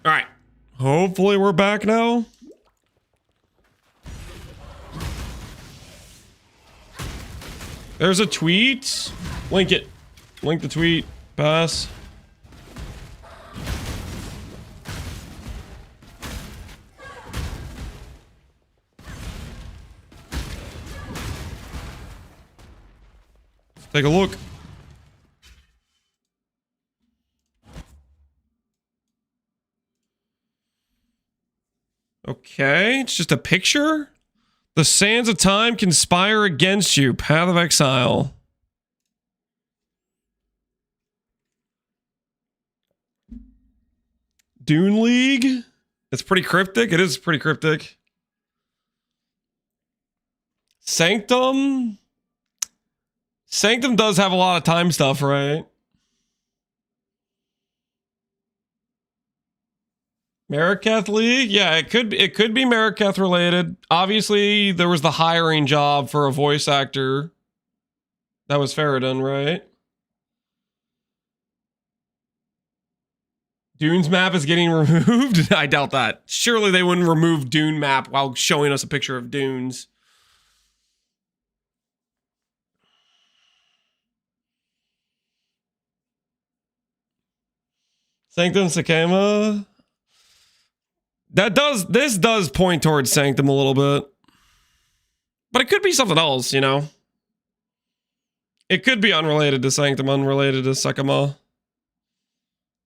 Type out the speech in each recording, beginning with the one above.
All right. Hopefully we're back now. There's a tweet. Link it. Link the tweet. Pass. Take a look. Okay, it's just a picture. The sands of time conspire against you. Path of Exile. Dune League. It's pretty cryptic. It is pretty cryptic. Sanctum. Sanctum does have a lot of time stuff, right? Mariketh League? Yeah, it could be Mariketh related. Obviously, there was the hiring job for a voice actor. That was Faradun, right? Dune's map is getting removed? I doubt that. Surely they wouldn't remove Dune map while showing us a picture of dunes. Sanctum Sakema. This does point towards Sanctum a little bit. But it could be something else, you know? It could be unrelated to Sanctum, unrelated to Sakema.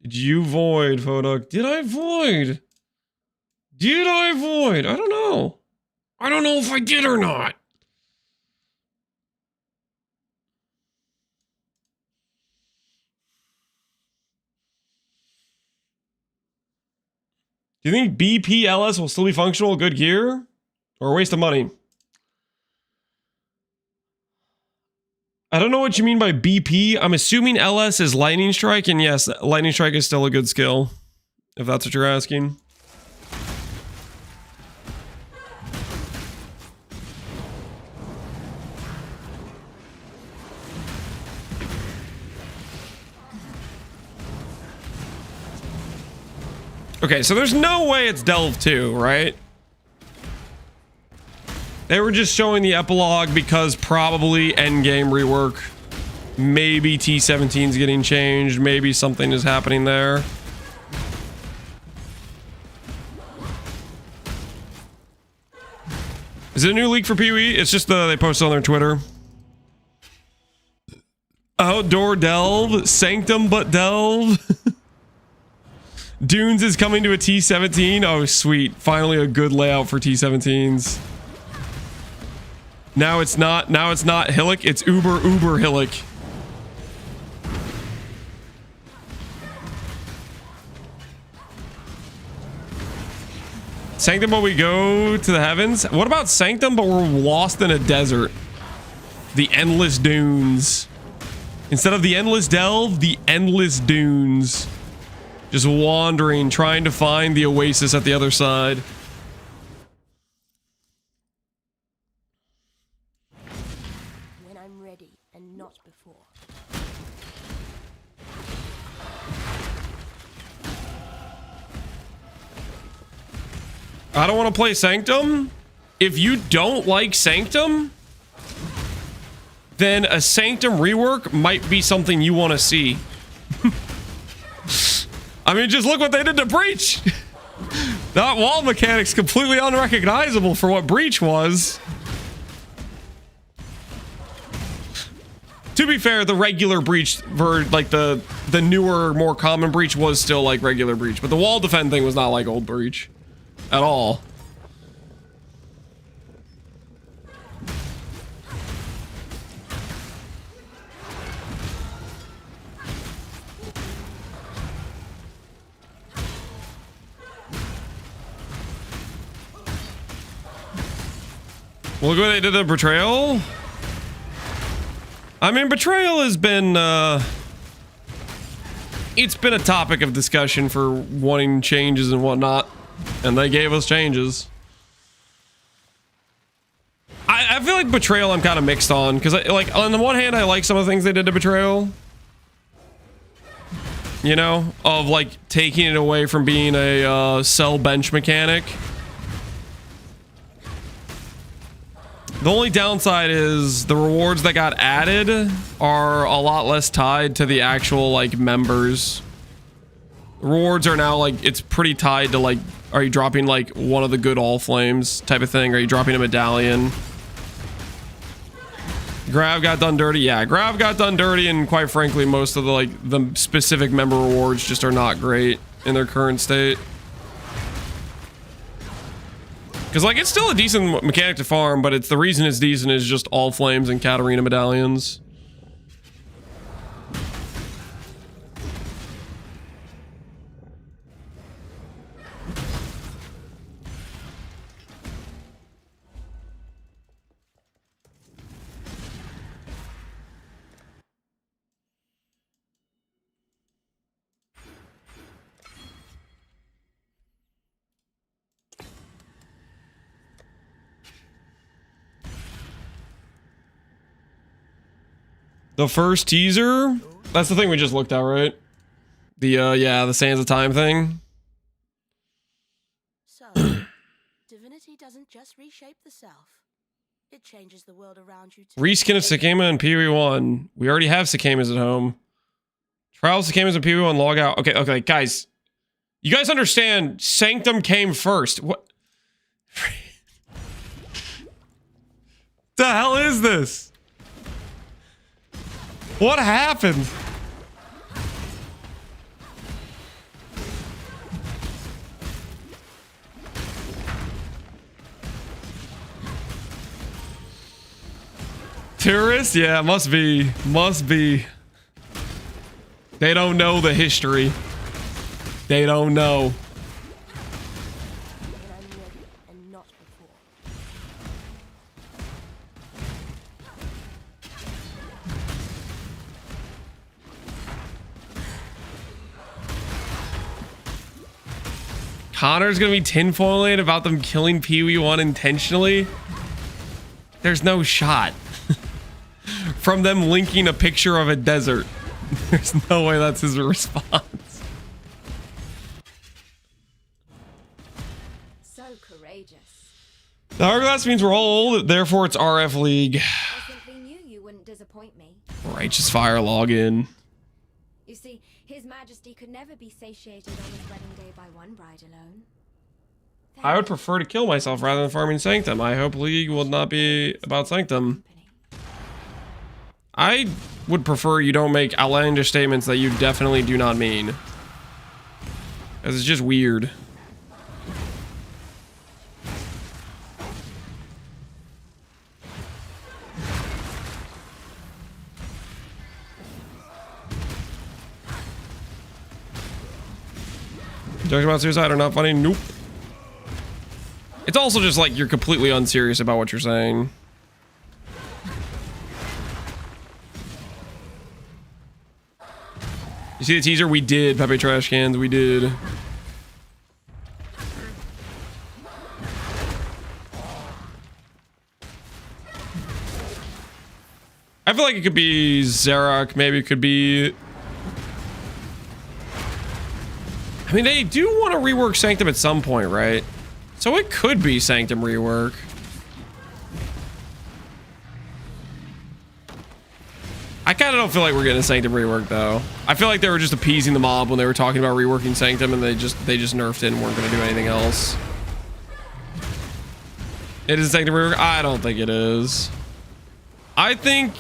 Did you void, Photok? Did I void? Did I void? I don't know. I don't know if I did or not. Do you think BPLS will still be functional, good gear? Or a waste of money? I don't know what you mean by BP. I'm assuming LS is Lightning Strike, and yes, Lightning Strike is still a good skill, if that's what you're asking. Okay, so there's no way it's Delve 2, right? They were just showing the epilogue because probably endgame rework. Maybe T17's getting changed. Maybe something is happening there. Is it a new leak for PoE? It's just they posted on their Twitter. Outdoor Delve. Sanctum but Delve. Dunes is coming to a T17. Oh, sweet. Finally a good layout for T17s. Now it's not Hillock, it's Uber Hillock. Sanctum but we go to the heavens? What about Sanctum but we're lost in a desert? The endless dunes. Instead of the endless delve, the endless dunes. Just wandering, trying to find the oasis at the other side. When I'm ready and not before. I don't want to play Sanctum. If you don't like Sanctum, then a Sanctum rework might be something you want to see. I mean, just look what they did to Breach. That wall mechanic's completely unrecognizable for what Breach was. To be fair, the regular Breach, like the newer, more common Breach was still like regular Breach, but the wall defend thing was not like old Breach at all. Look what they did to Betrayal. I mean, Betrayal has been, it's been a topic of discussion for wanting changes and whatnot, and they gave us changes. I feel like Betrayal I'm kind of mixed on, because like on the one hand I like some of the things they did to Betrayal. you know, of like taking it away from being a sell bench mechanic. The only downside is the rewards that got added are a lot less tied to the actual like members. Rewards are now like, it's pretty tied to like, are you dropping like one of the good all flames type of thing? Are you dropping a medallion? Grav got done dirty. Yeah, Grav got done dirty, and quite frankly, most of the like the specific member rewards just are not great in their current state. Because like it's still a decent mechanic to farm, but it's the reason it's decent is just all flames and Katarina medallions. The first teaser? That's the thing we just looked at, right? The, yeah, the Sands of Time thing. So, divinity doesn't just reshape the self. It changes the world around you too. Reskin of Sakema and PoE1. We already have Sakemas at home. Trial of Sakemas and PoE1 log out. Okay, okay, guys. You guys understand Sanctum came first. What? The hell is this? What happened? Tourists? Yeah, must be. Must be. They don't know the history. They don't know. When I'm ready and not before. Connor's gonna be tinfoiling about them killing PoE1 intentionally? There's no shot. From them linking a picture of a desert. There's no way that's his response. So courageous. The hourglass means we're all old, therefore it's RF League. I simply knew you wouldn't disappoint me. Righteous Fire login. You see, His Majesty could never be satiated on his wedding day by one bride alone. I would prefer to kill myself rather than farming Sanctum. I hope League will not be about Sanctum. I would prefer you don't make outlandish statements that you definitely do not mean. Because it's just weird. Jokes about suicide are not funny? Nope. It's also just like you're completely unserious about what you're saying. You see the teaser? We did, Pepe Trash Cans. We did. I feel like it could be Zarok. Maybe it could be... I mean, they do want to rework Sanctum at some point, right? So it could be Sanctum rework. I kind of don't feel like we're getting a Sanctum rework, though. I feel like they were just appeasing the mob when they were talking about reworking Sanctum, and they just nerfed it and weren't going to do anything else. It is a Sanctum rework? I don't think it is. I think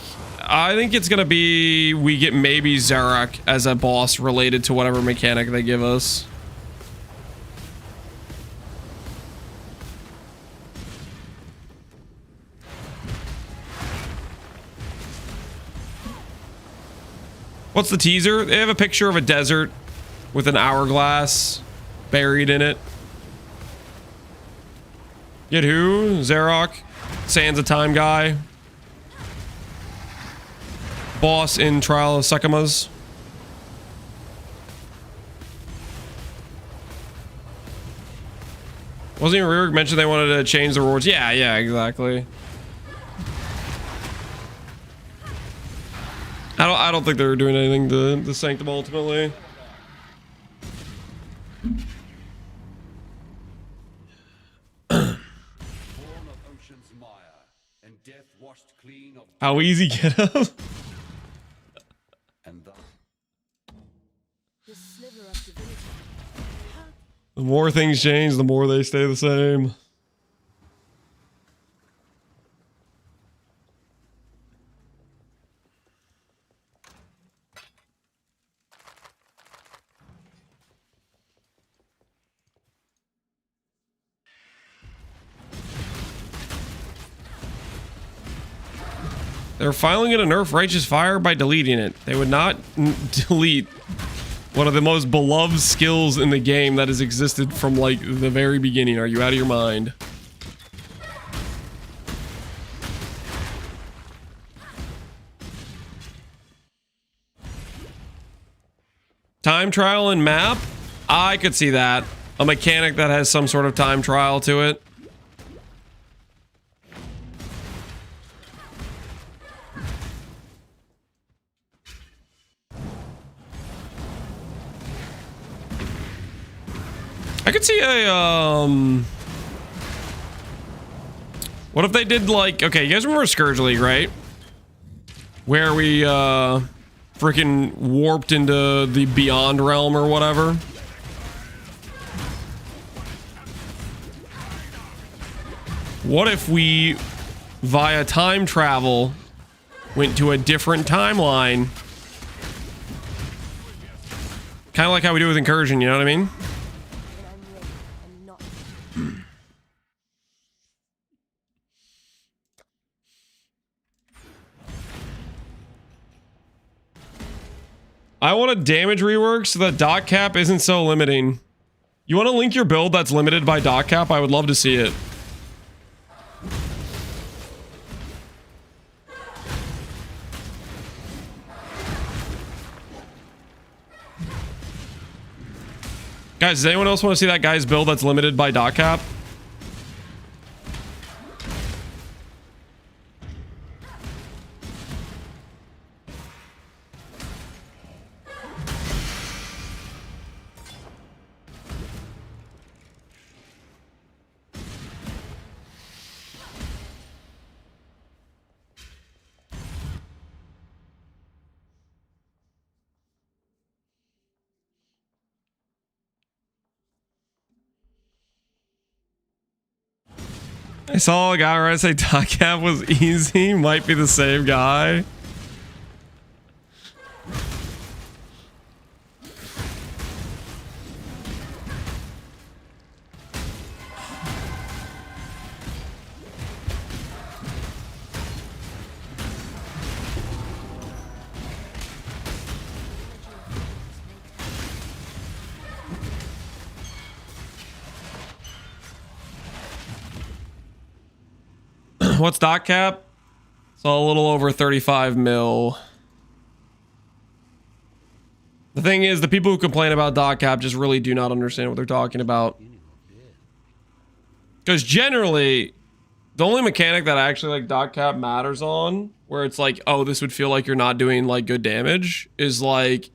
it's going to be we get maybe Zarok as a boss related to whatever mechanic they give us. What's the teaser? They have a picture of a desert with an hourglass buried in it. Get who? Zarok, Sands of Time guy. Boss in Trial of Sekemas. Wasn't even Rework mentioned they wanted to change the rewards? Yeah, exactly. I don't think they're doing anything to Sanctum ultimately. How easy get up? This sliver of divinity. The more things change, the more they stay the same. They're finally going to nerf Righteous Fire by deleting it. They would not delete one of the most beloved skills in the game that has existed from like the very beginning. Are you out of your mind? Time trial and map? I could see that. A mechanic that has some sort of time trial to it. I could see a, what if they did like, okay, you guys remember Scourge League, right? Where we, freaking warped into the Beyond Realm or whatever. What if we, via time travel, went to a different timeline? Kind of like how we do with Incursion, you know what I mean? I want a damage rework so that dot cap isn't so limiting. You want to link your build that's limited by dot cap? I would love to see it. Guys, does anyone else want to see that guy's build that's limited by dot cap? I saw a guy where I say dot cap was easy. Might be the same guy. What's dot cap? So a little over 35 mil. The thing is, the people who complain about dot cap just really do not understand what they're talking about. Because generally, the only mechanic that actually like dot cap matters on, where it's like, oh, this would feel like you're not doing like good damage, is like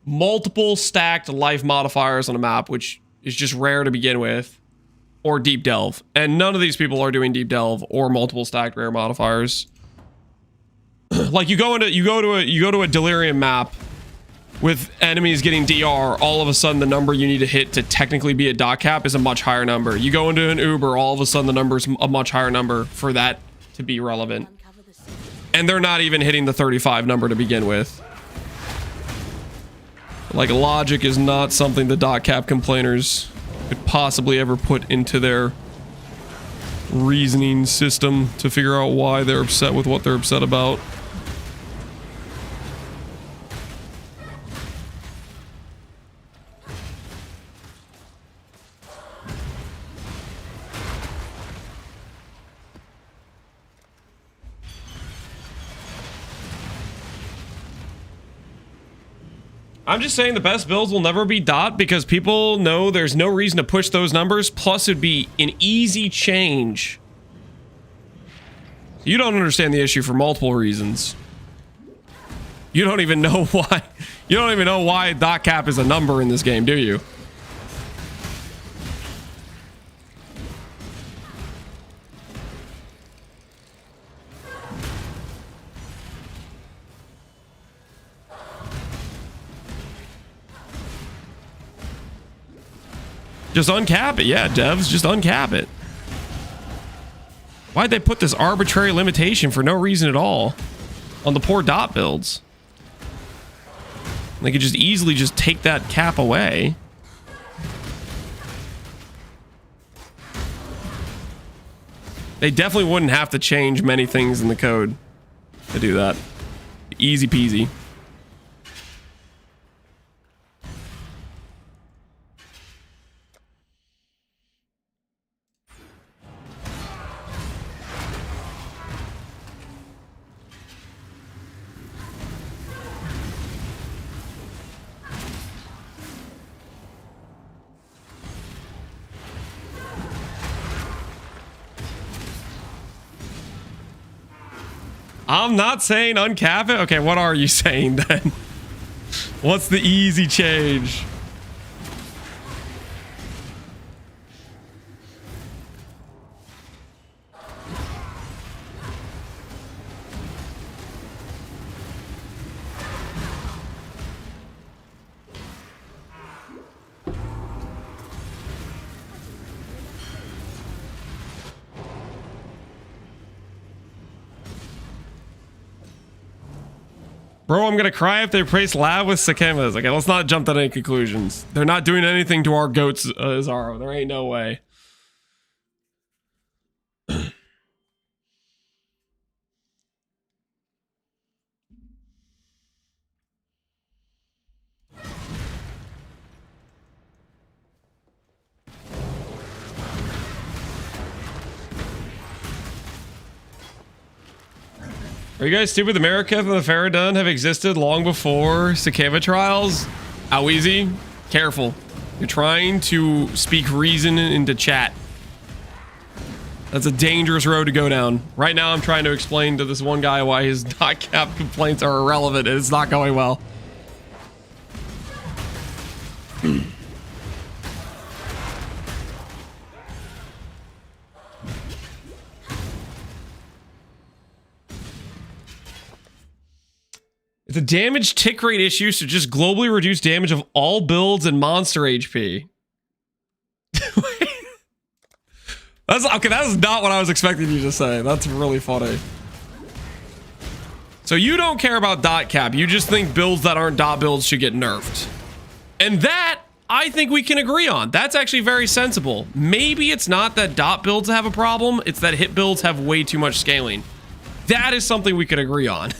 multiple stacked life modifiers on a map, which is just rare to begin with. Or deep delve, and none of these people are doing deep delve or multiple stacked rare modifiers. Like you go to a delirium map with enemies getting DR. All of a sudden, the number you need to hit to technically be a dot cap is a much higher number. You go into an Uber, all of a sudden the number is a much higher number for that to be relevant, and they're not even hitting the 35 number to begin with. Like logic is not something the dot cap complainers could possibly ever put into their reasoning system to figure out why they're upset with what they're upset about. I'm just saying the best builds will never be dot because people know there's no reason to push those numbers. Plus, it'd be an easy change. You don't understand the issue for multiple reasons. You don't even know why. You don't even know why dot cap is a number in this game, do you? Just uncap it. Yeah, devs, just uncap it. Why'd they put this arbitrary limitation for no reason at all on the poor dot builds? They could just easily just take that cap away. They definitely wouldn't have to change many things in the code to do that. Easy peasy. I'm not saying uncap it. Okay, what are you saying then? What's the easy change? Bro, I'm gonna cry if they replace Lab with Sakemas. Okay, let's not jump to any conclusions. They're not doing anything to our goats, Zaro. There ain't no way. Are you guys stupid? The America and the Faradun have existed long before Sakeva trials. How easy? Careful. You're trying to speak reason into chat. That's a dangerous road to go down. Right now, I'm trying to explain to this one guy why his dot cap complaints are irrelevant, and it's not going well. It's a damage tick rate issue, so just globally reduce damage of all builds and monster HP. That's okay. That is not what I was expecting you to say. That's really funny. So you don't care about dot cap. You just think builds that aren't dot builds should get nerfed. And that, I think we can agree on. That's actually very sensible. Maybe it's not that dot builds have a problem. It's that hit builds have way too much scaling. That is something we could agree on.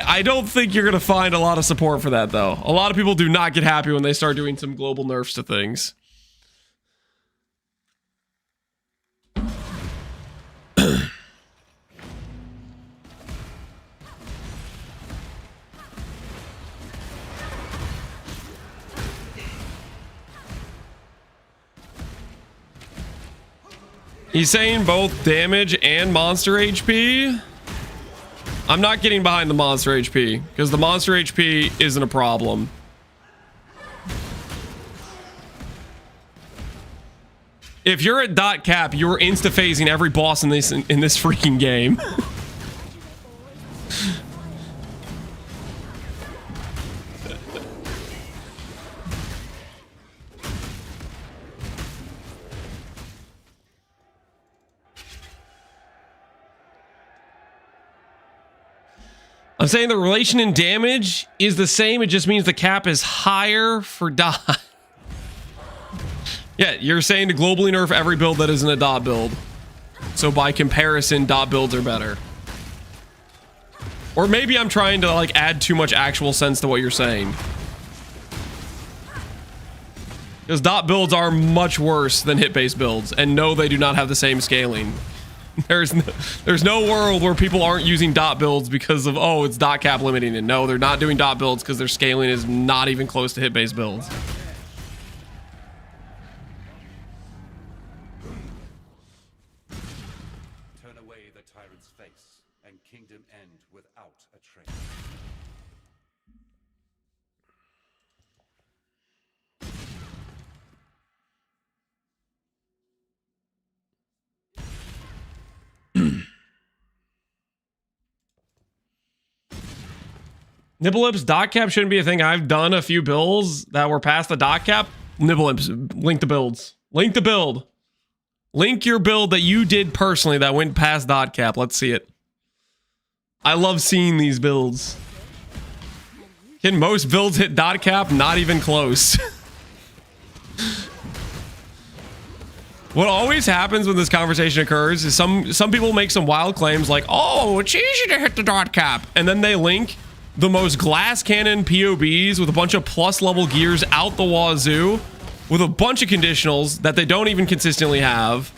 I don't think you're gonna find a lot of support for that, though. A lot of people do not get happy when they start doing some global nerfs to things. He's saying both damage and monster HP. I'm not getting behind the monster HP because the monster HP isn't a problem. If you're at dot cap, you're insta-phasing every boss in this freaking game. I'm saying the relation in damage is the same. It just means the cap is higher for dot. Yeah, you're saying to globally nerf every build that isn't a dot build. So by comparison, dot builds are better. Or maybe I'm trying to like add too much actual sense to what you're saying. Because dot builds are much worse than hit-based builds. And no, they do not have the same scaling. There's no world where people aren't using dot builds because of, oh, it's dot cap limiting it. No, they're not doing dot builds because their scaling is not even close to hit-based builds. Turn away the tyrant's face, and kingdom end without a trace. Nibblelips, dot cap shouldn't be a thing. I've done a few builds that were past the dot cap. Nibblelips, link the builds. Link the build. Link your build that you did personally that went past dot cap. Let's see it. I love seeing these builds. Can most builds hit dot cap? Not even close. What always happens when this conversation occurs is some people make some wild claims like, oh, it's easy to hit the dot cap. And then they link the most glass cannon POBs with a bunch of plus level gears out the wazoo with a bunch of conditionals that they don't even consistently have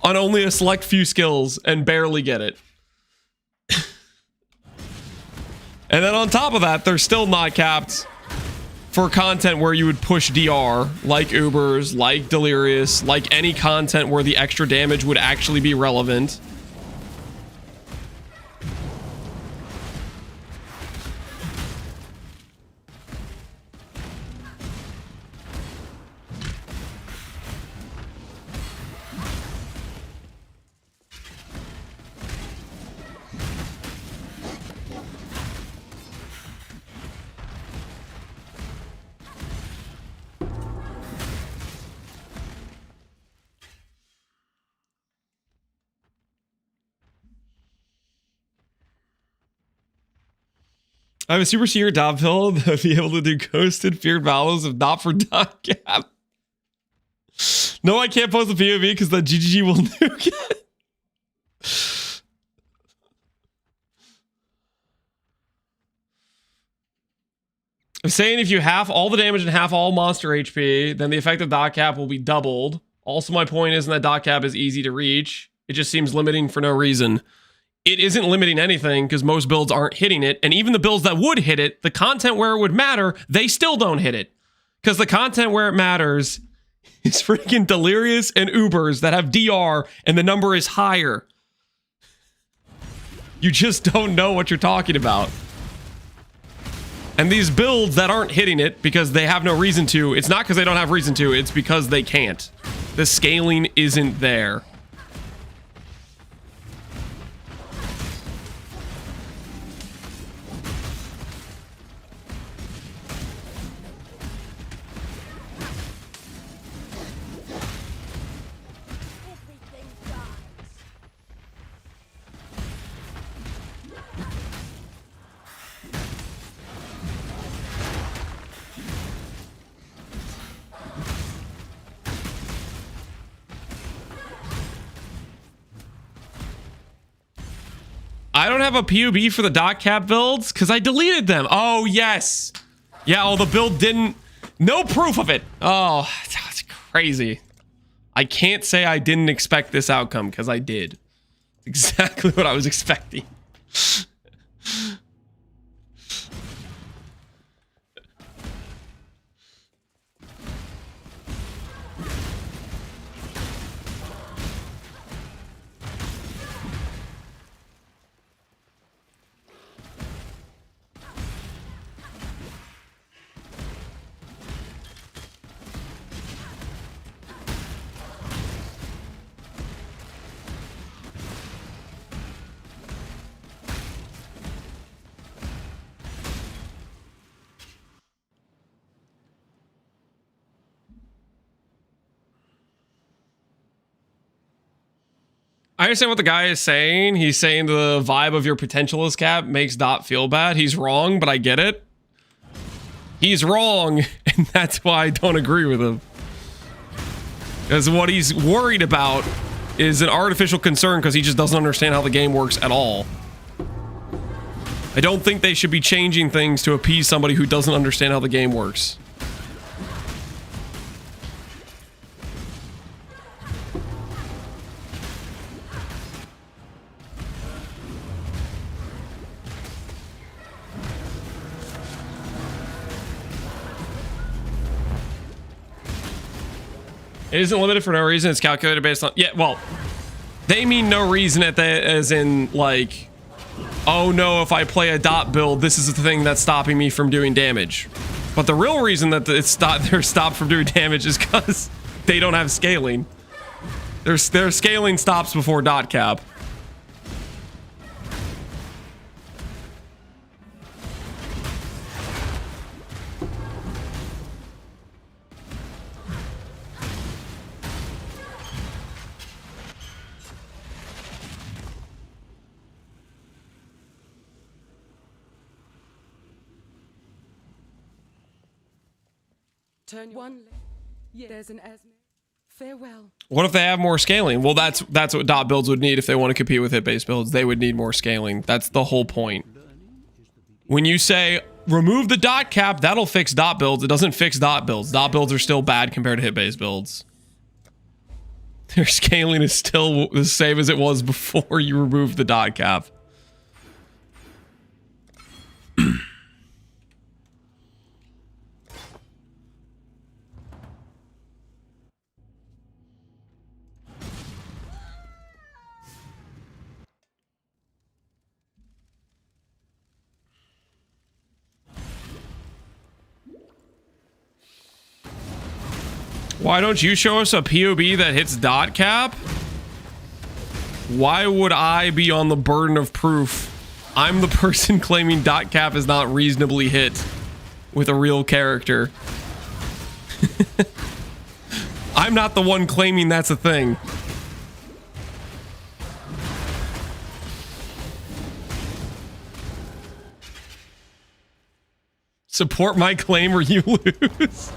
on only a select few skills and barely get it. And then on top of that, they're still not capped for content where you would push DR, like Ubers, like Delirious, like any content where the extra damage would actually be relevant. I have a super secret dot build that would be able to do ghosted feared battles if not for dot cap. No, I can't post the POV because the GGG will nuke it. I'm saying if you half all the damage and half all monster HP, then the effective dot cap will be doubled. Also, my point isn't that dot cap is easy to reach. It just seems limiting for no reason. It isn't limiting anything because most builds aren't hitting it. And even the builds that would hit it, the content where it would matter, they still don't hit it. Because the content where it matters is freaking Delirious and Ubers that have DR and the number is higher. You just don't know what you're talking about. And these builds that aren't hitting it because they have no reason to, it's not because they don't have reason to, it's because they can't. The scaling isn't there. I don't have a POB for the dot cap builds because I deleted them. Oh, yes. Yeah, oh, the build didn't... No proof of it. Oh, that's crazy. I can't say I didn't expect this outcome because I did. Exactly what I was expecting. I understand what the guy is saying. He's saying the vibe of your potentialist cap makes Dot feel bad. He's wrong, but I get it. He's wrong, and that's why I don't agree with him. Because what he's worried about is an artificial concern because he just doesn't understand how the game works at all. I don't think they should be changing things to appease somebody who doesn't understand how the game works. It isn't limited for no reason. It's calculated based on... Yeah, well, they mean no reason at the, as in, like, oh no, if I play a dot build, this is the thing that's stopping me from doing damage. But the real reason that they're stopped from doing damage is because they don't have scaling. Their scaling stops before dot cap. turn one leg. Yeah, there's an Esme. Farewell. What if they have more scaling? Well, that's what dot builds would need if they want to compete with hit-based builds. They would need more scaling. That's the whole point. When you say remove the dot cap, that'll fix dot builds. It doesn't fix dot builds. Dot builds are still bad compared to hit-based builds. Their scaling is still the same as it was before you removed the dot cap. Why don't you show us a POB that hits dot cap? Why would I be on the burden of proof? I'm the person claiming dot cap is not reasonably hit with a real character. I'm not the one claiming that's a thing. Support my claim or you lose.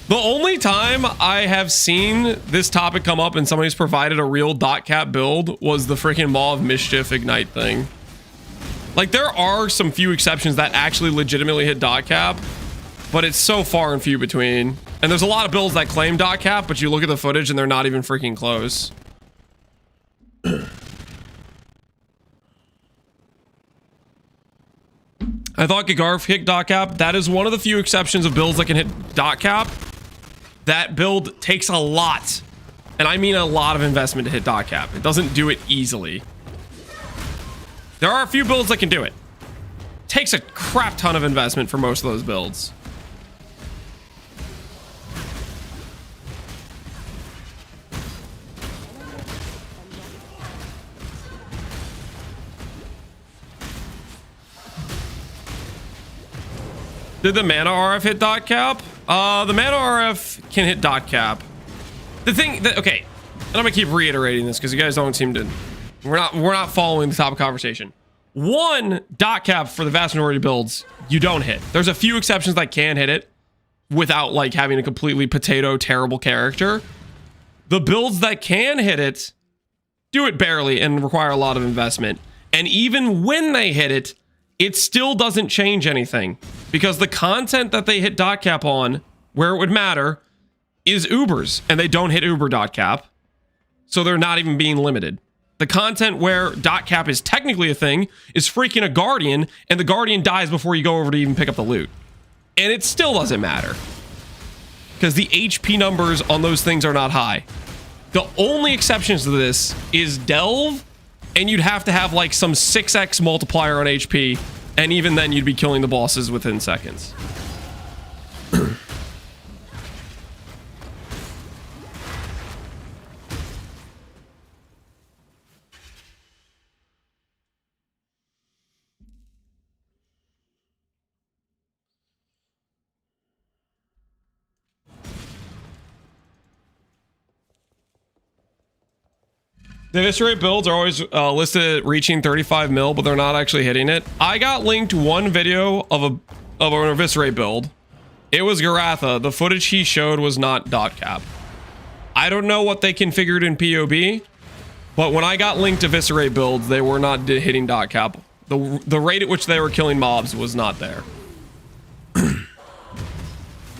The only time I have seen this topic come up and somebody's provided a real dot cap build was the freaking Maw of Mischief Ignite thing. Like, there are some few exceptions that actually legitimately hit dot cap, but it's so far and few between. And there's a lot of builds that claim dot cap, but you look at the footage and they're not even freaking close. I thought Gagarf hit dot cap. That is one of the few exceptions of builds that can hit dot cap. That build takes a lot, and I mean a lot of investment to hit dot cap. It doesn't do it easily. There are a few builds that can do it. Takes a crap ton of investment for most of those builds. Did the mana RF hit dot cap? The mana RF can hit dot cap. The thing that, okay, and I'm gonna keep reiterating this because you guys don't seem to, we're not following the topic of conversation. One, dot cap for the vast majority of builds, you don't hit. There's a few exceptions that can hit it without like having a completely potato terrible character. The builds that can hit it do it barely and require a lot of investment. And even when they hit it, it still doesn't change anything because the content that they hit dot cap on, where it would matter, is Ubers, and they don't hit Uber dot cap, so they're not even being limited. The content where dot cap is technically a thing is freaking a Guardian, and the Guardian dies before you go over to even pick up the loot. And it still doesn't matter because the HP numbers on those things are not high. The only exceptions to this is Delve, and you'd have to have like some 6x multiplier on HP, and even then you'd be killing the bosses within seconds. The Eviscerate builds are always listed at reaching 35 mil, but they're not actually hitting it. I got linked one video of an Eviscerate build. It was Garatha. The footage he showed was not dot cap. I don't know what they configured in POB, but when I got linked Eviscerate builds, they were not hitting dot cap. The rate at which they were killing mobs was not there.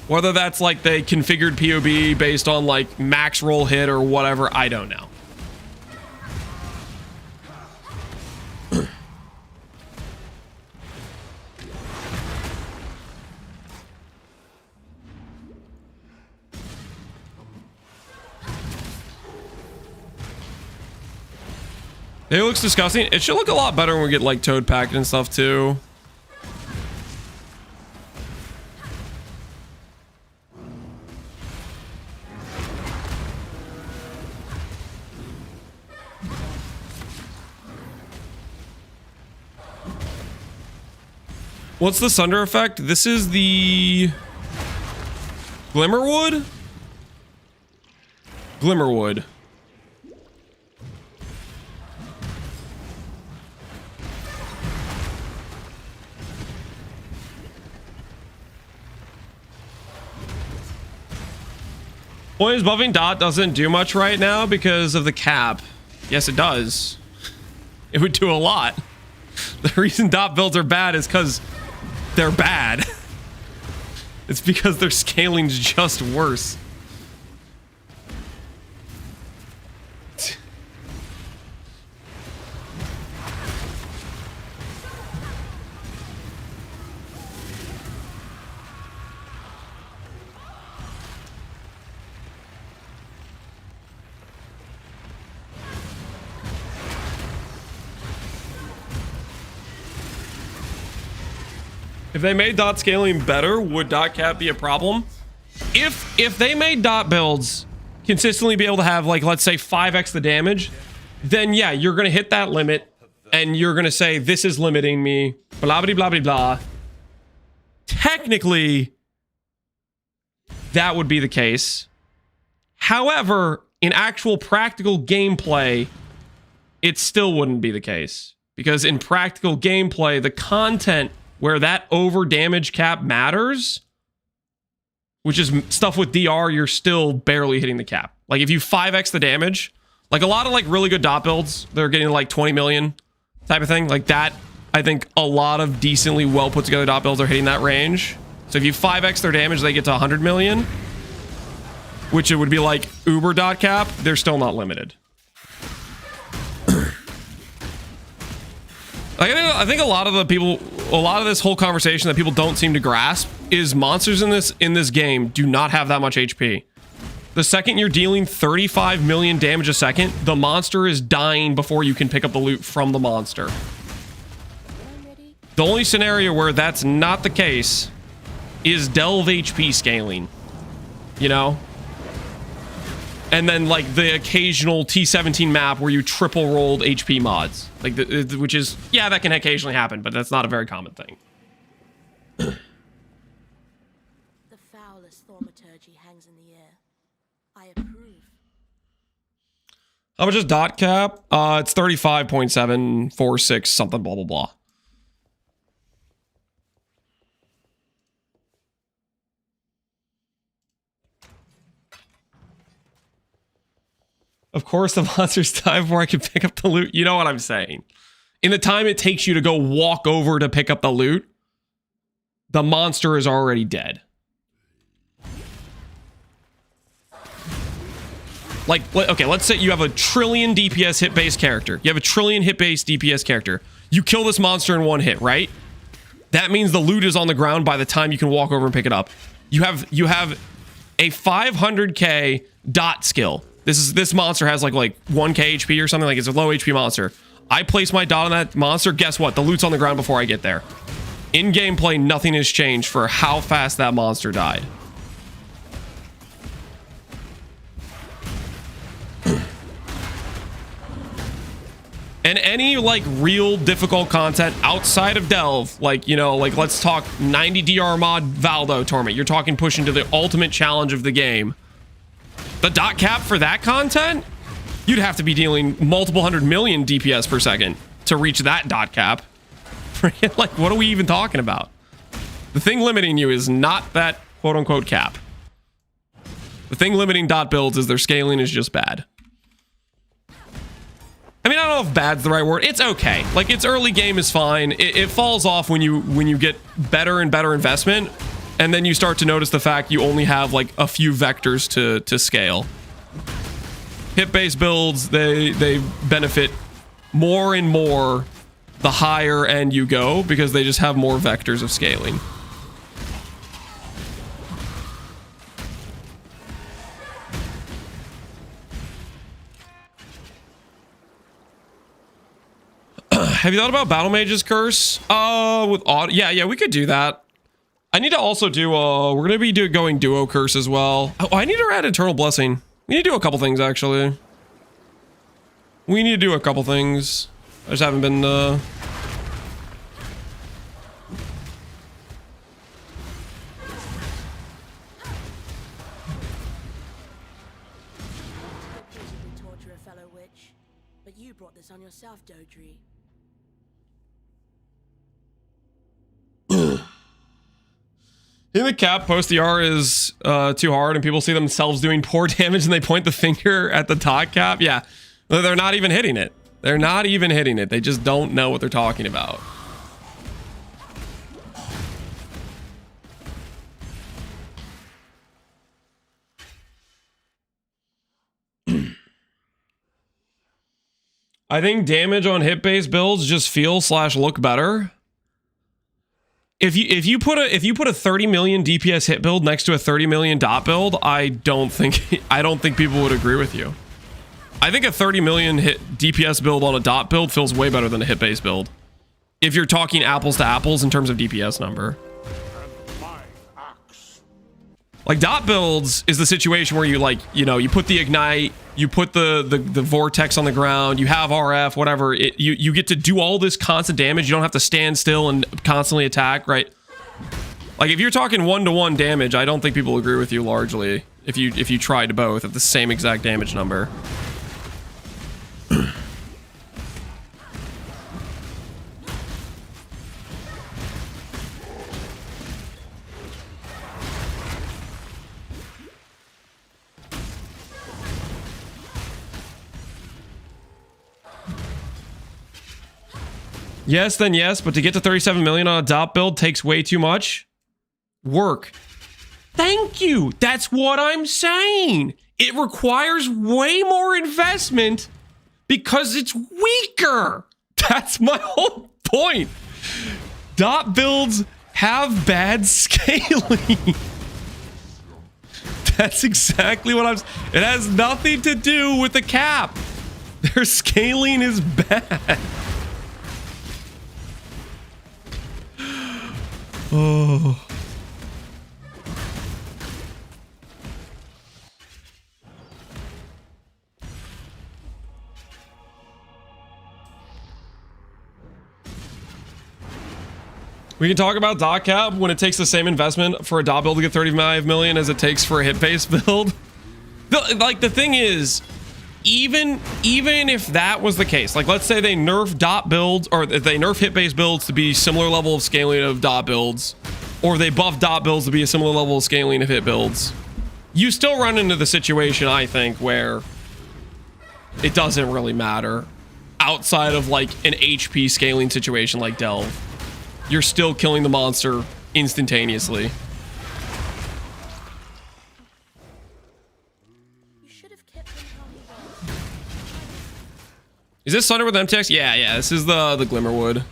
Whether that's like they configured POB based on like max roll hit or whatever, I don't know. It looks disgusting. It should look a lot better when we get like toad packed and stuff too. What's the Sunder effect? This is the Glimmerwood? Glimmerwood. Point is, buffing dot doesn't do much right now because of the cap. Yes, it does. It would do a lot. The reason dot builds are bad is because they're bad. It's because their scaling's just worse. If they made dot scaling better, would dot cap be a problem? If they made dot builds consistently be able to have, like, let's say 5x the damage, then yeah, you're gonna hit that limit and you're gonna say this is limiting me, blah blah blah blah blah. Technically, that would be the case. However, in actual practical gameplay, it still wouldn't be the case, because in practical gameplay, the content where that over damage cap matters, which is stuff with DR, you're still barely hitting the cap. Like if you 5x the damage, like a lot of like really good dot builds, they're getting like 20 million type of thing. Like that, I think a lot of decently well put together dot builds are hitting that range. So if you 5x their damage, they get to 100 million, which it would be like uber dot cap, they're still not limited. I think a lot of the people, a lot of this whole conversation that people don't seem to grasp is monsters in this game do not have that much HP. The second you're dealing 35 million damage a second, the monster is dying before you can pick up the loot from the monster. The only scenario where that's not the case is Delve HP scaling, you know? And then like the occasional T17 map where you triple rolled HP mods, like which is, yeah, that can occasionally happen, but that's not a very common thing. The foulest thaumaturgy hangs in the air. I approve. How much is dot cap? It's 35.746 something blah blah blah. Of course, the monsters die before I can pick up the loot. You know what I'm saying. In the time it takes you to go walk over to pick up the loot, the monster is already dead. Like, okay, let's say you have a trillion DPS hit-based character. You have a trillion hit-based DPS character. You kill this monster in one hit, right? That means the loot is on the ground by the time you can walk over and pick it up. You have a 500k dot skill. This monster has like 1k HP or something, like it's a low HP monster. I place my dot on that monster, guess what? The loot's on the ground before I get there. In gameplay, nothing has changed for how fast that monster died. And any like real difficult content outside of Delve, like, you know, like let's talk 90 DR mod Valdo tournament. You're talking pushing to the ultimate challenge of the game. The dot cap for that content, you'd have to be dealing multiple 100 million DPS per second to reach that dot cap. Like, what are we even talking about? The thing limiting you is not that quote unquote cap. The thing limiting dot builds is their scaling is just bad. I mean, I don't know if bad's the right word. It's okay. Like, its early game is fine. It falls off when you get better and better investment. And then you start to notice the fact you only have like a few vectors to scale. Hit-based builds, they benefit more and more the higher end you go because they just have more vectors of scaling. Have you thought about Battle Mage's Curse? With auto? Yeah, we could do that. I need to also do, we're going to be going Duo Curse as well. Oh, I need to add Eternal Blessing. We need to do a couple things, actually. We need to do a couple things. I just haven't been, Repeatedly torture a fellow witch, but you brought this on yourself, Dodri. In the cap, post the R is too hard and people see themselves doing poor damage and they point the finger at the dot cap. Yeah, they're not even hitting it. They're not even hitting it. They just don't know what they're talking about. I think damage on hit-based builds just feel / look better. If you put a 30 million DPS hit build next to a 30 million dot build, I don't think people would agree with you. I think a 30 million hit DPS build on a dot build feels way better than a hit-based build. If you're talking apples to apples in terms of DPS number. Like dot builds is the situation where you like, you know, you put the ignite, you put the vortex on the ground, you have RF, whatever. You get to do all this constant damage. You don't have to stand still and constantly attack, right? Like if you're talking 1-to-1 damage, I don't think people agree with you largely if you tried both at the same exact damage number. Yes, then yes, but to get to 37 million on a dot build takes way too much work. Thank you. That's what I'm saying. It requires way more investment because it's weaker. That's my whole point. Dot builds have bad scaling. That's exactly what I'm saying. It has nothing to do with the cap. Their scaling is bad. Oh. We can talk about dot cap when it takes the same investment for a dot build to get 35 million as it takes for a hit-based build. Like the thing is, even if that was the case, like let's say they nerf dot builds, or if they nerf hit-based builds to be similar level of scaling of dot builds, or they buff dot builds to be a similar level of scaling of hit builds, you still run into the situation, I think, where it doesn't really matter outside of like an HP scaling situation like Delve. You're still killing the monster instantaneously. Is this Sunder with MTX? Yeah, this is the Glimmerwood.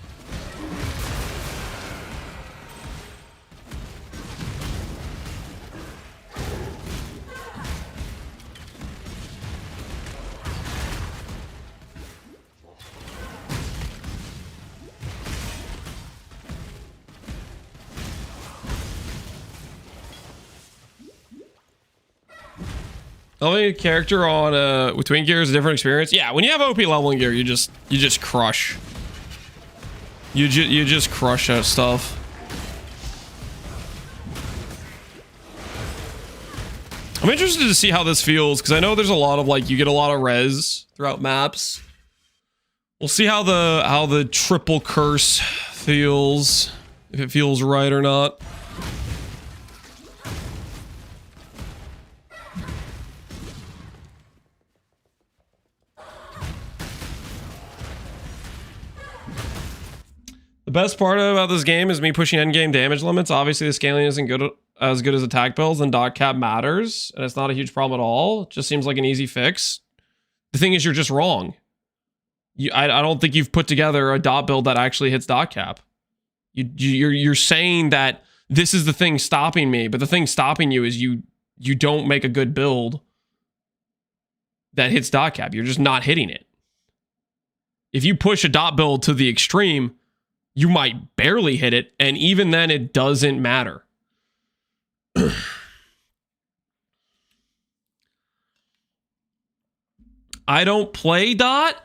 Leveling a character on with twin gear is a different experience. Yeah, when you have OP leveling gear, you just crush. You just crush that stuff. I'm interested to see how this feels because I know there's a lot of like you get a lot of res throughout maps. We'll see how the triple curse feels, if it feels right or not. The best part about this game is me pushing endgame damage limits. Obviously, the scaling isn't as good as attack builds, and dot cap matters, and it's not a huge problem at all. It just seems like an easy fix. The thing is, you're just wrong. I don't think you've put together a dot build that actually hits dot cap. You're saying that this is the thing stopping me, but the thing stopping you is you don't make a good build that hits dot cap. You're just not hitting it. If you push a dot build to the extreme, you might barely hit it, and even then it doesn't matter. I don't play dot,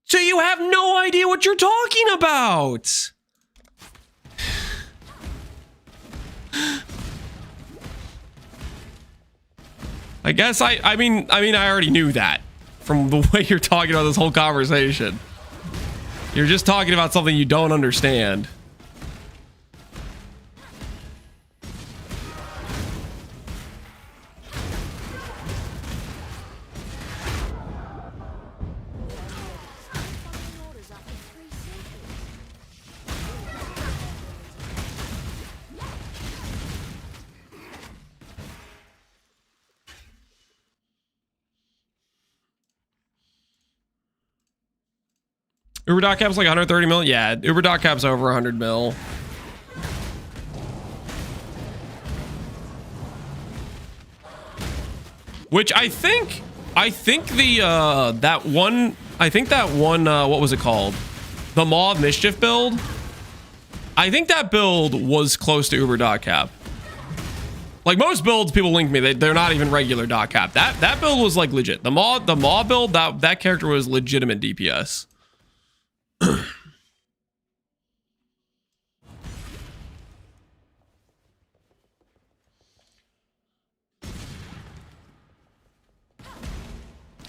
so you have no idea what you're talking about. I guess I mean I already knew that from the way you're talking about this whole conversation. You're just talking about something you don't understand. Uber dot cap's like 130 mil. Yeah, Uber dot cap's over 100 mil. Which I think the that one what was it called? The Maw of Mischief build. I think that build was close to Uber dot cap. Like most builds, people link me. They're not even regular dot cap. That build was like legit. The Maw build, that character was legitimate DPS.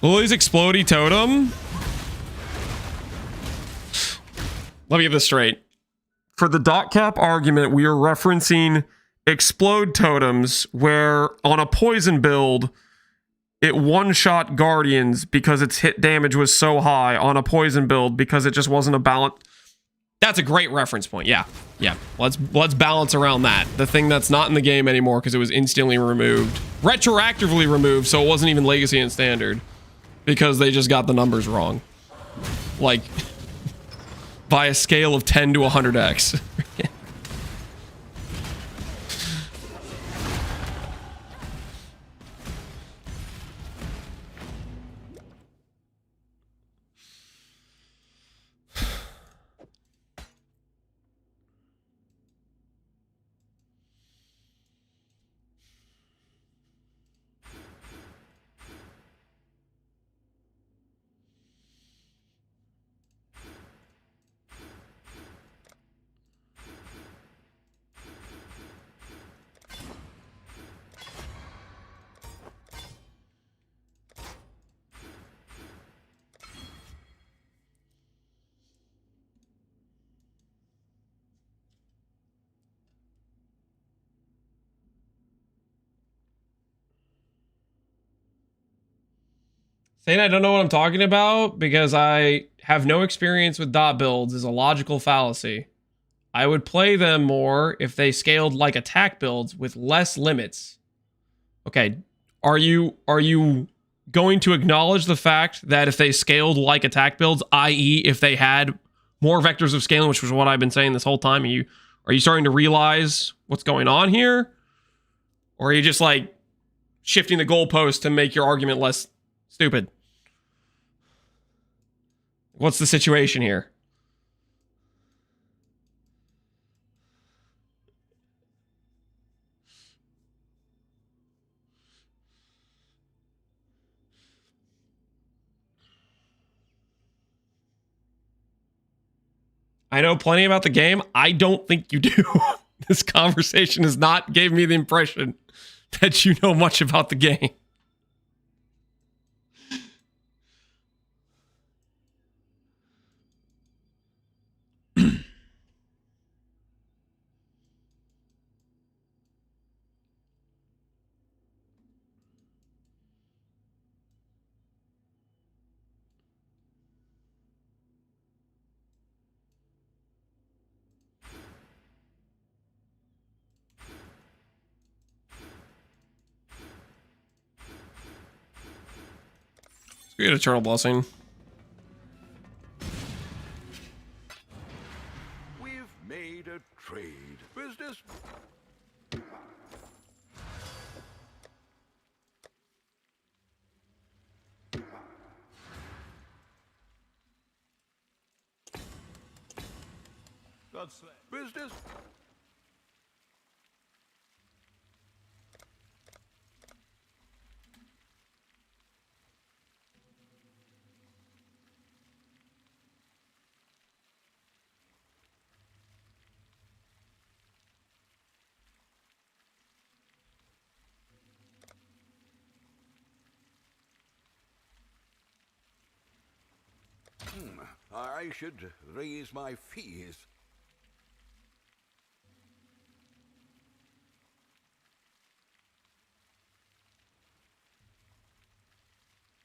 Lily's explodey totem. Let me get this straight. For the dot cap argument, we are referencing explode totems where on a poison build, it one-shot guardians because its hit damage was so high on a poison build because it just wasn't a balance. That's a great reference point. Yeah. Let's balance around that. The thing that's not in the game anymore because it was instantly removed. Retroactively removed, so it wasn't even legacy and standard. Because they just got the numbers wrong. Like, by a scale of 10 to 100x. Saying I don't know what I'm talking about because I have no experience with dot builds is a logical fallacy. I would play them more if they scaled like attack builds with less limits. Okay, are you going to acknowledge the fact that if they scaled like attack builds, i.e. if they had more vectors of scaling, which was what I've been saying this whole time, are you starting to realize what's going on here? Or are you just like shifting the goalpost to make your argument less stupid? What's the situation here? I know plenty about the game. I don't think you do. This conversation has not gave me the impression that you know much about the game. We get Eternal Blessing. We've made a trade. Business. That's business. I should raise my fees.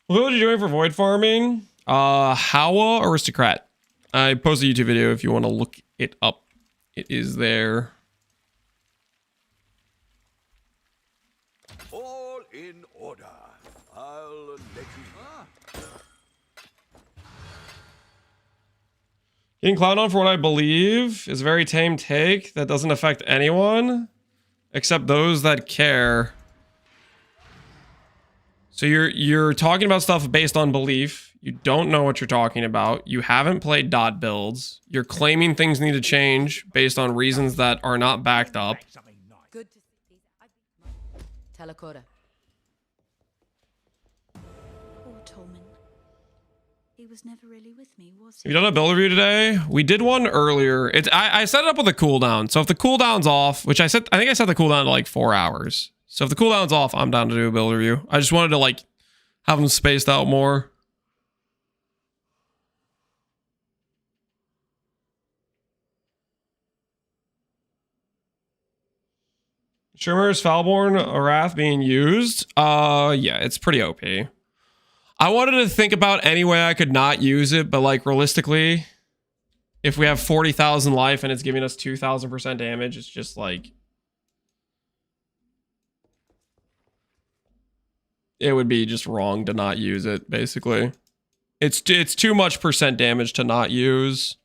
What are you doing for void farming? Hawa Aristocrat. I posted a YouTube video if you want to look it up. It is there. All in order. I'll let you. Getting clowned on for what I believe is a very tame take that doesn't affect anyone except those that care. So you're talking about stuff based on belief. You don't know what you're talking about. You haven't played dot builds. You're claiming things need to change based on reasons that are not backed up. Good to see. Telakota. Poor Tolman. He was never really with me, was Have you done a build review today? We did one earlier. I set it up with a cooldown. So if the cooldown's off, which I think I set the cooldown to like 4 hours. So if the cooldown's off, I'm down to do a build review. I just wanted to like have them spaced out more. Shimmer's Falborn Wrath being used. Yeah, it's pretty OP. I wanted to think about any way I could not use it, but like realistically, if we have 40,000 life and it's giving us 2,000% damage, it's just like it would be just wrong to not use it, basically. It's too much percent damage to not use.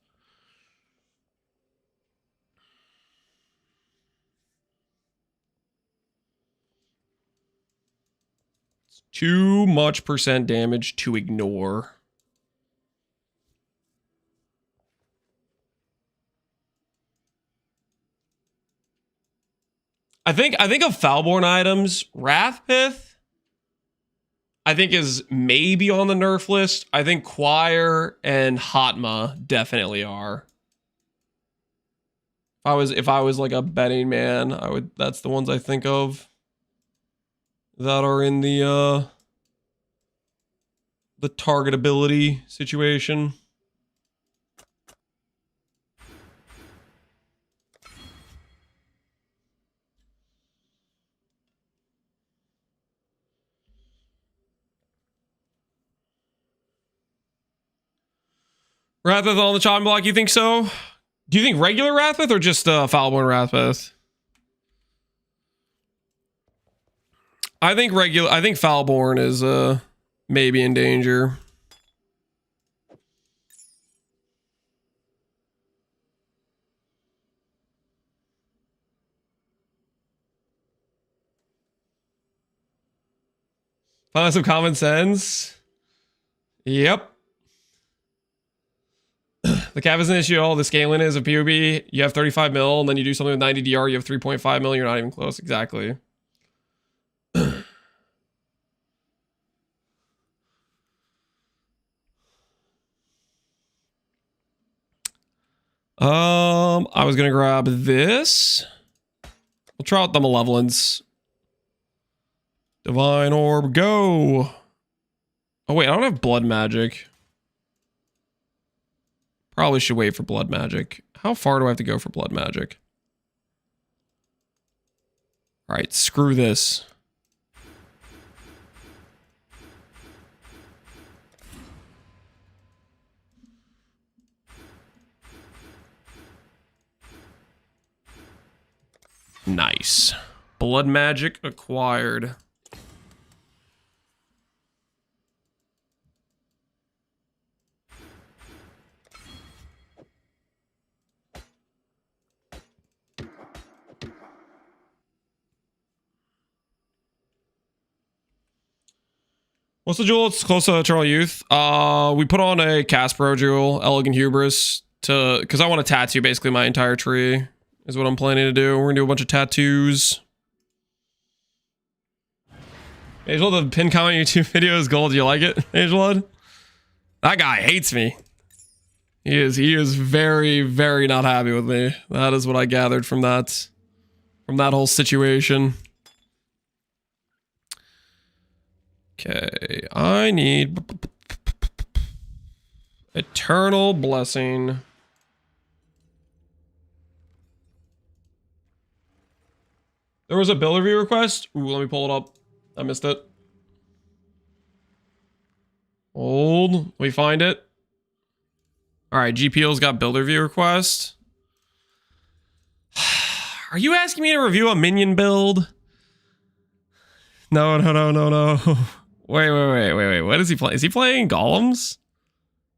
It's too much percent damage to ignore. I think of Falborn items, Wrathpith I think is maybe on the nerf list. I think Choir and Hatma definitely are. If I was like a betting man, that's the ones I think of that are in the targetability situation. Rather than on the chopping block, you think so? Do you think regular Wrathpith or just Falborn Wrathpith? I think Falborn is maybe in danger. Find some common sense. Yep. The cap is an issue. All the scaling is a POB. You have 35 mil, and then you do something with 90 DR. You have 3.5 mil. You're not even close. Exactly. I was gonna grab this. We'll try out the Malevolence. Divine Orb, go. Oh wait, I don't have Blood Magic. Probably should wait for Blood Magic. How far do I have to go for Blood Magic? All right, screw this. Nice. Blood Magic acquired. What's the jewel? It's close to Eternal Youth. We put on a Caspero jewel, Elegant Hubris, because I want to tattoo basically my entire tree, is what I'm planning to do. We're gonna do a bunch of tattoos. Angel, the pin comment YouTube video is gold. Do you like it, Angel? That guy hates me. He is very, very not happy with me. That is what I gathered from that whole situation. Okay, I need Eternal Blessing. There was a build review request. Ooh, let me pull it up. I missed it. Hold, we find it. All right, GPO's got build review request. Are you asking me to review a minion build? No. Wait. What is he playing? Is he playing golems?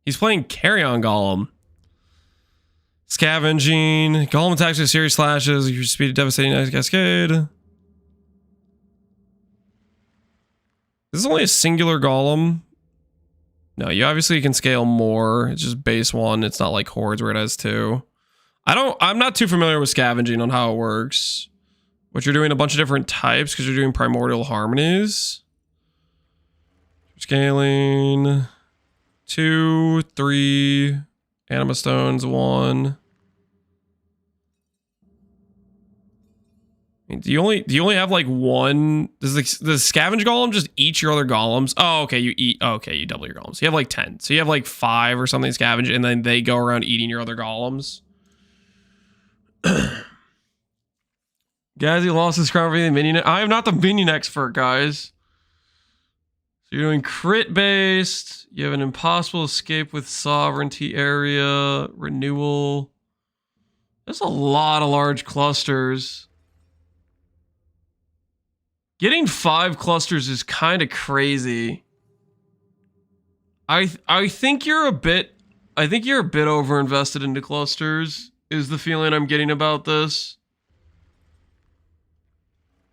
He's playing Carrion Golem. Scavenging. Golem attacks with serious slashes. Your speed of devastating cascade. This is only a singular golem. No, you obviously can scale more. It's just base 1. It's not like hordes where it has 2. I'm not too familiar with scavenging on how it works. But you're doing a bunch of different types because you're doing primordial harmonies. Scaling 2, 3, anima stones 1. Do you only have like one? Does the scavenge golem just eat your other golems? Oh, okay, you double your golems. You have like 10. So you have like 5 or something scavenge, and then they go around eating your other golems. Guys, he lost his crown for the minion. I am not the minion expert, guys. So you're doing crit based. You have an impossible escape with sovereignty area renewal. That's a lot of large clusters. Getting 5 clusters is kind of crazy. I think you're a bit over invested into clusters is the feeling I'm getting about this.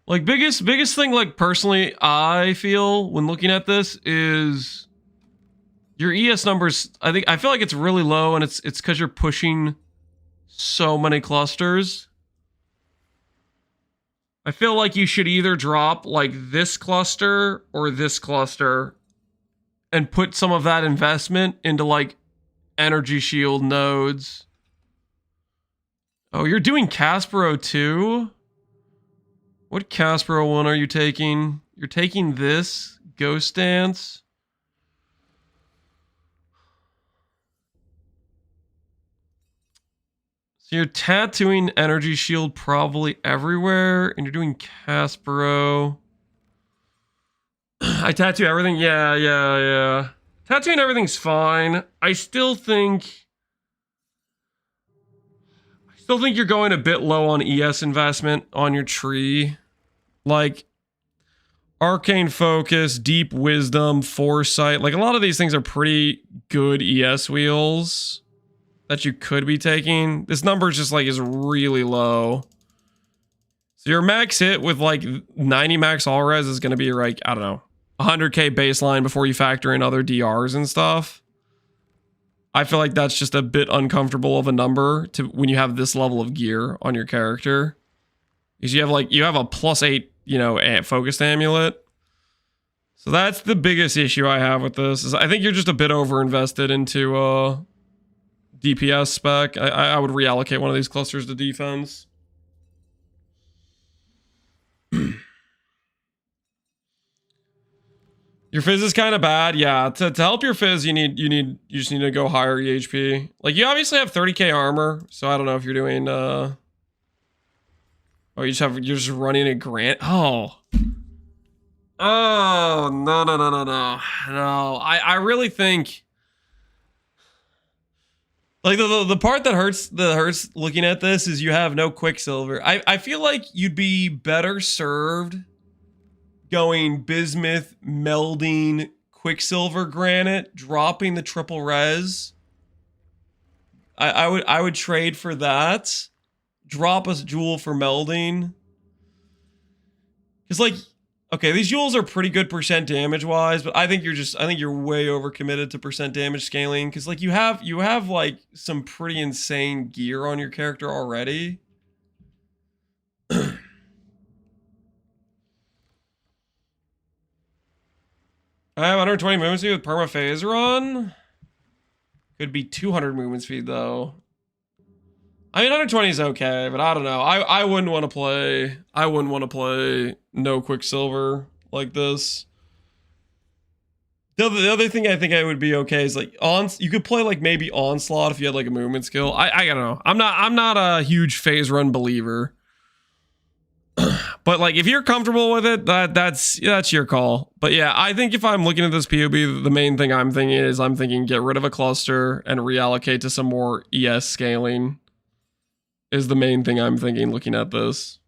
Like biggest thing, like personally I feel when looking at this is your ES numbers. I feel like it's really low, and it's because you're pushing so many clusters. I feel like you should either drop like this cluster or this cluster and put some of that investment into like energy shield nodes. Oh, you're doing Caspero too? What Caspero one are you taking? You're taking this Ghost Dance. So you're tattooing energy shield probably everywhere, and you're doing Caspero. I tattoo everything. Yeah. Tattooing everything's fine. I still think you're going a bit low on ES investment on your tree. Like Arcane Focus, Deep Wisdom, Foresight. Like a lot of these things are pretty good ES wheels that you could be taking. This number is just like is really low. So your max hit with like 90 max all res is going to be like, I don't know, 100k baseline before you factor in other DRs and stuff. I feel like that's just a bit uncomfortable of a number to when you have this level of gear on your character. Because you have a +8, focused amulet. So that's the biggest issue I have with this. Is I think you're just a bit over invested into DPS spec. I would reallocate one of these clusters to defense. Your fizz is kind of bad. Yeah, to help your fizz, you just need to go higher EHP. Like you obviously have 30k armor, so I don't know if you're doing oh, you're just running a grant. Oh no. I really think like the part that hurts looking at this is you have no Quicksilver. I feel like you'd be better served going bismuth, melding, Quicksilver granite, dropping the triple res. I would trade for that. Drop a jewel for melding. Because like, okay, these jewels are pretty good percent damage wise, but I think you're way overcommitted to percent damage scaling. Because like you have like some pretty insane gear on your character already. I have 120 movement speed with perma phase run. Could be 200 movement speed though. I mean, 120 is okay, but I don't know. I wouldn't want to play. I wouldn't want to play no Quicksilver like this. The other thing I think I would be okay is like you could play like maybe Onslaught if you had like a movement skill. I don't know. I'm not a huge phase run believer. But like if you're comfortable with it, that's your call. But yeah, I think if I'm looking at this POB, the main thing I'm thinking get rid of a cluster and reallocate to some more ES scaling is the main thing I'm thinking looking at this.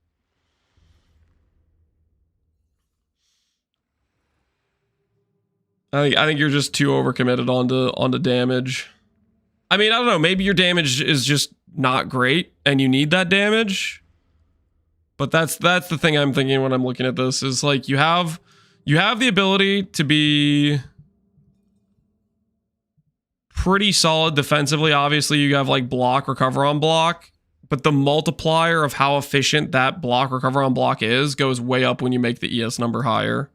I think you're just too overcommitted onto damage. I mean, I don't know, maybe your damage is just not great and you need that damage. But that's the thing I'm thinking when I'm looking at this is like you have the ability to be pretty solid defensively. Obviously, you have like block, recover on block, but the multiplier of how efficient that block, recover on block is goes way up when you make the ES number higher.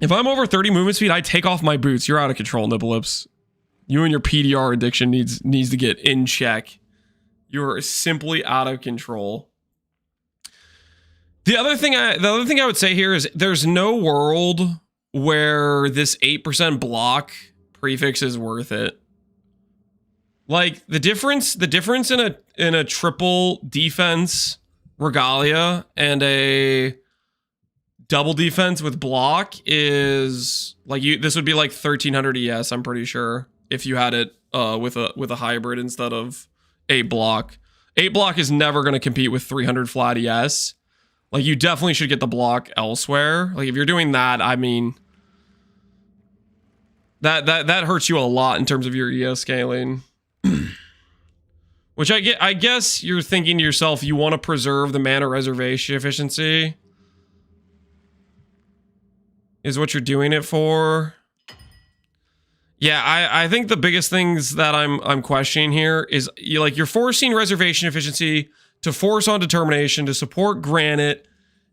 If I'm over 30 movement speed, I take off my boots. You're out of control, Nipple Lips. You and your PDR addiction needs to get in check. You're simply out of control. The other thing I would say here is there's no world where this 8% block prefix is worth it. Like the difference in a triple defense regalia and a double defense with block is like this would be like 1300 ES, I'm pretty sure, if you had it with a hybrid instead of 8 block. 8 block is never going to compete with 300 flat ES. Like, you definitely should get the block elsewhere. Like, if you're doing that, I mean, that hurts you a lot in terms of your ES scaling. Which I guess you're thinking to yourself, you want to preserve the mana reservation efficiency is what you're doing it for. Yeah, I think the biggest things that I'm questioning here is you're forcing reservation efficiency to force on determination to support granite,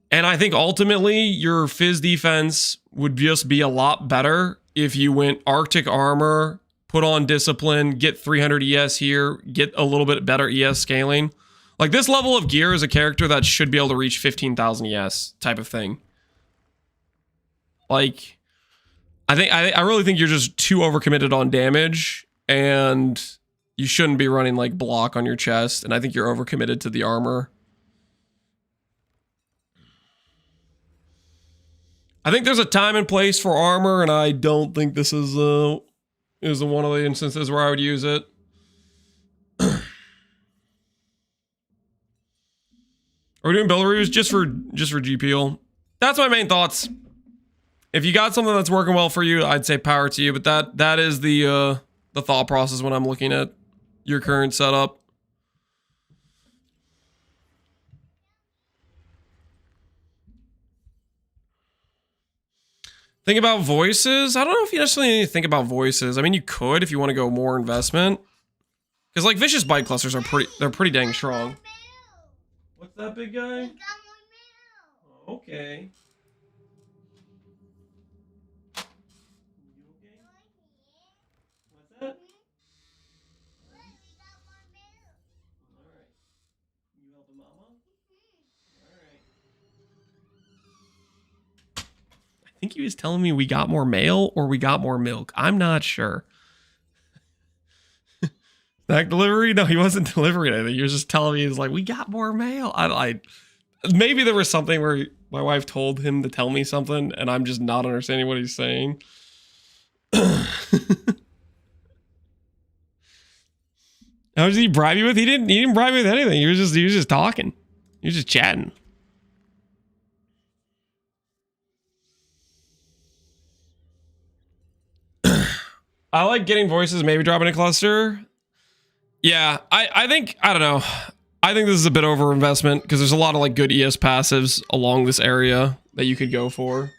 and I think ultimately your Fizz defense would just be a lot better if you went Arctic armor, put on discipline, get 300 ES here, get a little bit better ES scaling. Like, this level of gear is a character that should be able to reach 15,000 ES type of thing. Like, I really think you're just too overcommitted on damage, and you shouldn't be running like block on your chest, and I think you're overcommitted to the armor. I think there's a time and place for armor, and I don't think this is one of the instances where I would use it. Are we doing build reviews just for GPL? That's my main thoughts. If you got something that's working well for you, I'd say power to you, but that is the thought process when I'm looking at your current setup. Think about voices. I don't know if you necessarily need to think about voices. I mean, you could if you want to go more investment. Because like vicious bite clusters are pretty dang strong. What's that, big guy? Okay. What's that? Alright. You helping mama? Alright. I think he was telling me we got more mail or we got more milk. I'm not sure. Snack delivery? No, he wasn't delivering anything. He was just telling me, he's like, we got more mail. I maybe there was something where my wife told him to tell me something and I'm just not understanding what he's saying. How did he bribe you with? He didn't bribe me with anything. He was just talking. He was just chatting. I like getting voices, maybe dropping a cluster. Yeah, I think, I don't know. I think this is a bit over investment because there's a lot of like good ES passives along this area that you could go for.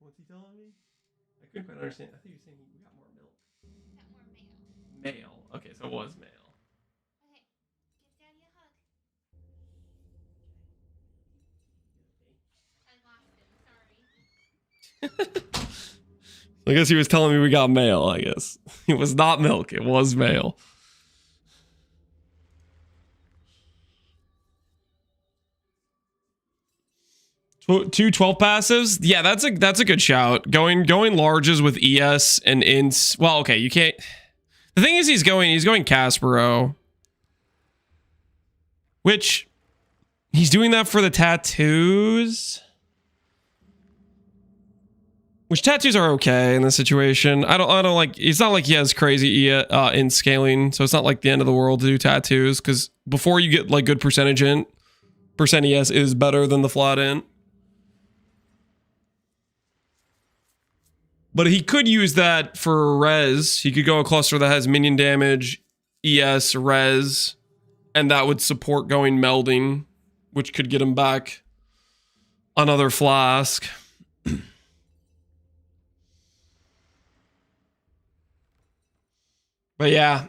What's he telling me? I couldn't quite understand. I think he was saying we got more milk. Got more mail. Mail. Okay, so it was mail. Okay, give Daddy a hug. I lost him, sorry. I guess he was telling me we got mail, I guess. It was not milk, it was mail. Two 12 passives? Yeah, that's a good shout. Going larges with ES and ints. Well, okay, you can't. The thing is he's going Caspero. Which he's doing that for the tattoos. Which tattoos are okay in this situation. I don't like, it's not like he has crazy int scaling, so it's not like the end of the world to do tattoos, because before you get like good percent ES is better than the flat int. But he could use that for res. He could go a cluster that has minion damage, ES, res, and that would support going melding, which could get him back another flask. But yeah.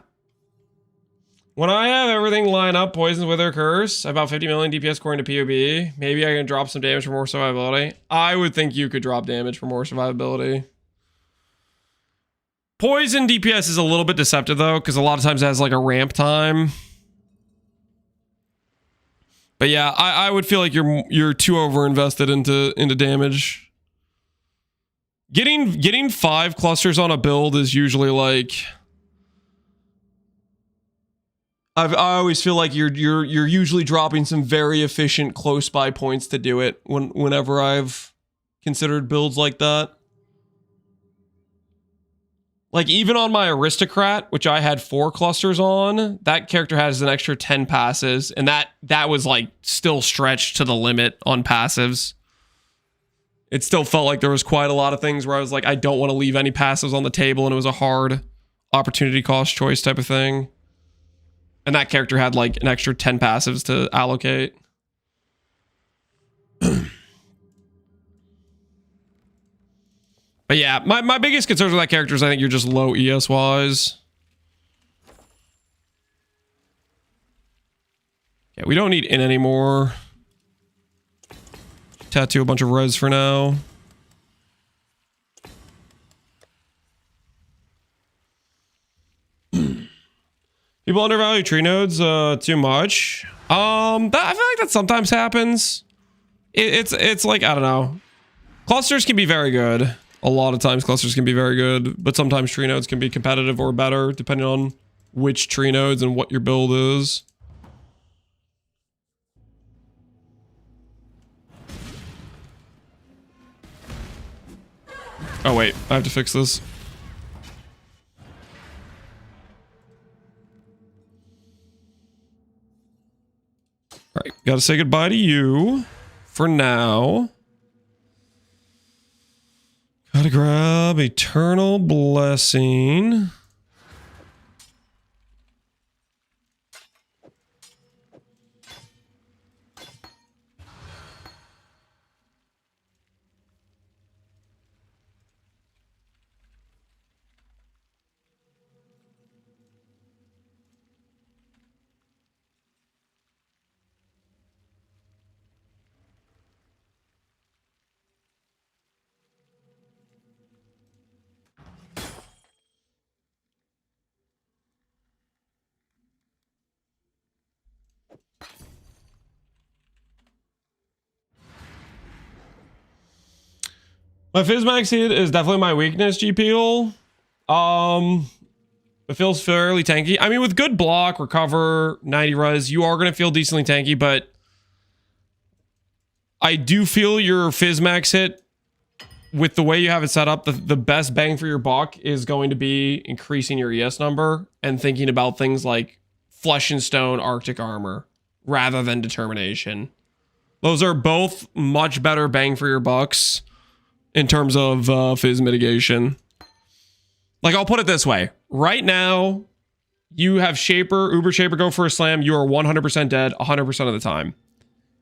When I have everything line up, Poison, Wither, Curse, about 50 million DPS according to POB, maybe I can drop some damage for more survivability. I would think you could drop damage for more survivability. Poison DPS is a little bit deceptive though, because a lot of times it has like a ramp time. But yeah, I would feel like you're too over invested into damage. Getting 5 clusters on a build is usually like, I always feel like you're usually dropping some very efficient close by points to do it whenever I've considered builds like that. Like even on my aristocrat, which I had 4 clusters on, that character has an extra 10 passes, and that was like still stretched to the limit on passives. It still felt like there was quite a lot of things where I was like, I don't want to leave any passives on the table, and it was a hard opportunity cost choice type of thing. And that character had like an extra 10 passives to allocate. But yeah, my biggest concerns with that character is I think you're just low ES wise. Yeah, we don't need in anymore. Tattoo a bunch of res for now. People undervalue tree nodes too much. I feel like that sometimes happens. It's like, I don't know. Clusters can be very good. A lot of times clusters can be very good, but sometimes tree nodes can be competitive or better depending on which tree nodes and what your build is. Oh wait, I have to fix this. All right, gotta say goodbye to you for now. Gotta grab Eternal Blessing. My Fizzmax hit is definitely my weakness, GPL. It feels fairly tanky. I mean, with good block, recover, 90 res, you are going to feel decently tanky, but I do feel your Fizzmax hit, with the way you have it set up, the best bang for your buck is going to be increasing your ES number and thinking about things like Flesh and Stone, Arctic Armor, rather than Determination. Those are both much better bang for your bucks in terms of Fizz mitigation. Like, I'll put it this way. Right now, you have Shaper, Uber Shaper go for a slam. You are 100% dead 100% of the time.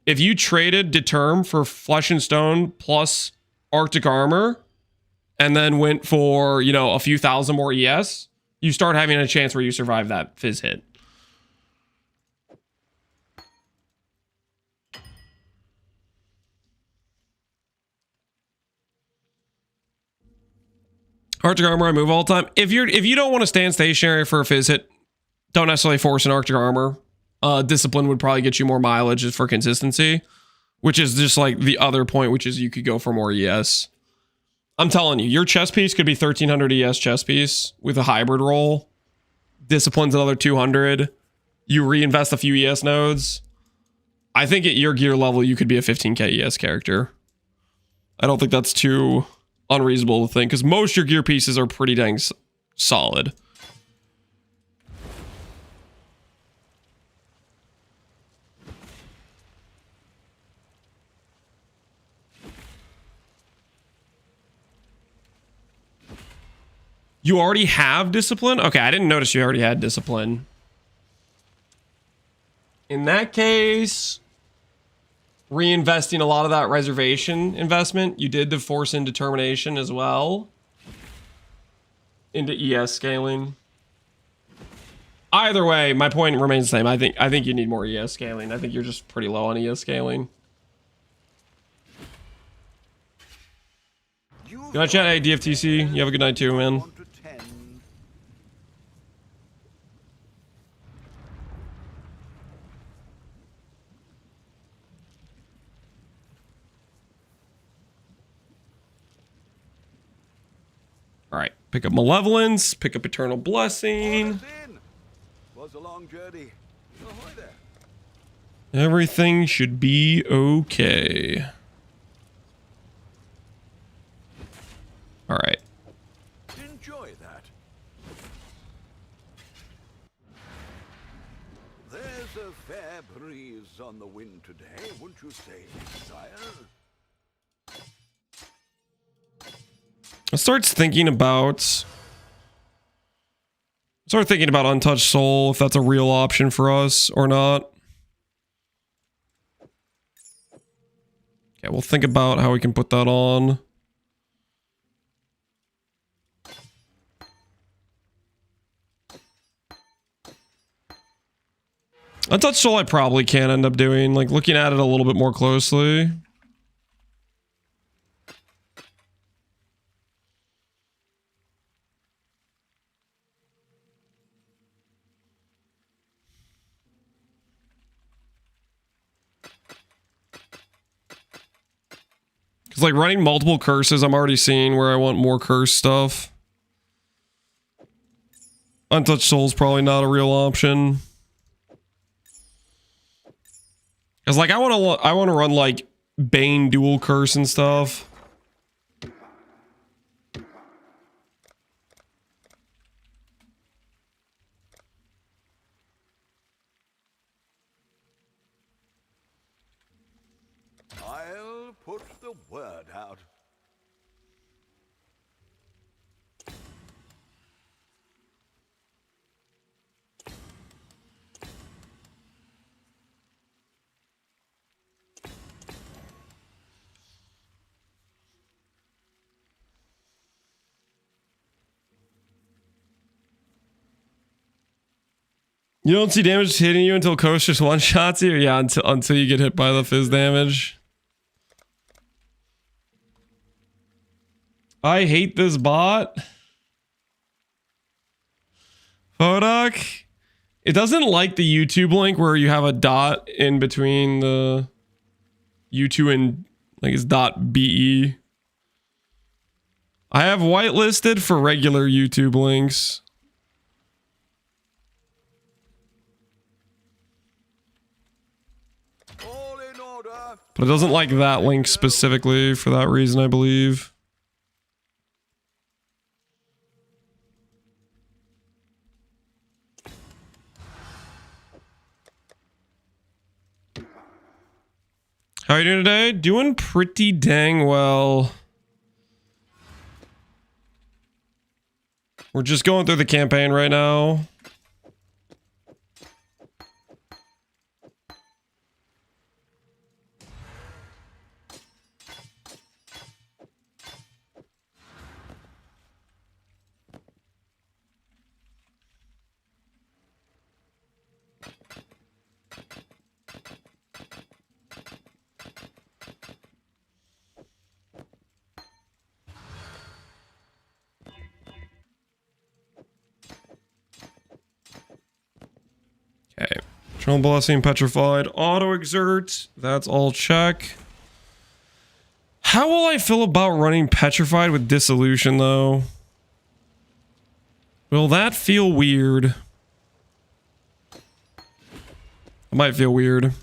If you traded Determ for Flesh and Stone plus Arctic Armor and then went for, you know, a few thousand more ES, you start having a chance where you survive that Fizz hit. Arctic Armor I move all the time. If you don't want to stand stationary for a Fizz hit, don't necessarily force an Arctic Armor. Discipline would probably get you more mileage for consistency, which is just like the other point, which is you could go for more ES. I'm telling you, your chess piece could be 1300 ES chess piece with a hybrid roll. Discipline's another 200. You reinvest a few ES nodes. I think at your gear level, you could be a 15k ES character. I don't think that's too unreasonable to think, because most of your gear pieces are pretty dang solid. You already have discipline? Okay, I didn't notice you already had discipline. In that case, reinvesting a lot of that reservation investment, you did the force and determination as well into ES scaling. Either way, my point remains the same. I think you need more ES scaling. I think you're just pretty low on ES scaling. Good night, chat. Hey, DFTC. You have a good night too, man. All right, pick up Malevolence, pick up Eternal Blessing. Was a long journey. Ahoy there. Everything should be okay. All right. Enjoy that. There's a fair breeze on the wind today, wouldn't you say, Exile? I start thinking about Untouched Soul, if that's a real option for us or not. Okay, we'll think about how we can put that on. Untouched Soul I probably can end up doing, like looking at it a little bit more closely. Because like running multiple curses, I'm already seeing where I want more curse stuff. Untouched Soul's probably not a real option. Because like I want to run like Bane dual curse and stuff. I'll put the word out. You don't see damage hitting you until Coast just one-shots you? Yeah, until you get hit by the fizz damage. I hate this bot. Podok. It doesn't like the YouTube link where you have a dot in between the U2 and like it's .be. I have whitelisted for regular YouTube links. But it doesn't like that link specifically for that reason, I believe. How are you doing today? Doing pretty dang well. We're just going through the campaign right now. Okay. Eternal Blessing, Petrified, Auto Exert. That's all check. How will I feel about running Petrified with Dissolution, though? Will that feel weird? It might feel weird.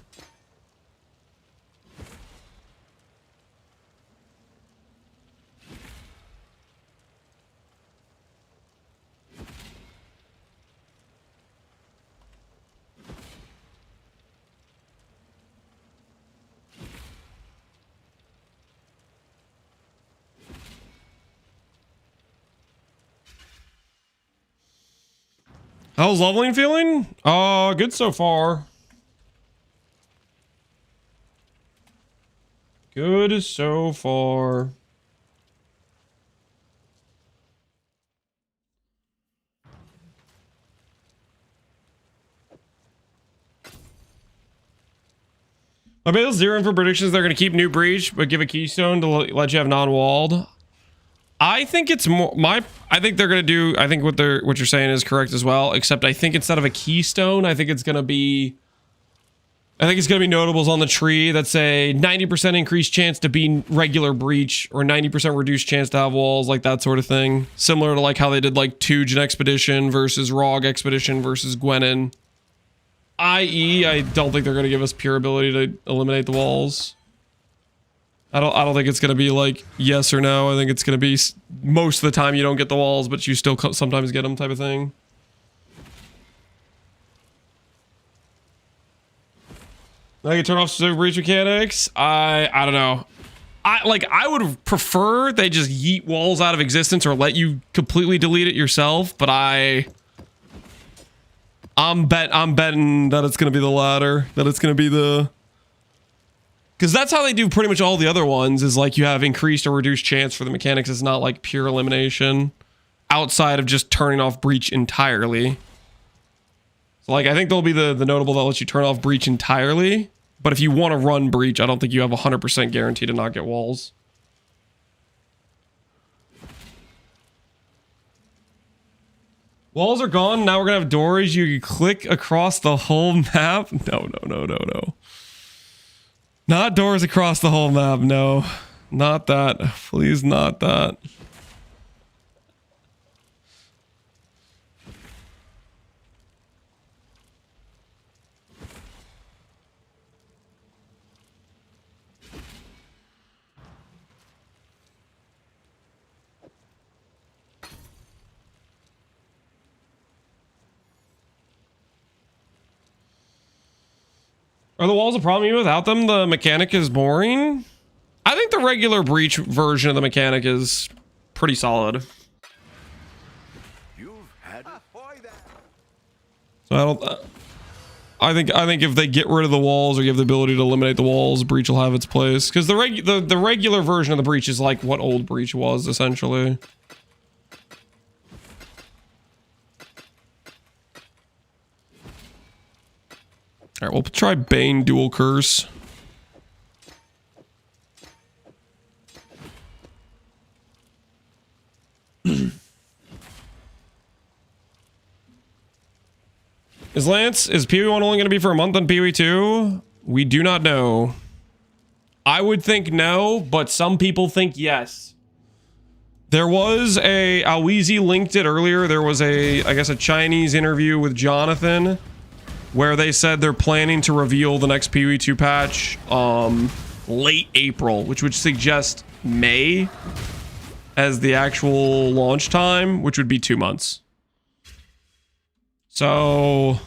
How's leveling feeling? Good so far. Good so far. My bale's zeroing for predictions. They're going to keep New Breach, but give a keystone to let you have non-walled. I think it's more I think they're going to do, I think what you're saying is correct as well, except I think instead of a keystone, I think it's going to be notables on the tree that say 90% increased chance to be regular breach or 90% reduced chance to have walls, like that sort of thing. Similar to like how they did like Tugen Expedition versus Rog Expedition versus Gwenin. I.e., I don't think they're going to give us pure ability to eliminate the walls. I don't think it's going to be like yes or no. I think it's going to be most of the time you don't get the walls, but you still sometimes get them type of thing. I can turn off specific breach mechanics. I don't know. I would prefer they just yeet walls out of existence or let you completely delete it yourself, but I'm betting that it's going to be the latter, that it's going to be the, because that's how they do pretty much all the other ones, is like you have increased or reduced chance for the mechanics. It's not like pure elimination outside of just turning off breach entirely. So like I think there'll be the notable that lets you turn off breach entirely, but if you want to run breach, I don't think you have 100% guarantee to not get walls. Walls are gone. Now we're gonna have doors. You can click across the whole map. No. Not doors across the whole map. No, not that. Please, not that. Are the walls a problem without them? The mechanic is boring. I think the regular breach version of the mechanic is pretty solid. You've had it. So I think if they get rid of the walls or give the ability to eliminate the walls, breach will have its place. Because the regular version of the breach is like what old breach was essentially. All right, we'll try Bane Dual Curse. Is PoE 1 only going to be for a month on PoE 2? We do not know. I would think no, but some people think yes. There was Awizi linked it earlier. There was I guess a Chinese interview with Jonathan, where they said they're planning to reveal the next PoE 2 patch late April, which would suggest May as the actual launch time, which would be 2 months. So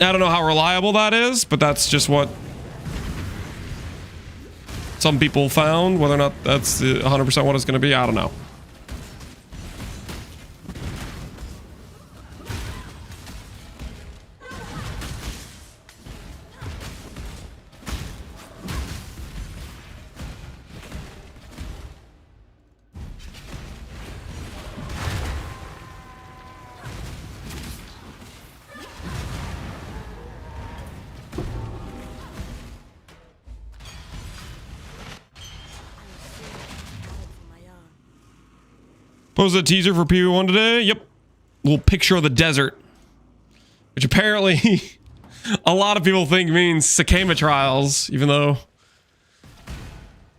I don't know how reliable that is, but that's just what some people found. Whether or not that's 100% what it's going to be, I don't know. Posted a teaser for PoE 1 today. Yep. Little picture of the desert. Which apparently a lot of people think means Sakema trials, even though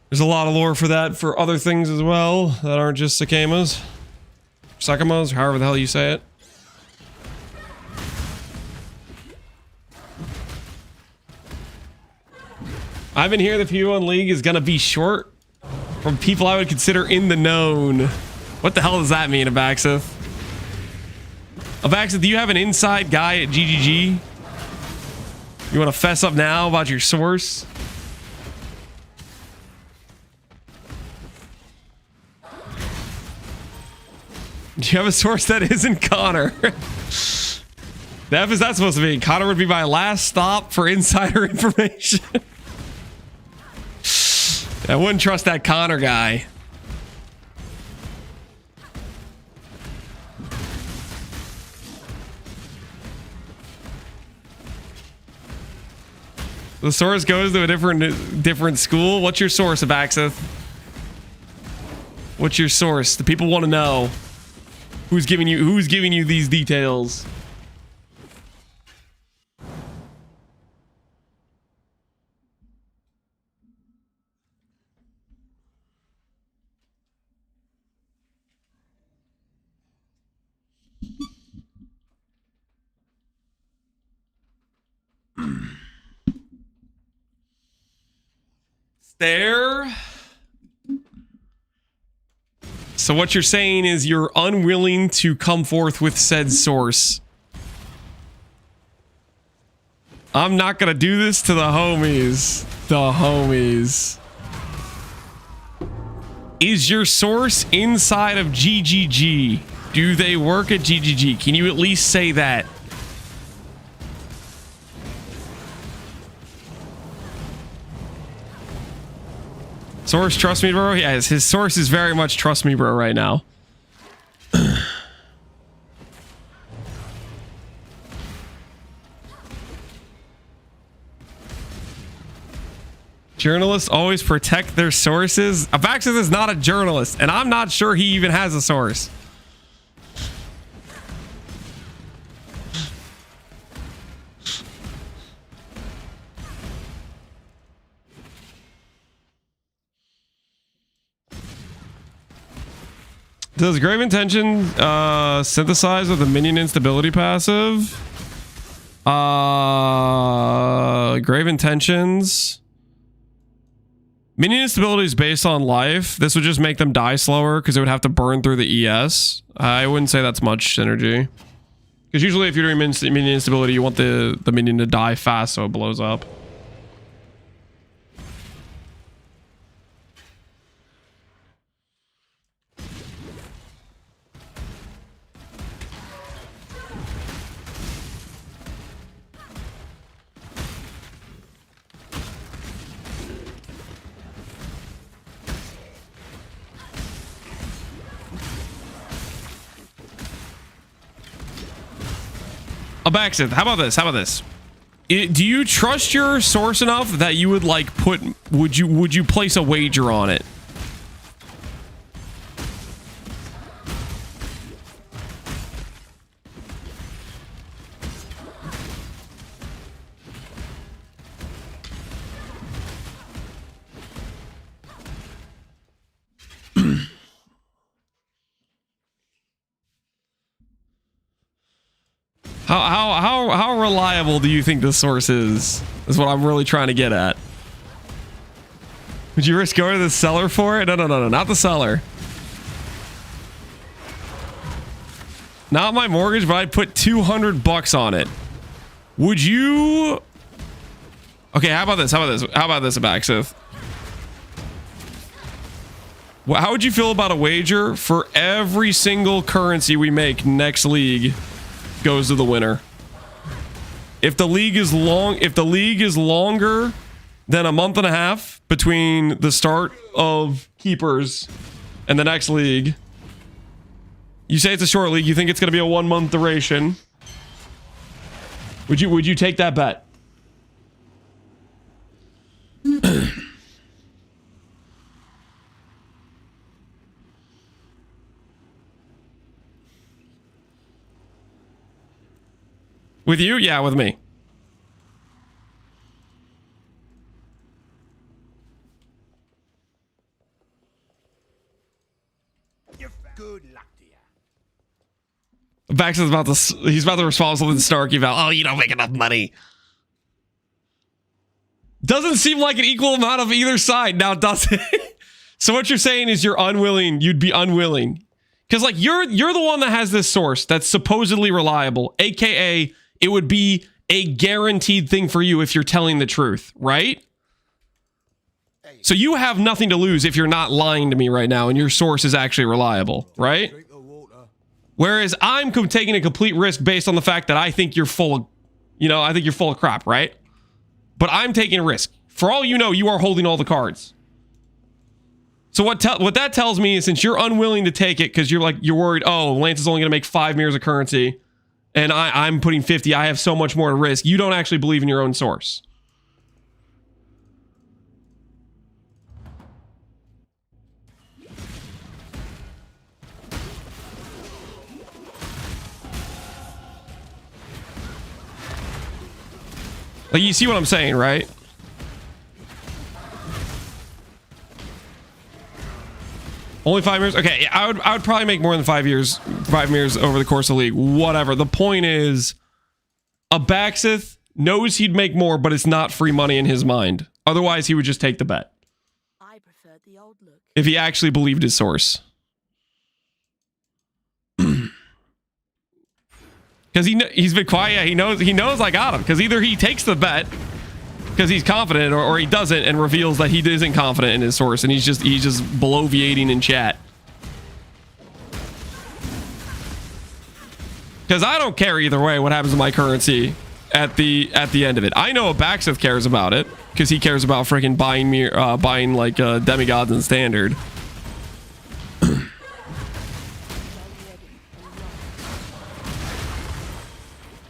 there's a lot of lore for that for other things as well that aren't just Sakemas. Sakemas, however the hell you say it. I've been hearing the PoE 1 League is gonna be short from people I would consider in the known. What the hell does that mean, Abaxith? Abaxith, do you have an inside guy at GGG? You want to fess up now about your source? You have a source that isn't Connor. The F is that supposed to be? Connor would be my last stop for insider information. I wouldn't trust that Connor guy. The source goes to a different school. What's your source, Abaxith? What's your source? The people want to know who's giving you these details. There. So what you're saying is you're unwilling to come forth with said source. I'm not gonna do this to the homies. The homies. Is your source inside of GGG? Do they work at GGG? Can you at least say that? Source, trust me, bro. Yes, his source is very much trust me, bro, right now. Journalists always protect their sources. Abaxith is not a journalist, and I'm not sure he even has a source. Does Grave Intention synthesize with the minion instability passive? Grave Intentions. Minion instability is based on life. This would just make them die slower because it would have to burn through the ES. I wouldn't say that's much synergy. Because usually if you're doing minion instability, you want the minion to die fast so it blows up. Abaxith, how about this? How about this? Do you trust your source enough that you would like would you place a wager on it? How reliable do you think this source is? Is what I'm really trying to get at. Would you risk going to the seller for it? No, not the seller. Not my mortgage, but I'd put $200 on it. Would you? Okay, how about this? How about this, Abaxith? Well, how would you feel about a wager for every single currency we make next league goes to the winner? If the league is longer than a month and a half between the start of Keepers and the next league, you say it's a short league, you think it's going to be a 1-month duration. Would you take that bet? With you? Yeah, with me. Good luck to you. Bax is about to. He's about to respond to something Stark eval. Oh, you don't make enough money. Doesn't seem like an equal amount of either side now, does it? So what you're saying is you're unwilling. You'd be unwilling, because like you're the one that has this source that's supposedly reliable, aka it would be a guaranteed thing for you if you're telling the truth, right? So you have nothing to lose if you're not lying to me right now and your source is actually reliable, right? Drink the water. Whereas I'm taking a complete risk based on the fact that I think you're full of, you know, I think you're full of crap, right? But I'm taking a risk. For all you know, you are holding all the cards. So what that tells me is, since you're unwilling to take it because you're worried, oh, Lance is only going to make 5 mirrors of currency, and I'm putting 50, I have so much more to risk. You don't actually believe in your own source. Like, you see what I'm saying, right? Only 5 mirrors? Okay, yeah, I would probably make more than 5 mirrors over the course of the league. Whatever. The point is, a Baxith knows he'd make more, but it's not free money in his mind. Otherwise, he would just take the bet. I preferred the old look. If he actually believed his source. Because he's been quiet. Yeah, he knows I got him. Because either he takes the bet because he's confident, or he doesn't and reveals that he isn't confident in his source, and he's just bloviating in chat. Because I don't care either way what happens to my currency at the end of it. I know Baxith cares about it because he cares about freaking buying like demigods and standard.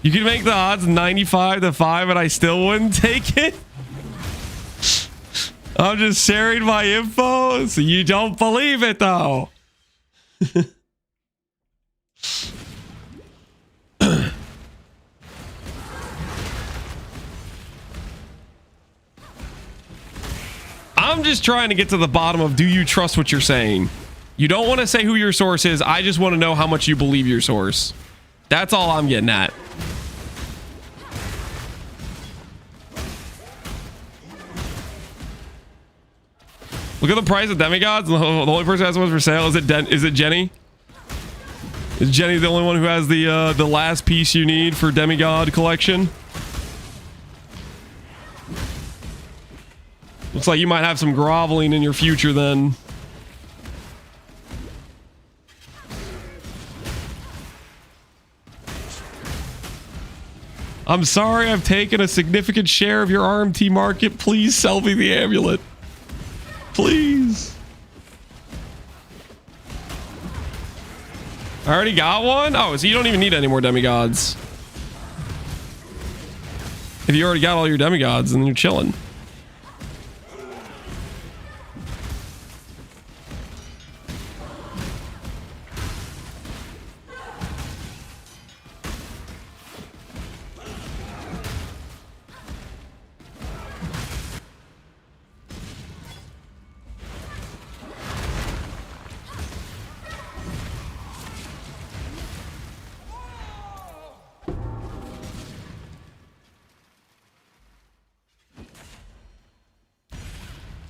You can make the odds 95 to 5 and I still wouldn't take it. I'm just sharing my info, so you don't believe it though. I'm just trying to get to the bottom of, do you trust what you're saying? You don't want to say who your source is. I just want to know how much you believe your source. That's all I'm getting at. Look at the price of demigods. The only person who has one for sale. Is it Jenny? Is Jenny the only one who has the last piece you need for demigod collection? Looks like you might have some groveling in your future then. I'm sorry I've taken a significant share of your RMT market. Please sell me the amulet. Please. I already got one? Oh, so you don't even need any more demigods. If you already got all your demigods, then you're chilling.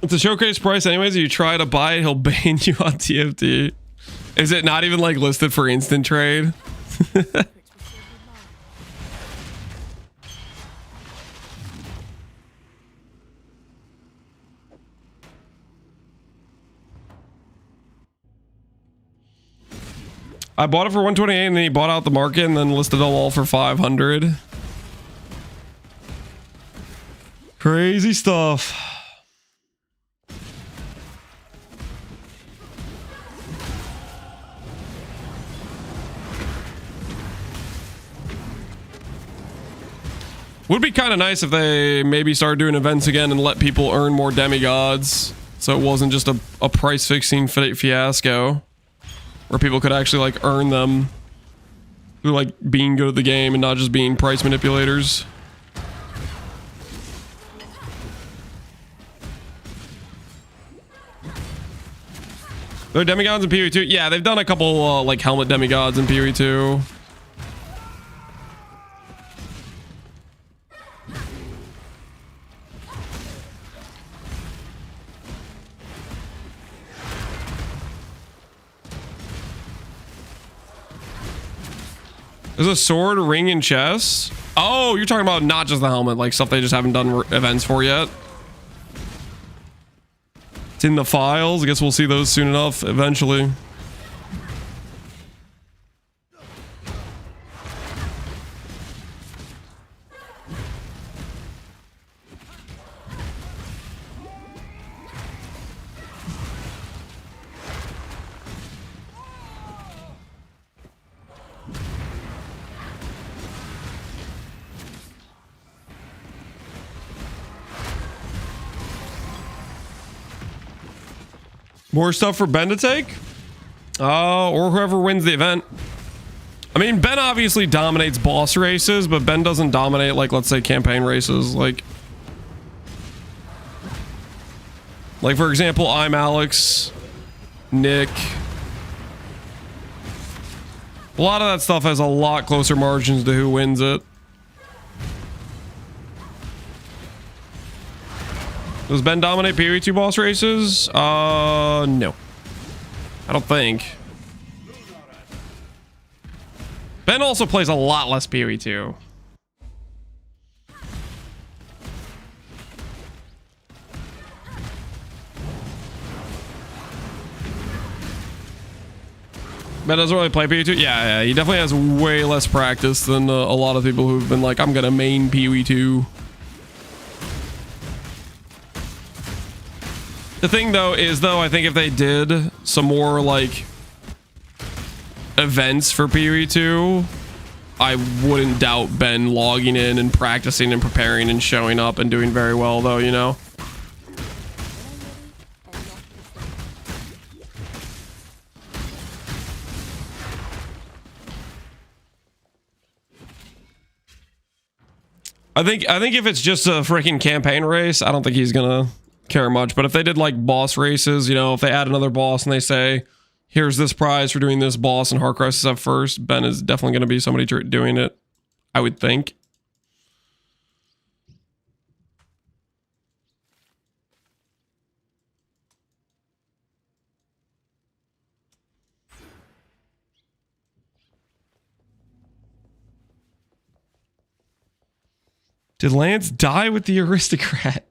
It's a showcase price anyways. If you try to buy it, he'll ban you on TFT. Is it not even like listed for instant trade? I bought it for 128 and then he bought out the market and then listed them all for 500. Crazy stuff. Would be kind of nice if they maybe started doing events again and let people earn more demigods, so it wasn't just a price fixing fiasco, where people could actually like earn them through like being good at the game and not just being price manipulators. There are demigods in PoE 2. Yeah, they've done a couple like helmet demigods in PoE 2. There's a sword, ring, and chest. Oh, you're talking about not just the helmet, like stuff they just haven't done events for yet. It's in the files. I guess we'll see those soon enough, eventually. More stuff for Ben to take? Or whoever wins the event. I mean, Ben obviously dominates boss races, but Ben doesn't dominate, like, let's say, campaign races. Like, for example, I'm Alex, Nick. A lot of that stuff has a lot closer margins to who wins it. Does Ben dominate PoE2 boss races? No. I don't think. Ben also plays a lot less PoE2. Ben doesn't really play PoE2? Yeah, he definitely has way less practice than a lot of people who've been like, I'm gonna main PoE2. The thing though is I think if they did some more like events for PoE2, I wouldn't doubt Ben logging in and practicing and preparing and showing up and doing very well though, you know? I think if it's just a freaking campaign race, I don't think he's gonna care much. But if they did like boss races, you know, if they add another boss and they say, here's this prize for doing this boss and Heart Crisis up first, Ben is definitely going to be somebody doing it, I would think. Did Lance die with the aristocrat?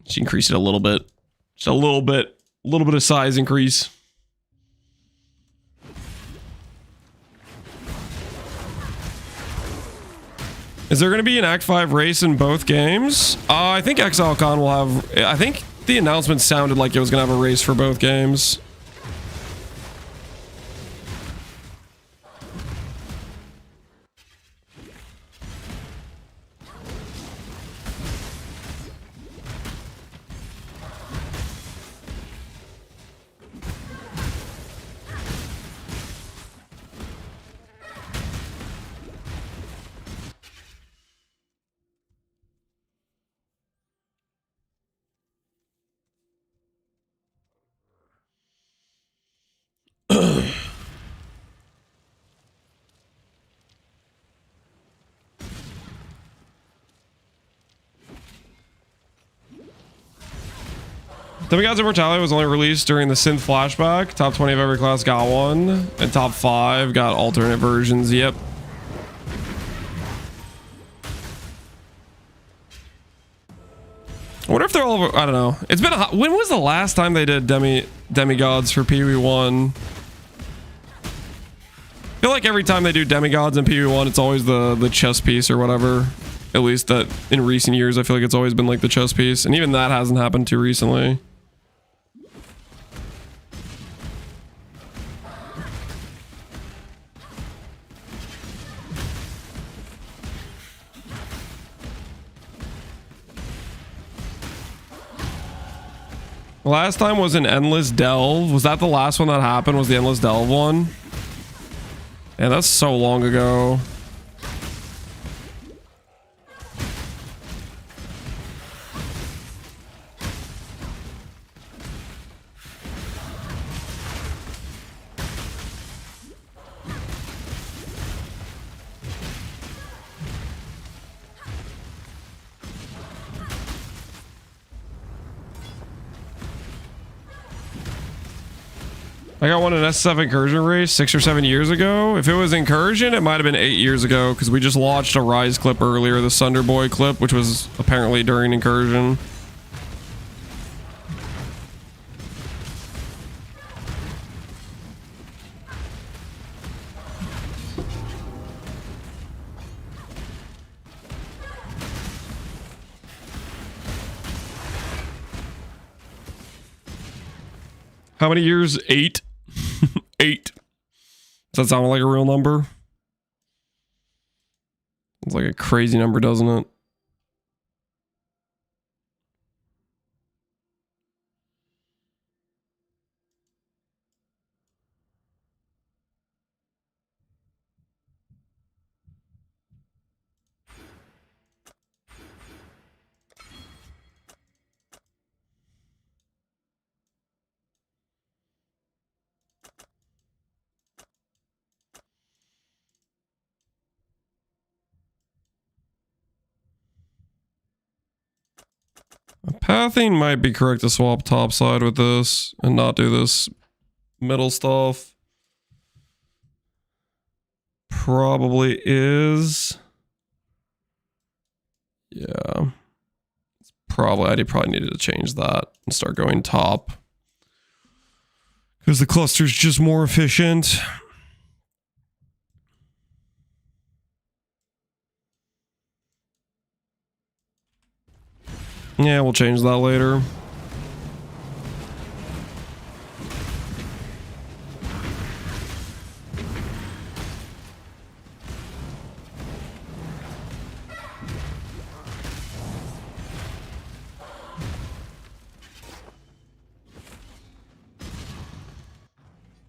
She increased it a little bit. Just a little bit of size increase. Is there going to be an Act 5 race in both games? I think Exile Con will have... I think the announcement sounded like it was going to have a race for both games. Demigod's Immortality was only released during the Synth Flashback. Top 20 of every class got one. And top 5 got alternate versions. Yep. I wonder if they're all over, I don't know. It's been a when was the last time they did demigods for PoE1? I feel like every time they do demigods in PoE1, it's always the chess piece or whatever. At least that in recent years, I feel like it's always been like the chess piece. And even that hasn't happened too recently. Last time was an Endless Delve. Was that the last one that happened? Was the Endless Delve one? Yeah, that's so long ago. I got one in S7 Incursion race 6 or 7 years ago. If it was Incursion, it might have been 8 years ago because we just watched a Rise clip earlier, the Sunder Boy clip, which was apparently during Incursion. How many years? 8. 8. Does that sound like a real number? It's like a crazy number, doesn't it? Pathing might be correct to swap topside with this and not do this middle stuff. Probably is. Yeah. I probably needed to change that and start going top. Because the cluster's just more efficient. Yeah, we'll change that later.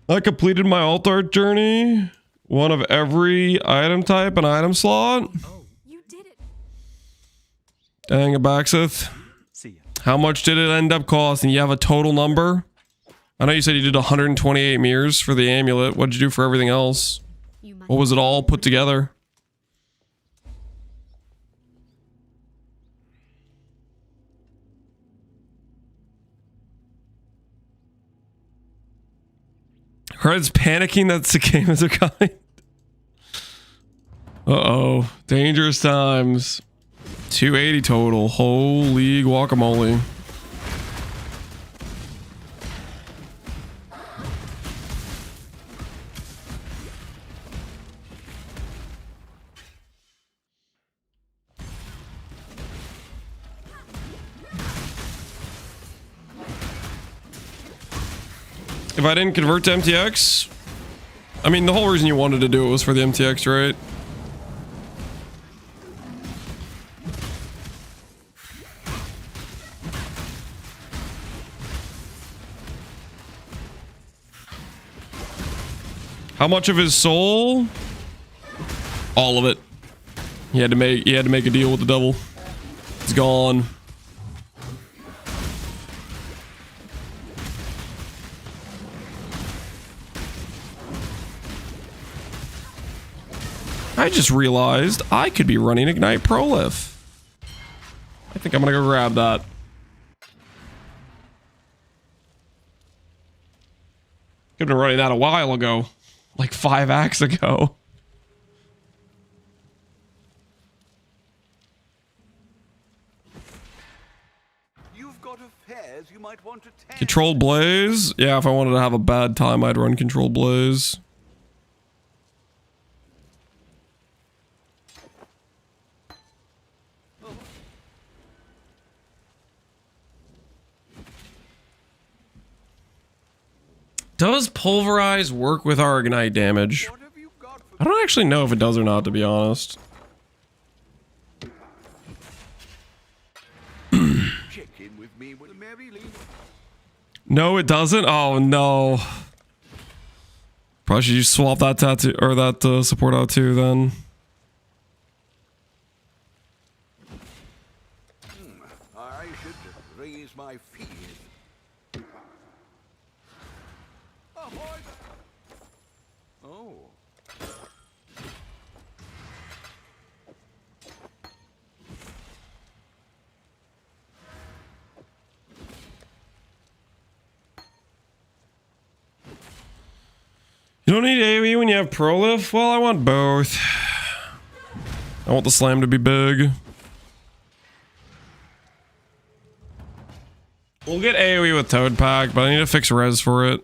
I completed my alt art journey. One of every item type and item slot. You did it. Dang, Abaxith. How much did it end up costing? You have a total number? I know you said you did 128 mirrors for the amulet. What did you do for everything else? What was it all put together? Red's panicking that cicadas are coming. Uh-oh. Dangerous times. 280 total. Holy guacamole. If I didn't convert to MTX, I mean, the whole reason you wanted to do it was for the MTX, right? How much of his soul? All of it. He had to make a deal with the devil. It's gone. I just realized I could be running Ignite Prolif. I think I'm gonna go grab that. Could have been running that a while ago. Like 5 acts ago. You've got affairs you might want to tend. Controlled Blaze? Yeah, if I wanted to have a bad time, I'd run Controlled Blaze. Does Pulverize work with our Ignite damage? What have you got for I don't actually know if it does or not, to be honest. check in with me with Mary Lee? No, it doesn't? Oh, no. Probably should you swap that tattoo, or that support out too, then. I should raise my fees. Ahoy! Oh. You don't need AoE when you have Prolif? Well, I want both. I want the slam to be big. We'll get AoE with Toad Pack, but I need to fix res for it.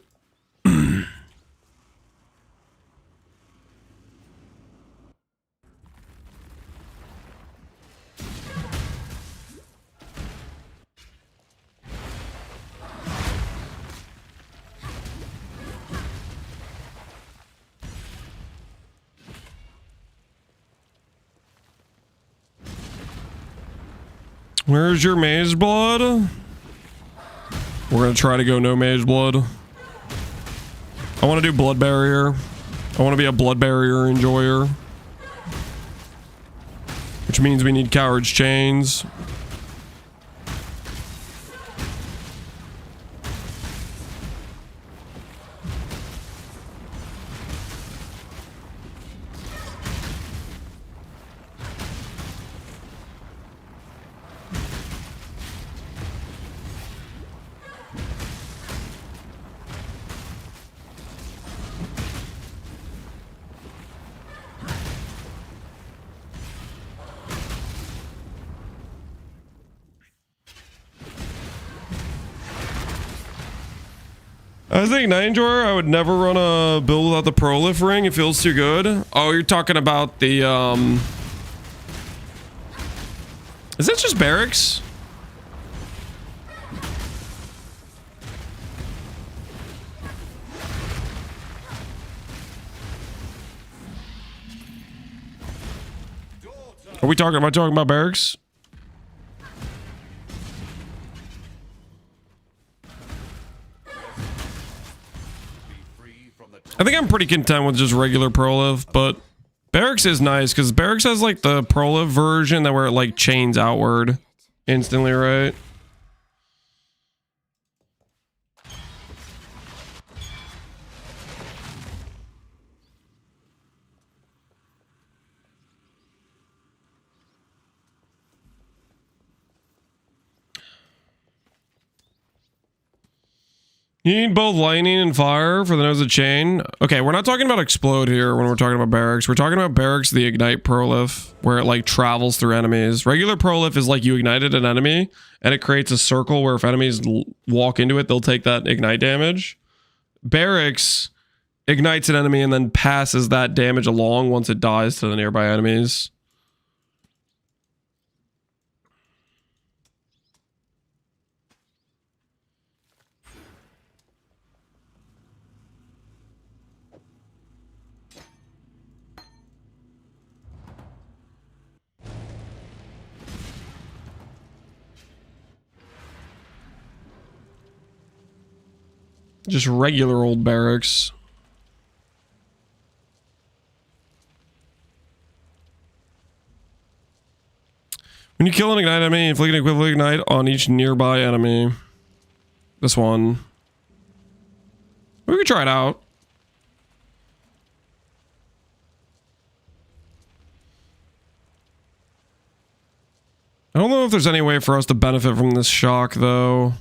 Where's your Mage Blood? We're gonna try to go no Mage Blood. I want to do Blood Barrier. I want to be a Blood Barrier enjoyer. Which means we need Coward's Chains. As the Ignite enjoyer, I would never run a build without the Prolif ring. It feels too good. Oh, you're talking about the, Is that just barracks? Am I talking about barracks? I think I'm pretty content with just regular Proliv, but barracks is nice because barracks has like the Proliv version that where it like chains outward instantly, right? You need both lightning and fire for the nose of chain. Okay, we're not talking about explode here when we're talking about barracks. We're talking about barracks, the ignite prolif, where it like travels through enemies. Regular prolif is like you ignited an enemy and it creates a circle where if enemies walk into it, they'll take that ignite damage. Barracks ignites an enemy and then passes that damage along once it dies to the nearby enemies. Just regular old barracks. When you kill an ignite enemy, inflict an equivalent ignite on each nearby enemy. This one. We could try it out. I don't know if there's any way for us to benefit from this shock, though.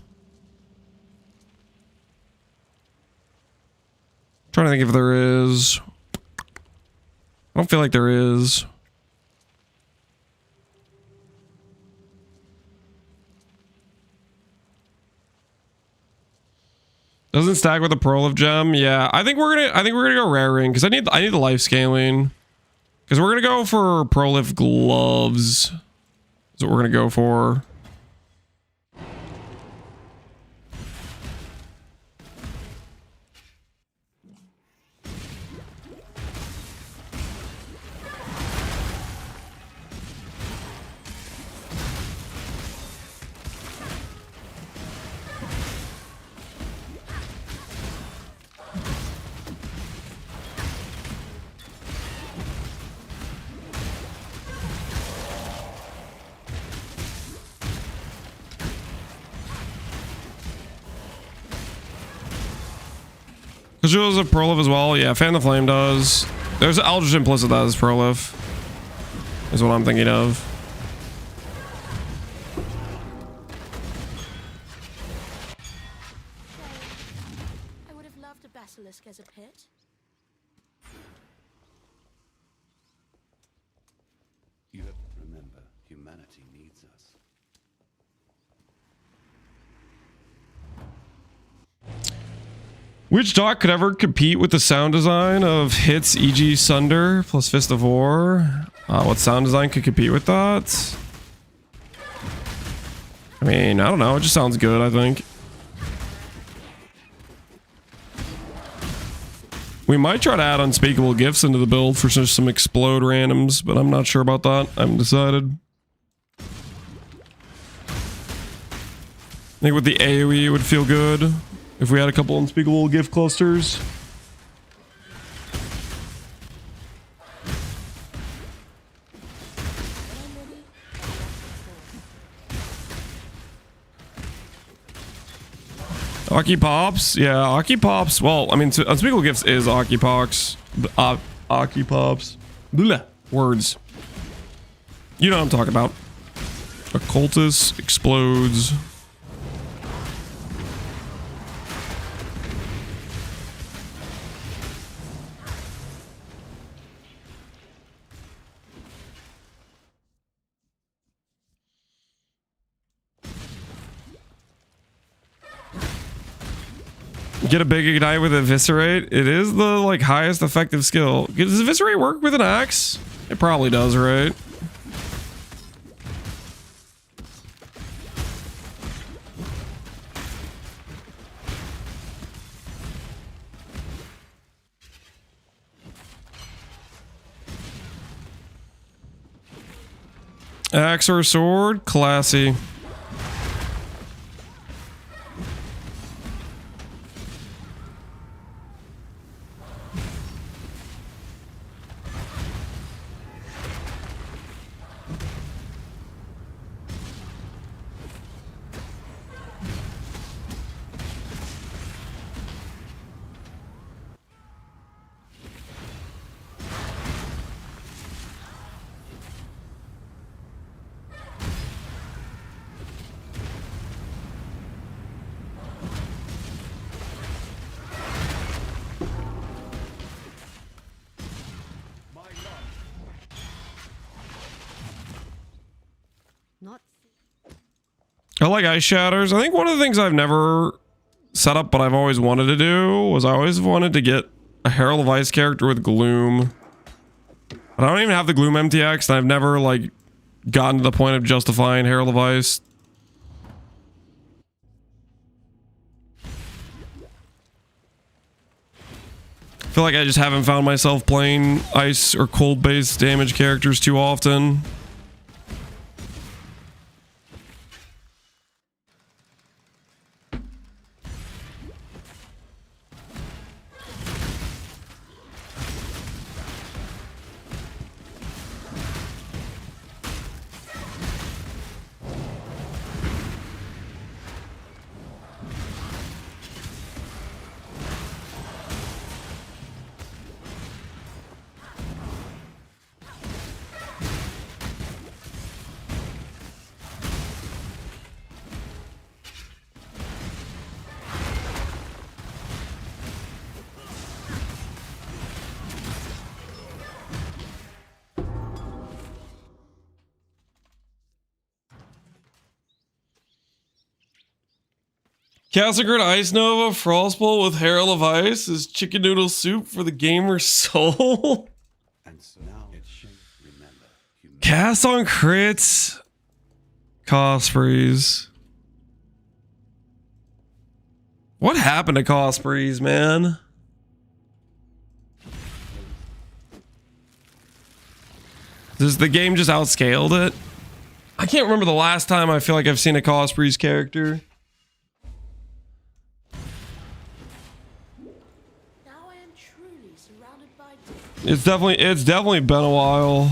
Trying to think if there is. I don't feel like there is. Doesn't stack with the Prolif gem. Yeah, I think we're gonna go raring because I need the life scaling. Because we're gonna go for Prolif gloves. That's what we're gonna go for. Because it was a Prolif as well. Yeah, Fan the Flame does. There's an Eldritch implicit that is Prolif. Is what I'm thinking of. I would have loved a basilisk as a pet. You have to remember, humanity needs us. Which doc could ever compete with the sound design of hits, e.g. Sunder plus Fist of War? What sound design could compete with that? I mean, I don't know. It just sounds good, I think. We might try to add unspeakable gifts into the build for just some explode randoms, but I'm not sure about that. I haven't decided. I think with the AoE it would feel good if we had a couple unspeakable gift clusters. Aki Pops? Yeah, Aki Pops. Well, I mean, unspeakable gifts is Aki Pops. Aki Pops. Blah. Words. You know what I'm talking about. Occultus explodes. Get a big ignite with eviscerate. It is the like highest effective skill. Does eviscerate work with an axe? It probably does, right? Axe or sword? Classy. I like ice shatters. I think one of the things I've never set up, but I've always wanted to do, was I always wanted to get a Herald of Ice character with Gloom. But I don't even have the Gloom MTX, and I've never, like, gotten to the point of justifying Herald of Ice. I feel like I just haven't found myself playing ice or cold-based damage characters too often. Cassegrid Ice Nova Frostbolt with Herald of Ice is chicken noodle soup for the gamer's soul. And so now it should remember humanity. Cast on crits. Cost freeze. What happened to cost freeze, man? Does the game just outscaled it? I can't remember the last time I feel like I've seen a cost freeze character. It's definitely been a while.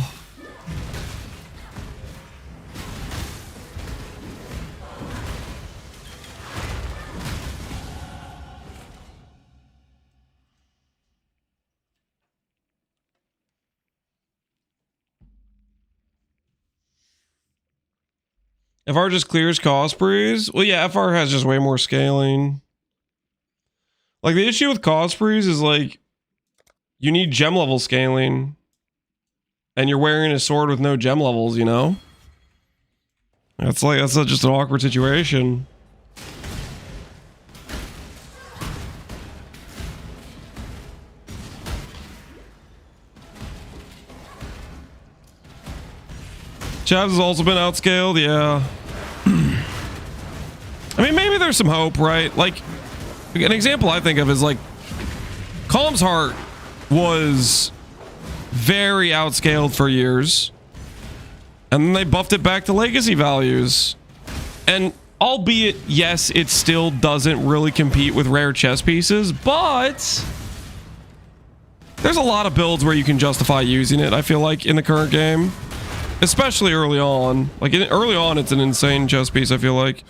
FR just clears cost breeze. Well, yeah, FR has just way more scaling. Like the issue with cost breeze is like you need gem level scaling, and you're wearing a sword with no gem levels, you know? That's just an awkward situation. Chavs has also been outscaled, yeah. I mean, maybe there's some hope, right? Like, an example I think of is like, Calm's Heart was very outscaled for years, and then they buffed it back to legacy values, and albeit yes, it still doesn't really compete with rare chess pieces, but there's a lot of builds where you can justify using it, I feel like, in the current game, especially early on. Like early on it's an insane chess piece, I feel like.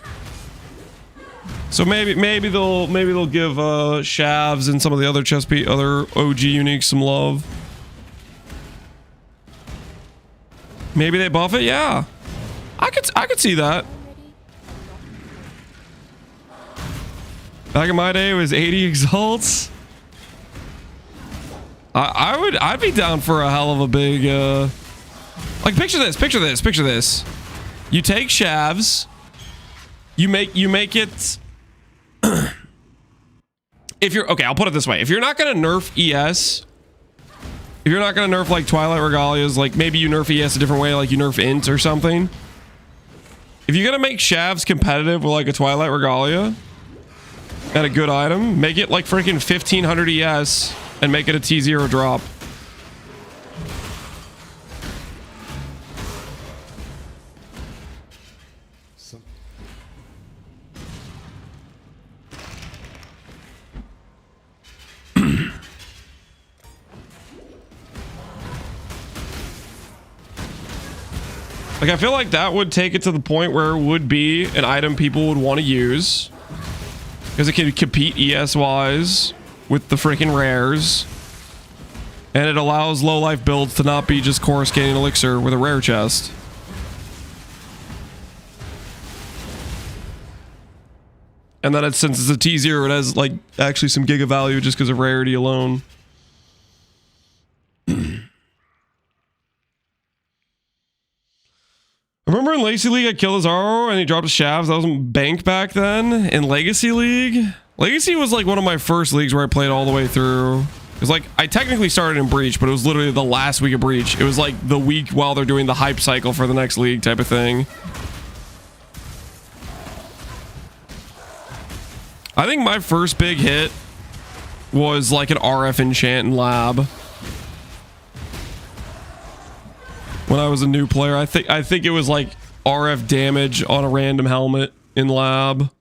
So maybe they'll give Shavs and some of the other other OG uniques some love. Maybe they buff it. Yeah, I could see that. Back in my day, it was 80 exalts. I'd be down for a hell of a big like picture this. You take Shavs, you make it if you're okay, I'll put it this way. If you're not going to nerf ES, if you're not going to nerf like Twilight Regalias, like maybe you nerf ES a different way, like you nerf Int or something. If you're going to make Shavs competitive with like a Twilight Regalia and a good item, make it like freaking 1500 ES and make it a T0 drop. Like, I feel like that would take it to the point where it would be an item people would want to use. Because it can compete ES-wise with the freaking rares. And it allows low-life builds to not be just coruscating elixir with a rare chest. And then since it's a T0, it has, like, actually some giga value just because of rarity alone. Remember in Legacy League I killed Azaro and he dropped his Shavs? That was bank back then. In Legacy League? Legacy was like one of my first leagues where I played all the way through. It was like, I technically started in Breach, but it was literally the last week of Breach. It was like the week while they're doing the hype cycle for the next league type of thing. I think my first big hit was like an RF enchant in lab. When I was a new player, I think it was like RF damage on a random helmet in lab.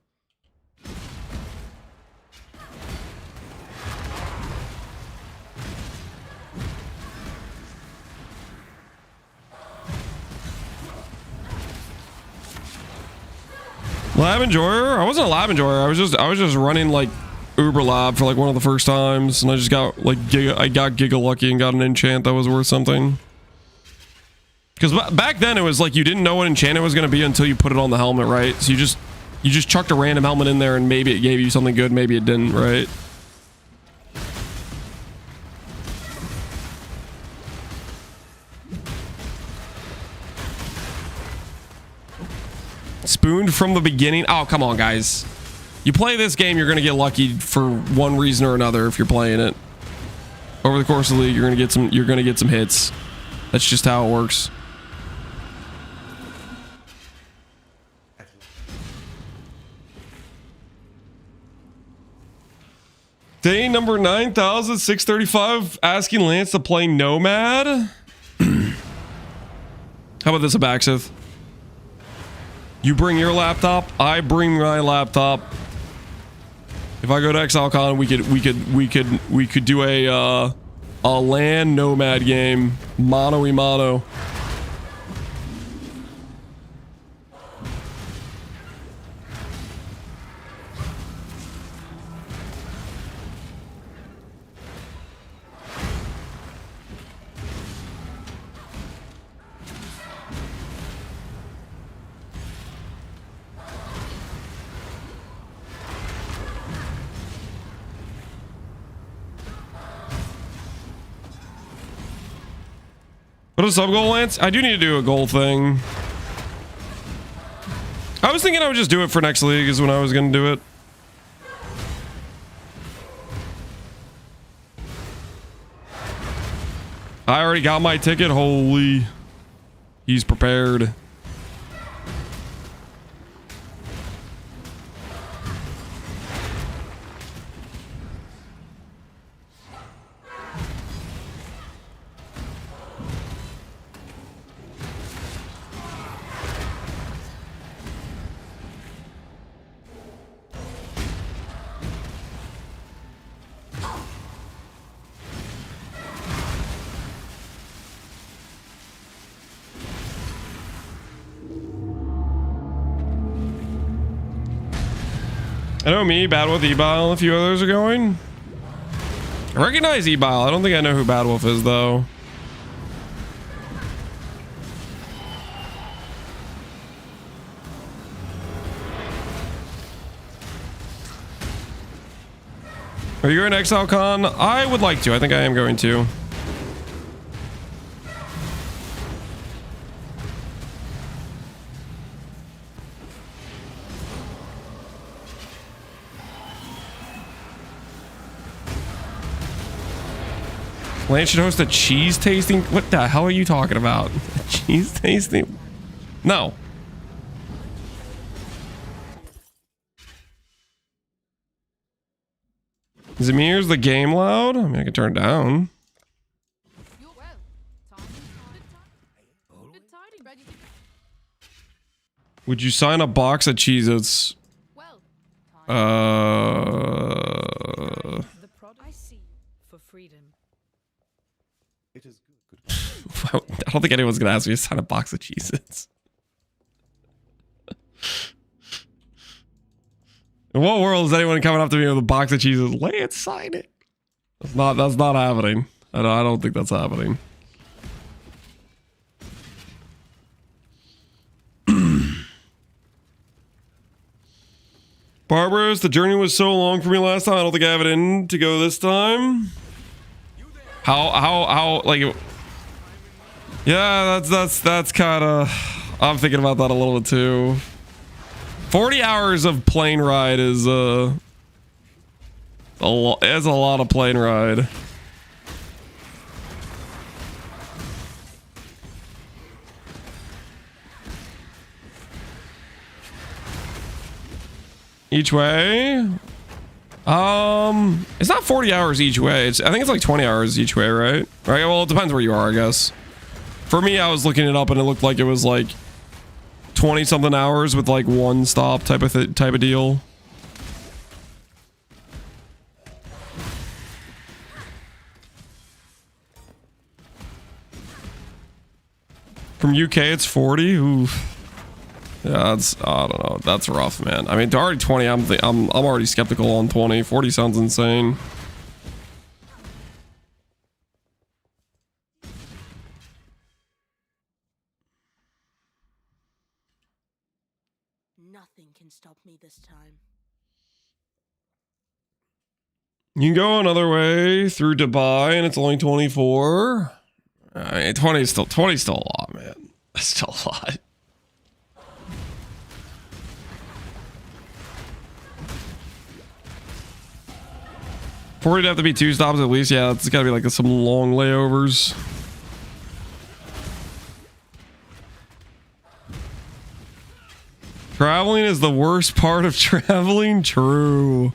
Lab enjoyer? I wasn't a lab enjoyer. I was just running like Uber lab for like one of the first times, and I just got like giga lucky and got an enchant that was worth something. Because back then it was like you didn't know what enchant it was going to be until you put it on the helmet, right? So you just chucked a random helmet in there and maybe it gave you something good, maybe it didn't, right? Spooned from the beginning. Oh, come on, guys. You play this game, you're going to get lucky for one reason or another if you're playing it. Over the course of the league, you're going to get some hits. That's just how it works. Day number 9,635, asking Lance to play Nomad. How about this, Abaxith? You bring your laptop, I bring my laptop. If I go to ExileCon, we could do a LAN Nomad game, mano-y-mano. What a sub goal, Lance? I do need to do a goal thing. I was thinking I would just do it for next league is when I was going to do it. I already got my ticket. Holy. He's prepared. I know me, Badwolf, Ebile, and a few others are going. I recognize Ebile. I don't think I know who Badwolf is, though. Are you going to ExileCon? I would like to. I think I am going to. Land should host a cheese tasting. What the hell are you talking about? Cheese tasting? No. Is it me or is the game loud? I mean, I can turn it down. Would you sign a box of Cheez-Its? I see for freedom. It is good. I don't think anyone's gonna ask me to sign a box of Cheez-Its. In what world is anyone coming up to me with a box of Cheez-Its? Lance, sign it. That's not happening. I don't think that's happening. Barbaros, the journey was so long for me last time. I don't think I have it in to go this time. How like yeah, that's kind of, I'm thinking about that a little bit too. 40 hours of plane ride is a lot of plane ride. Each way? It's not 40 hours each way. I think it's like 20 hours each way, right? Right, well, it depends where you are, I guess. For me, I was looking it up and it looked like it was like 20 something hours with like one stop type of deal. From UK, it's 40. Oof. Yeah, that's, I don't know. That's rough, man. I mean, already 20. I'm already skeptical on 20. 40 sounds insane. Nothing can stop me this time. You can go another way through Dubai, and it's only 24. I mean, 20 is still a lot, man. That's still a lot. For it to have to be 2 stops at least, yeah, it's got to be like some long layovers. Traveling is the worst part of traveling. True.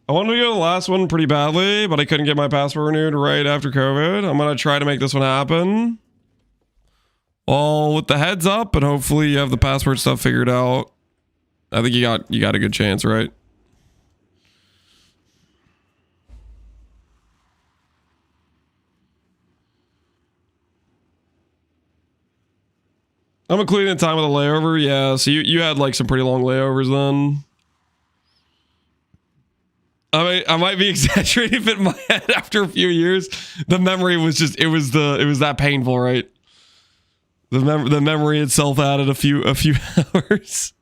I wanted to go to the last one pretty badly, but I couldn't get my passport renewed right after COVID. I'm going to try to make this one happen. Well, with the heads up, and hopefully you have the passport stuff figured out. I think you got a good chance, right? I'm including the time of the layover. Yeah, so you had like some pretty long layovers then. I might be exaggerating, but in my head, after a few years, the memory was just it was that painful, right? The memory itself added a few hours.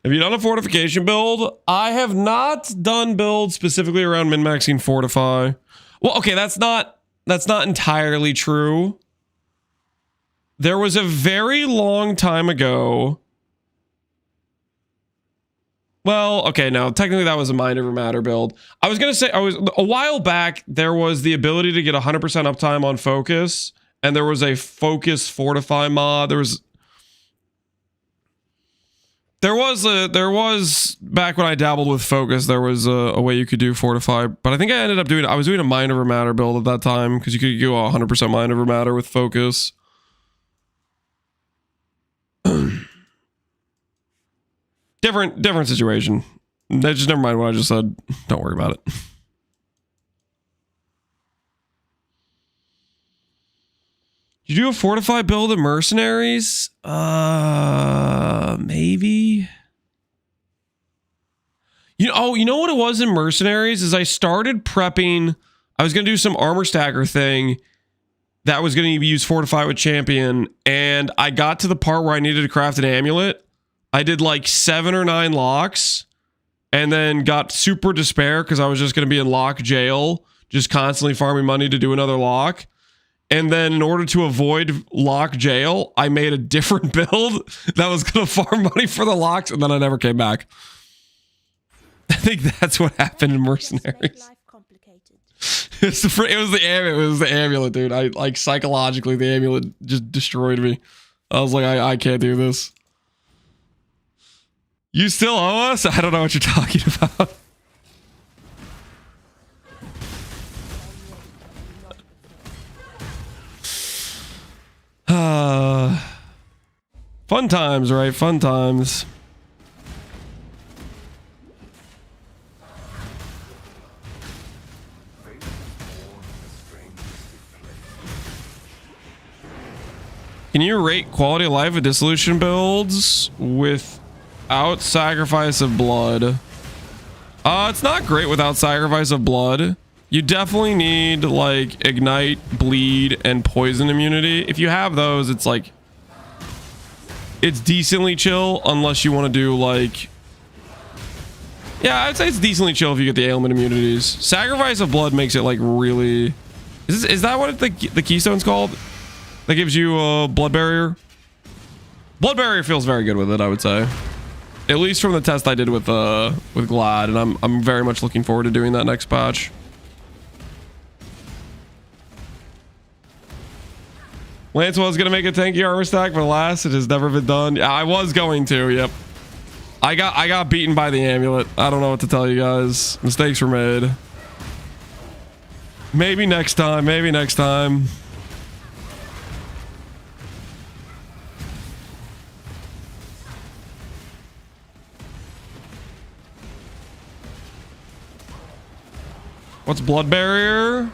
Have you done a fortification build? I have not done builds specifically around min-maxing fortify. Well, okay, that's not entirely true. There was a very long time ago. Well, okay, no, technically that was a Mind Over Matter build. I was going to say, a while back, there was the ability to get 100% uptime on focus, and there was a focus fortify mod. There was back when I dabbled with focus, there was a way you could do fortify, but I think I ended up I was doing a Mind Over Matter build at that time, because you could go 100% Mind Over Matter with focus. Different situation. Just never mind what I just said. Don't worry about it. You do a fortify build of mercenaries? Maybe. You know what it was in mercenaries is I started prepping. I was gonna do some armor stacker thing, that was going to use Fortify with Champion, and I got to the part where I needed to craft an amulet. I did like 7 or 9 locks, and then got super despair because I was just going to be in lock jail, just constantly farming money to do another lock. And then in order to avoid lock jail, I made a different build that was going to farm money for the locks, and then I never came back. I think that's what happened in Mercenaries. Life complicated. It was the amulet, dude. I like psychologically the amulet just destroyed me. I was like, I can't do this. You still owe us? I don't know what you're talking about. Fun times, right? Fun times. Can you rate quality of life of dissolution builds without sacrifice of blood? It's not great without sacrifice of blood. You definitely need like ignite, bleed, and poison immunity. If you have those, it's like it's decently chill, unless you want to do like, yeah, I'd say it's decently chill if you get the ailment immunities. Sacrifice of blood makes it like really. Is that what the keystone's called? That gives you a blood barrier. Blood barrier feels very good with it, I would say. At least from the test I did with Glad, and I'm very much looking forward to doing that next patch. Lance was gonna make a tanky armor stack, but alas, it has never been done. Yeah, I was going to. Yep. I got beaten by the amulet. I don't know what to tell you guys. Mistakes were made. Maybe next time. Maybe next time. What's blood barrier?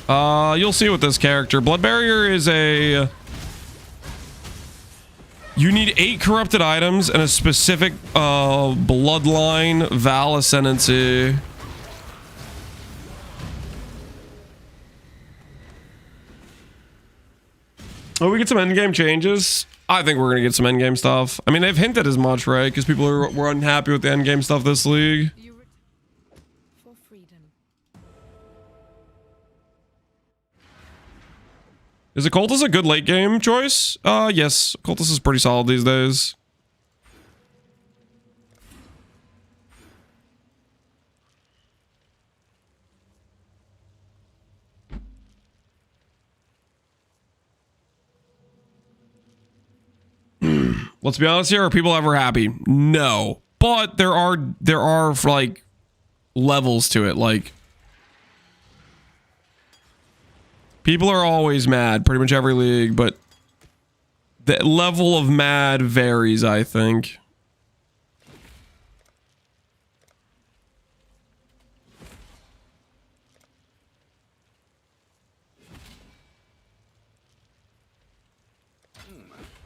You'll see with this character. Blood barrier is a... You need 8 corrupted items and a specific bloodline Val Ascendancy. Oh, we get some endgame changes. I think we're gonna get some endgame stuff. I mean, they've hinted as much, right? Because people were unhappy with the endgame stuff this league. For freedom. Is Occultist a good late game choice? Yes. Occultist is pretty solid these days. Let's be honest here. Are people ever happy? No. But there are like levels to it. Like, people are always mad, pretty much every league, but the level of mad varies, I think.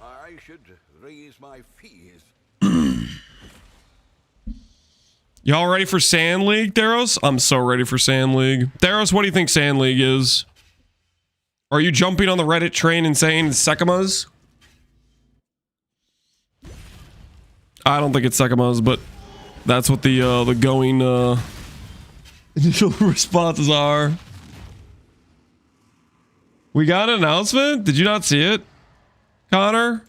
I should raise my fees. Y'all ready for Sand League, Theros? I'm so ready for Sand League. Theros, what do you think Sand League is? Are you jumping on the Reddit train and saying it's Sekimas? I don't think it's Sekimas, but that's what the going initial responses are. We got an announcement? Did you not see it, Connor?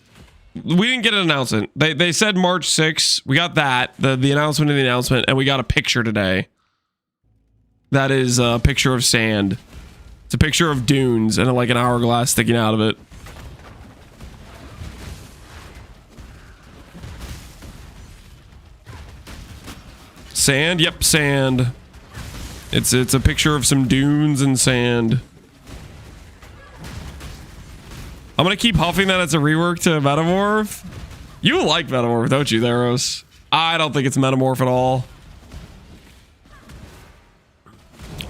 We didn't get an announcement. They said March 6th. We got that, the announcement of the announcement, and we got a picture today. That is a picture of sand. It's a picture of dunes and like an hourglass sticking out of it. Sand? Yep, sand. It's a picture of some dunes and sand. I'm gonna keep huffing that it's a rework to Metamorph. You like Metamorph, don't you, Theros? I don't think it's Metamorph at all.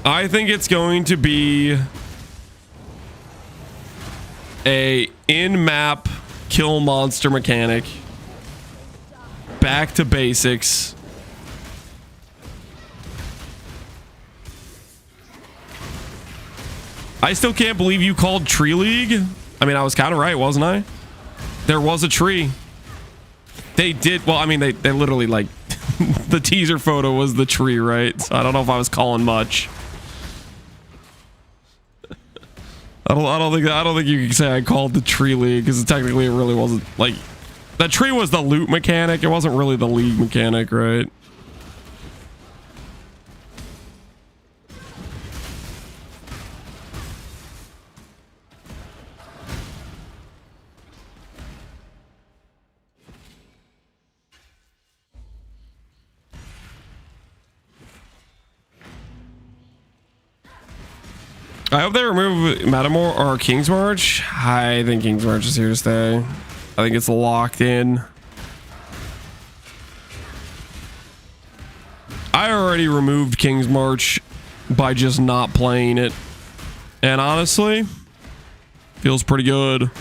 I think it's going to be a in-map kill monster mechanic. Back to basics. I still can't believe you called Tree League. I mean, I was kind of right, wasn't I? There was a tree. They did. Well, I mean, they literally like the teaser photo was the tree, right? So I don't know if I was calling much. I don't think you can say I called the Tree League because technically it really wasn't like the tree was the loot mechanic. It wasn't really the league mechanic, right? I hope they remove Metamor or King's March. I think King's March is here to stay. I think it's locked in. I already removed King's March by just not playing it. And honestly, feels pretty good.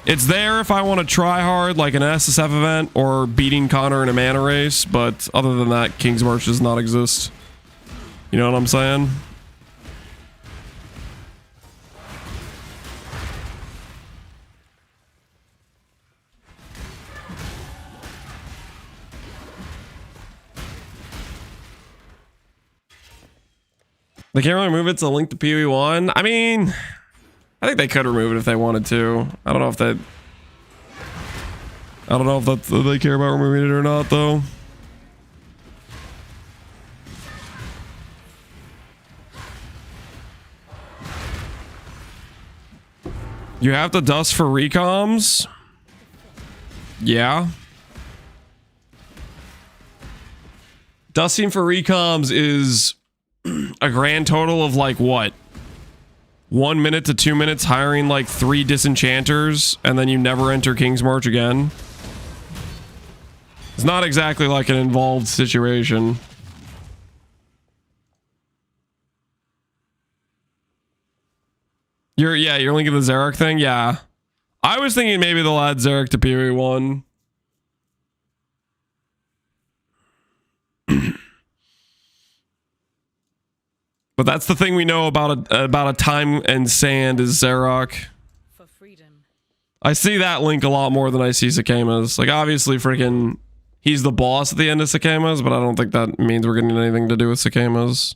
It's there if I want to try hard like an SSF event or beating Connor in a mana race. But other than that, King's March does not exist. You know what I'm saying? They can't really move it to link to PoE1. I mean, I think they could remove it if they wanted to. I don't know if they... I don't know if that's, they care about removing it or not, though. You have to dust for recoms? Yeah. Dusting for recoms is a grand total of like what? 1 minute to 2 minutes hiring like 3 disenchanters and then you never enter King's March again. It's not exactly like an involved situation. You're linking the Zarek thing? Yeah. I was thinking maybe they'll add Zarek to PoE1. But that's the thing we know about a time and sand is Zarok. For freedom. I see that link a lot more than I see Sakema's. Like obviously freaking he's the boss at the end of Sakema's, but I don't think that means we're getting anything to do with Sakema's.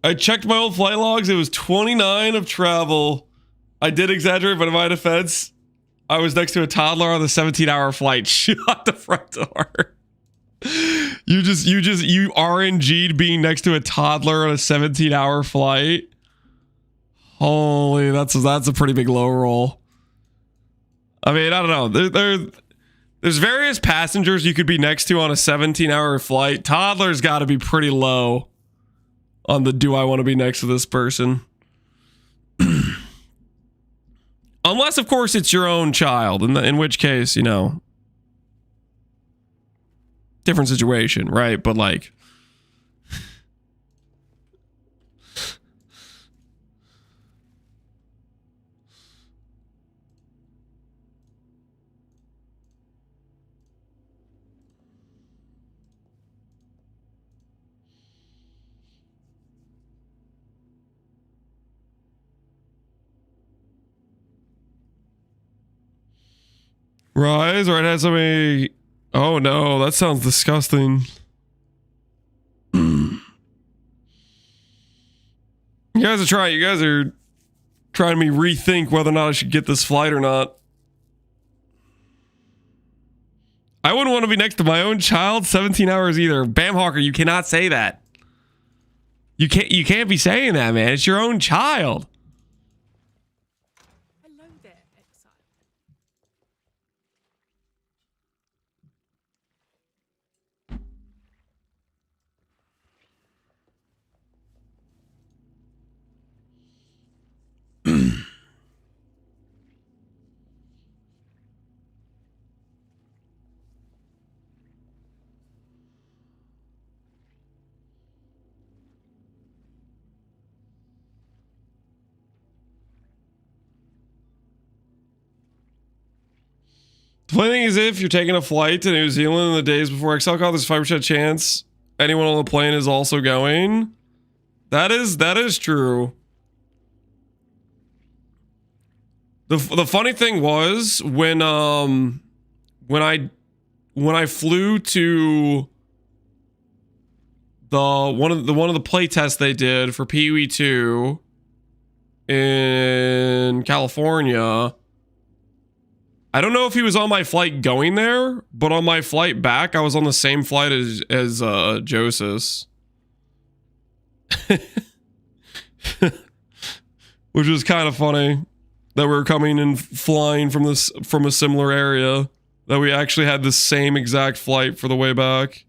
I checked my old flight logs. It was 29 of travel. I did exaggerate, but in my defense, I was next to a toddler on the 17-hour flight. Shut the front door. You RNG'd being next to a toddler on a 17-hour flight. Holy, that's a pretty big low roll. I mean, I don't know. There's various passengers you could be next to on a 17-hour flight. Toddler's got to be pretty low on the do I want to be next to this person. Unless, of course, it's your own child, in which case, you know, different situation, right? But like, Rise, or it has somebody. Oh no, that sounds disgusting. You guys are trying to me rethink whether or not I should get this flight or not. I wouldn't want to be next to my own child 17 hours either. Bamhawker, you cannot say that. You can't be saying that, man. It's your own child. Hello there, Exile. The funny thing is, if you're taking a flight to New Zealand in the days before Exile, there's a 5% chance anyone on the plane is also going. That is true. The funny thing was when I flew to one of the play tests they did for PoE 2 in California. I don't know if he was on my flight going there, but on my flight back, I was on the same flight as Joseph. Which was kind of funny that we were coming and flying from a similar area, that we actually had the same exact flight for the way back.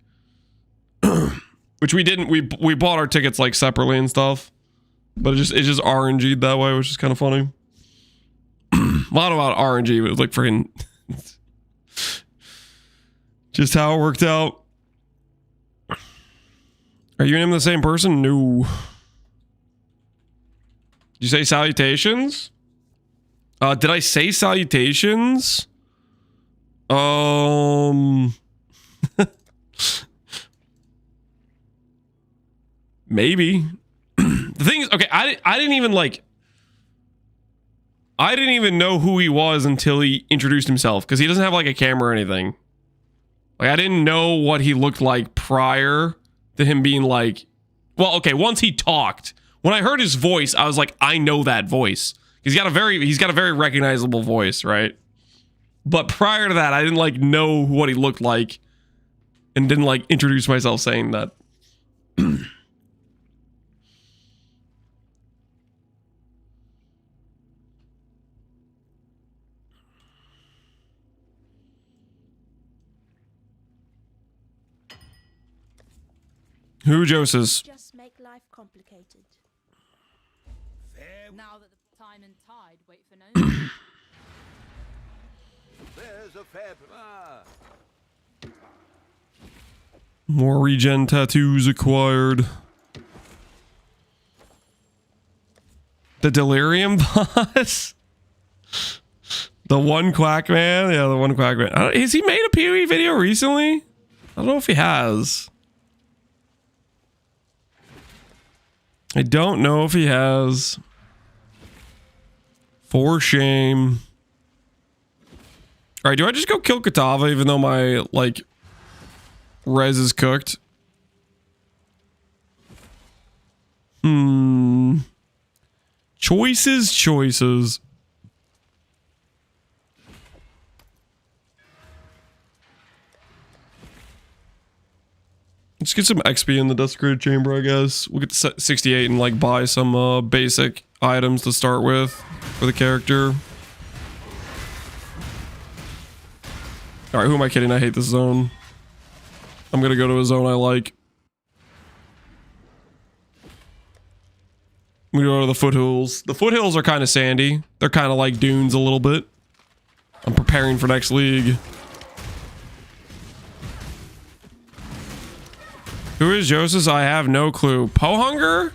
Which we didn't. We bought our tickets like separately and stuff, but it just RNG'd that way, which is kind of funny. A lot about RNG, but it was like freaking just how it worked out. Are you and him the same person? No. Did you say salutations? Did I say salutations? Maybe. The thing is, okay, I didn't even know who he was until he introduced himself, because he doesn't have like a camera or anything. Like, I didn't know what he looked like prior to him being like, well, okay, once he talked, when I heard his voice, I was like, I know that voice. He's got a very recognizable voice, right? But prior to that, I didn't like know what he looked like, and didn't like introduce myself saying that. Who, Joseph? Just make life complicated. Now that the time and tide wait for no man. There's a fair... More regen tattoos acquired. The delirium boss? The one quack man? Yeah, the one quack man. Has he made a PoE video recently? I don't know if he has. I don't know if he has. For shame. Alright, do I just go kill Katava even though my, like, res is cooked? Choices. Let's get some XP in the desecrated chamber, I guess. We'll get to 68 and like buy some basic items to start with for the character. Alright, who am I kidding? I hate this zone. I'm gonna go to a zone I like. I'm gonna go to the foothills. The foothills are kind of sandy. They're kind of like dunes a little bit. I'm preparing for next league. Who is Joseph? I have no clue. Pohunger?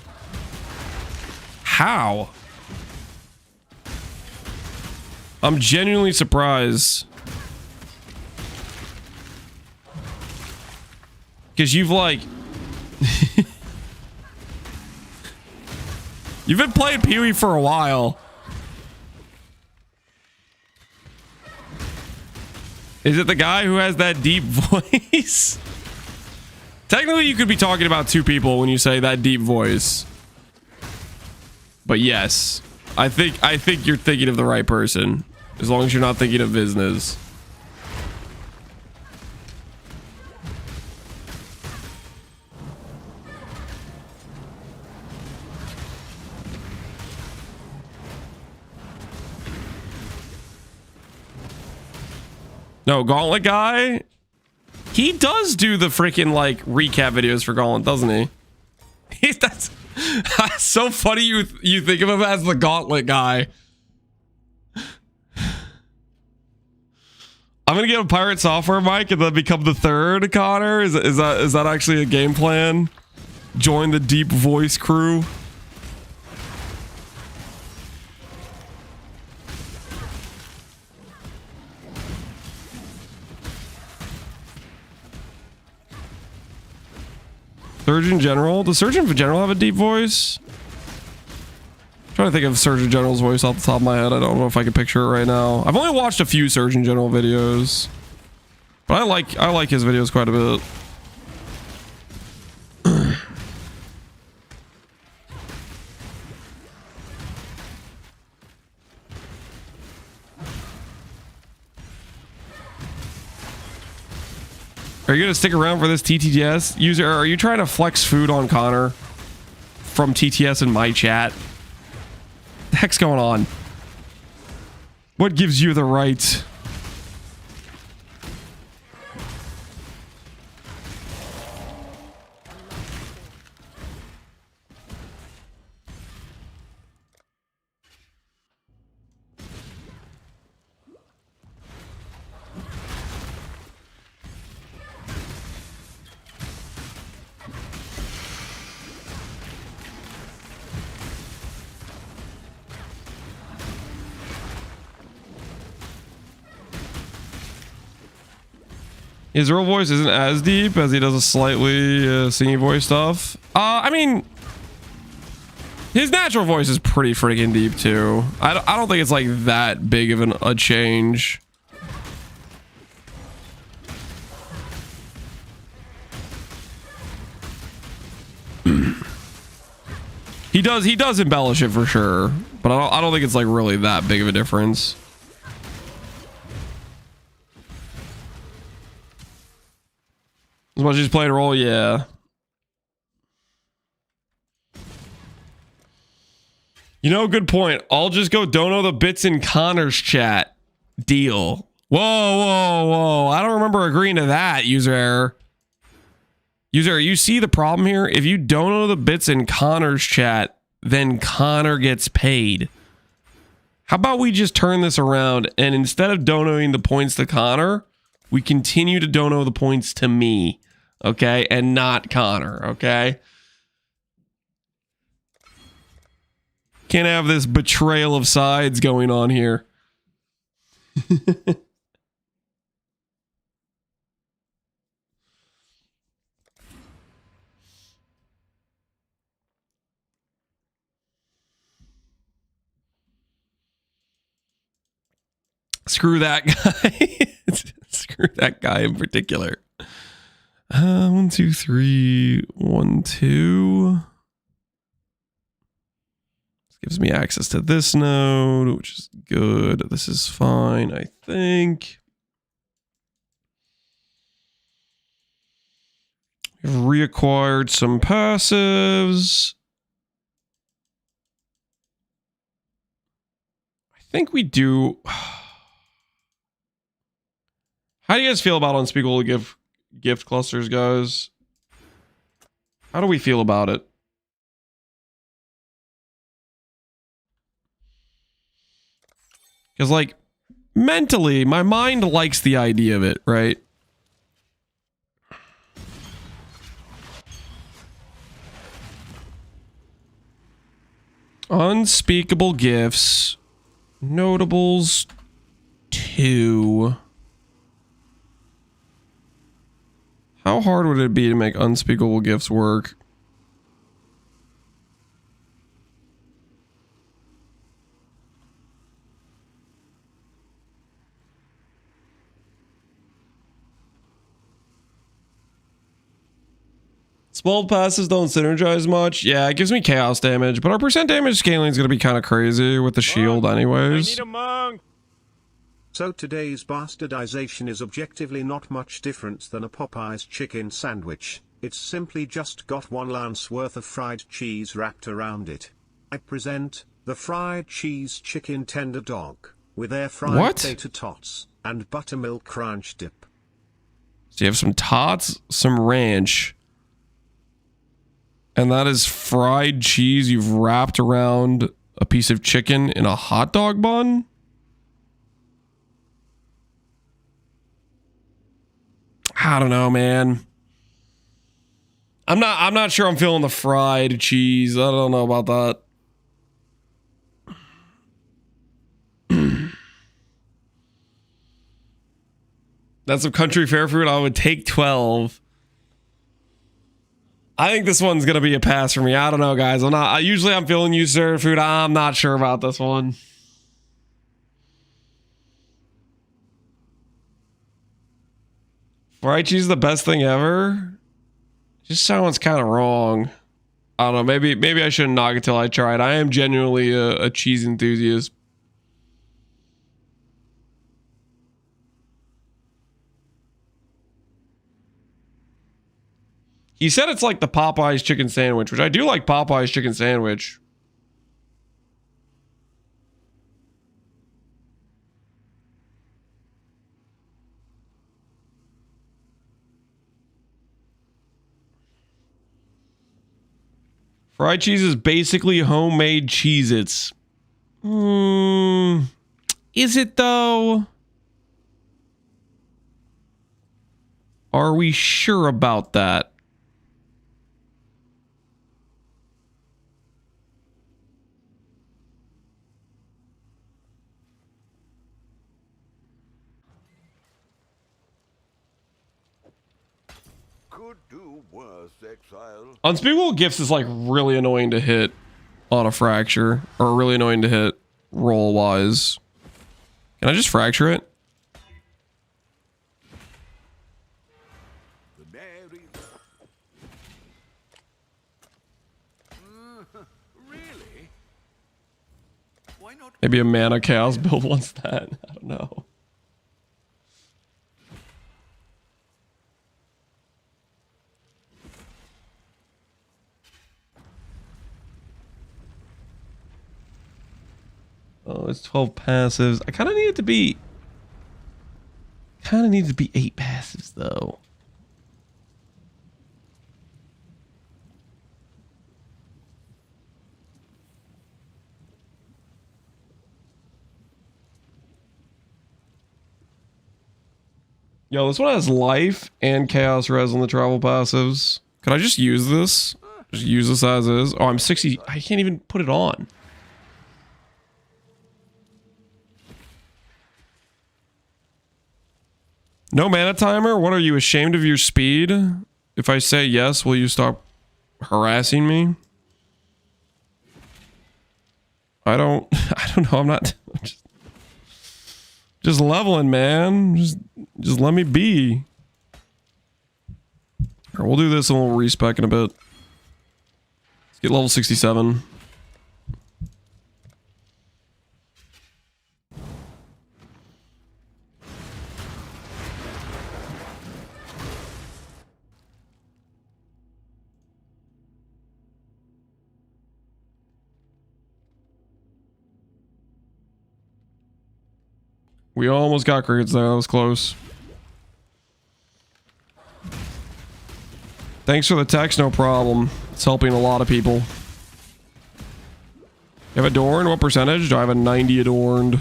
How? I'm genuinely surprised. Because you've like... You've been playing PoE for a while. Is it the guy who has that deep voice? Technically, you could be talking about two people when you say that deep voice. But yes, I think you're thinking of the right person, as long as you're not thinking of business. No, Gauntlet guy. He does do the freaking like recap videos for Gauntlet, doesn't he? That's so funny. You think of him as the Gauntlet guy. I'm gonna get a pirate software mic and then become the third Connor. Is that actually a game plan? Join the deep voice crew. Surgeon General. Does Surgeon General have a deep voice? I'm trying to think of Surgeon General's voice off the top of my head. I don't know if I can picture it right now. I've only watched a few Surgeon General videos, but I like his videos quite a bit. Are you gonna stick around for this TTS user? Are you trying to flex food on Connor from TTS in my chat? The heck's going on? What gives you the right? His real voice isn't as deep as he does a slightly singing voice stuff. I mean, his natural voice is pretty freaking deep too. I don't think it's like that big of a change. He does embellish it for sure, but I don't think it's like really that big of a difference. As much as he's playing a role, yeah. You know, good point. I'll just go dono the bits in Connor's chat. Deal. Whoa. I don't remember agreeing to that, user error. User error, you see the problem here? If you dono the bits in Connor's chat, then Connor gets paid. How about we just turn this around and instead of donoing the points to Connor, we continue to dono the points to me. Okay, and not Connor, okay? Can't have this betrayal of sides going on here. Screw that guy. Screw that guy in particular. 1, 2, 3, 1, 2. This gives me access to this node, which is good. This is fine, I think. We've reacquired some passives. I think we do. How do you guys feel about unspeakable gift clusters, guys? How do we feel about it? Because, like, mentally, my mind likes the idea of it, right? Unspeakable gifts. Notables 2. How hard would it be to make unspeakable gifts work? Small passes don't synergize much. Yeah, it gives me chaos damage, but our percent damage scaling is going to be kind of crazy with the shield anyways. I need a monk. So today's bastardization is objectively not much different than a Popeye's chicken sandwich. It's simply just got 1 lance worth of fried cheese wrapped around it. I present the fried cheese chicken tender dog with air fried tater tots and buttermilk crunch dip. So you have some tots, some ranch, and that is fried cheese you've wrapped around a piece of chicken in a hot dog bun? I don't know, man. I'm not sure I'm feeling the fried cheese. I don't know about that. That's some country fair food. I would take 12. I think this one's gonna be a pass for me. I don't know, guys. I'm feeling usurp food. I'm not sure about this one. Fried cheese is the best thing ever. Just sounds kind of wrong. I don't know. Maybe I shouldn't knock it till I try it. I am genuinely a cheese enthusiast. He said it's like the Popeyes chicken sandwich, which I do like Popeyes chicken sandwich. Fried cheese is basically homemade Cheez-Its. Is it though? Are we sure about that? Could do worse, Exile. Unspeakable Gifts is like really annoying to hit on a fracture, or really annoying to hit roll wise. Can I just fracture it? The Mary. Really? Why not? Maybe a mana chaos build wants that. I don't know. Oh, it's 12 passives. I kind of need it to be 8 passives though. Yo, this one has life and chaos res on the travel passives. Could I just use this? Just use this as is. Oh, I'm 60. I can't even put it on. No mana timer? What are you, ashamed of your speed? If I say yes, will you stop harassing me? I don't know. I'm not just leveling, man. Just let me be. All right, we'll do this and we'll respec in a bit. Let's get level 67. We almost got crickets there. That was close. Thanks for the text. No problem. It's helping a lot of people. You have adorned? What percentage? Do I have a 90 adorned?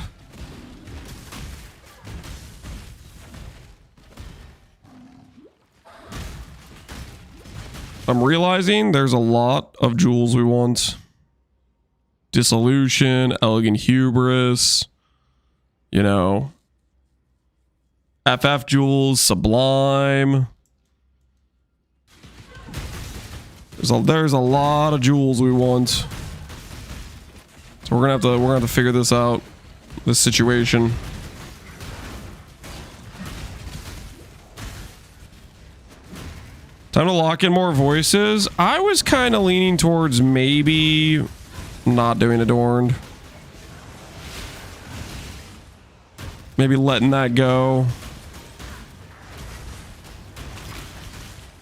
I'm realizing there's a lot of jewels we want. Dissolution, Elegant Hubris. You know, FF jewels, Sublime. There's a lot of jewels we want. So we're gonna have to figure this out, this situation. Time to lock in more voices. I was kind of leaning towards maybe not doing adorned. Maybe letting that go.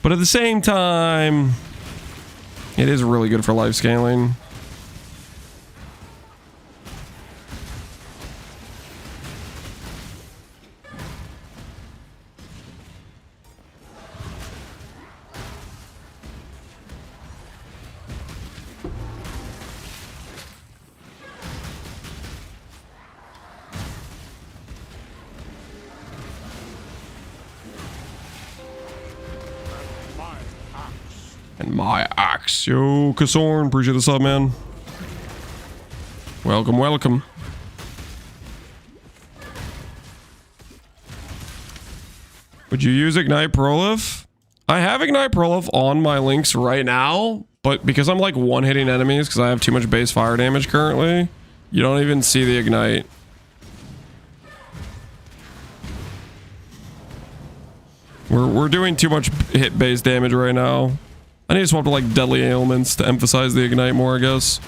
But at the same time, it is really good for life scaling. And my axe. Yo, Kasorn, appreciate the sub, man. Welcome, welcome. Would you use Ignite Prolif? I have Ignite Prolif on my links right now, but because I'm like one-hitting enemies because I have too much base fire damage currently, you don't even see the Ignite. We're doing too much hit base damage right now. I need to swap to like Deadly Ailments to emphasize the Ignite more, I guess.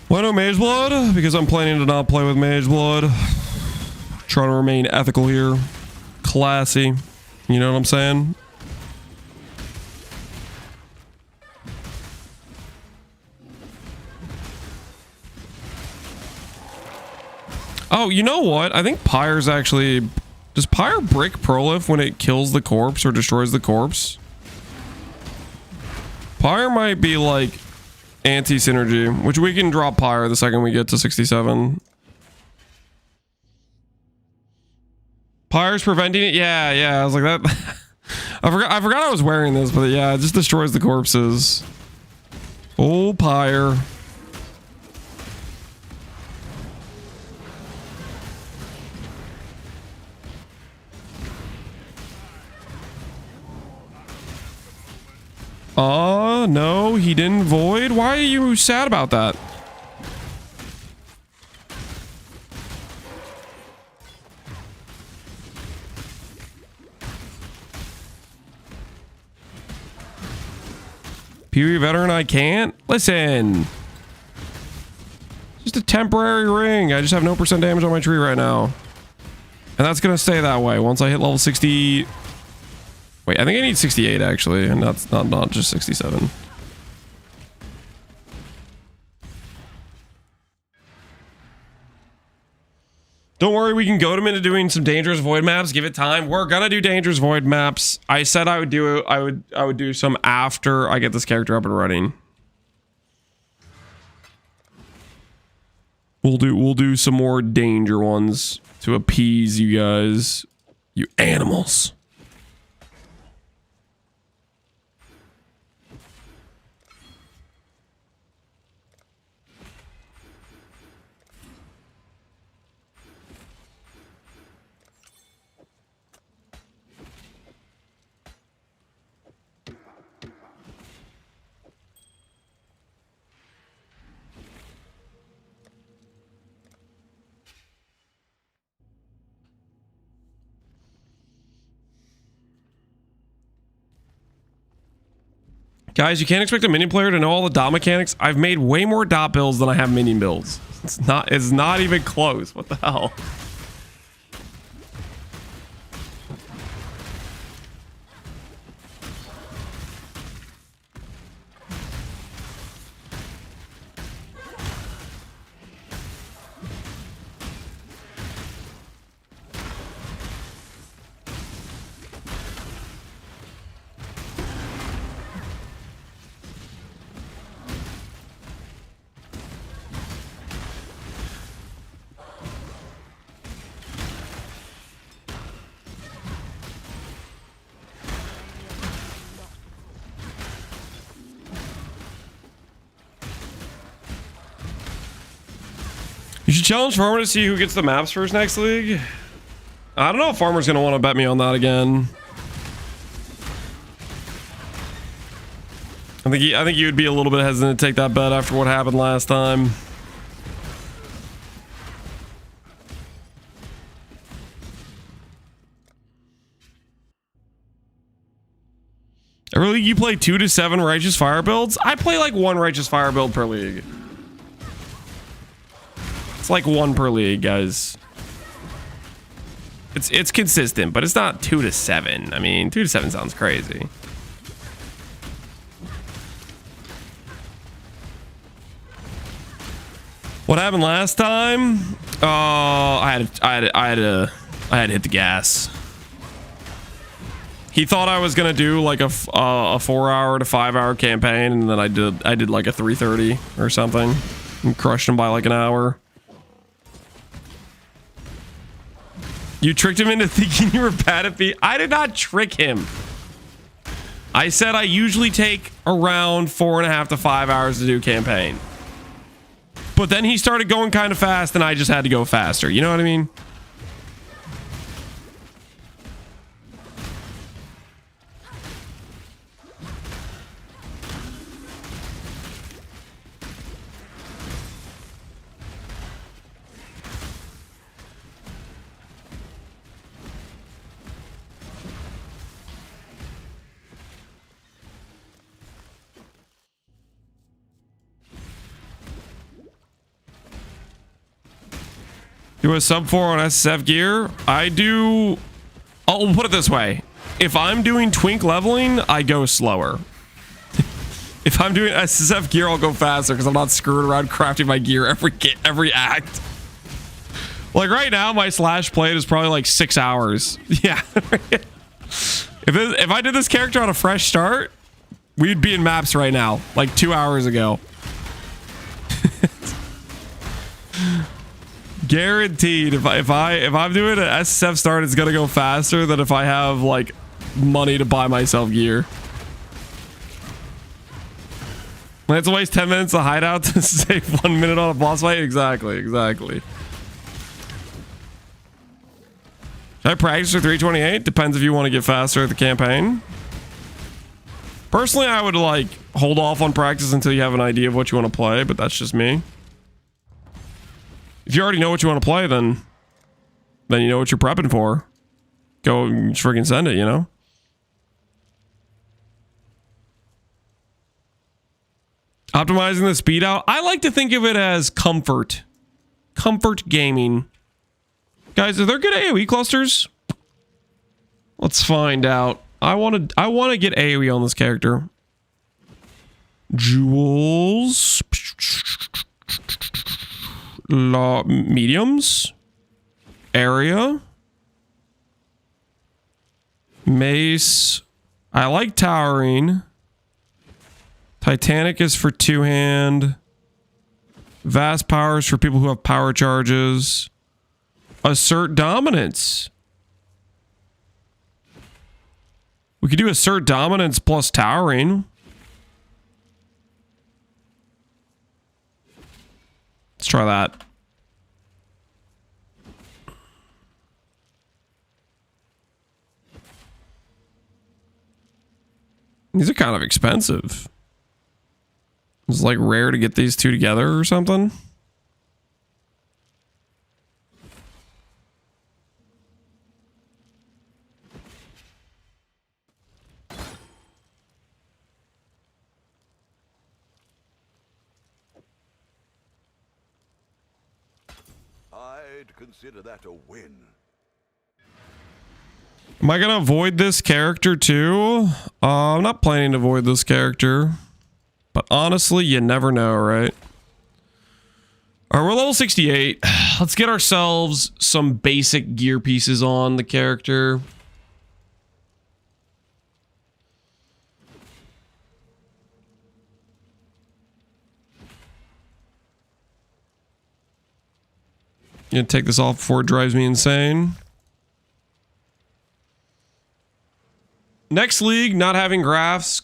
Why no Mage Blood? Because I'm planning to not play with Mage Blood. Trying to remain ethical here. Classy. You know what I'm saying? Oh, you know what? I think Pyre's actually... Does Pyre brick Prolif when it kills the corpse or destroys the corpse? Pyre might be like... anti-synergy, which we can drop Pyre the second we get to 67. Pyre's preventing it? Yeah, I was like that. I forgot I was wearing this, but yeah, it just destroys the corpses. Oh, Pyre. No, he didn't void. Why are you sad about that? Period veteran, I can't? Listen. Just a temporary ring. I just have no % damage on my tree right now. And that's going to stay that way once I hit level 60. Wait, I think I need 68 actually, and that's not just 67. Don't worry, we can goad him into doing some dangerous void maps. Give it time. We're gonna do dangerous void maps. I said I would do it. I would do some after I get this character up and running. We'll do some more danger ones to appease you guys, you animals. Guys, you can't expect a minion player to know all the dot mechanics. I've made way more dot builds than I have minion builds. It's not even close. What the hell? You should challenge Farmer to see who gets the maps first next league. I don't know if Farmer's gonna want to bet me on that again. I think he would be a little bit hesitant to take that bet after what happened last time. Every league you play 2 to 7 Righteous Fire builds? I play like 1 Righteous Fire build per league. It's like 1 per league, guys. It's consistent, but it's not 2 to 7. I mean, 2 to 7 sounds crazy. What happened last time? I had to hit the gas. He thought I was gonna do like a 4-hour to 5-hour campaign, and then I did like a 3:30 or something, and crushed him by like an hour. You tricked him into thinking you were bad at beat. I did not trick him. I said I usually take around 4.5 to 5 hours to do campaign. But then he started going kind of fast, and I just had to go faster. You know what I mean? Do a sub 4 on SSF gear? I do... I'll put it this way. If I'm doing twink leveling, I go slower. If I'm doing SSF gear, I'll go faster because I'm not screwing around crafting my gear every act. Like right now, my slash plate is probably like 6 hours. Yeah. If I did this character on a fresh start, we'd be in maps right now, like 2 hours ago. Guaranteed, if I'm doing an SSF start, it's gonna go faster than if I have like money to buy myself gear. Let's waste 10 minutes of hideout to save 1 minute on a boss fight. Exactly. Should I practice for 328? Depends if you want to get faster at the campaign. Personally, I would like hold off on practice until you have an idea of what you want to play, but that's just me. If you already know what you want to play, then you know what you're prepping for. Go and freaking send it, you know? Optimizing the speed out. I like to think of it as comfort. Comfort gaming. Guys, are there good AoE clusters? Let's find out. I want to get AoE on this character. Jewels. Mediums. Area. Mace. I like towering. Titanic is for 2-hand. Vast powers for people who have power charges. Assert dominance. We could do assert dominance plus towering. Let's try that. These are kind of expensive. It's like rare to get these two together or something. I'd consider that a win. Am I gonna avoid this character too? I'm not planning to avoid this character. But honestly, you never know, right? Alright, we're level 68. Let's get ourselves some basic gear pieces on the character. Gonna take this off before it drives me insane. Next league, not having graphs.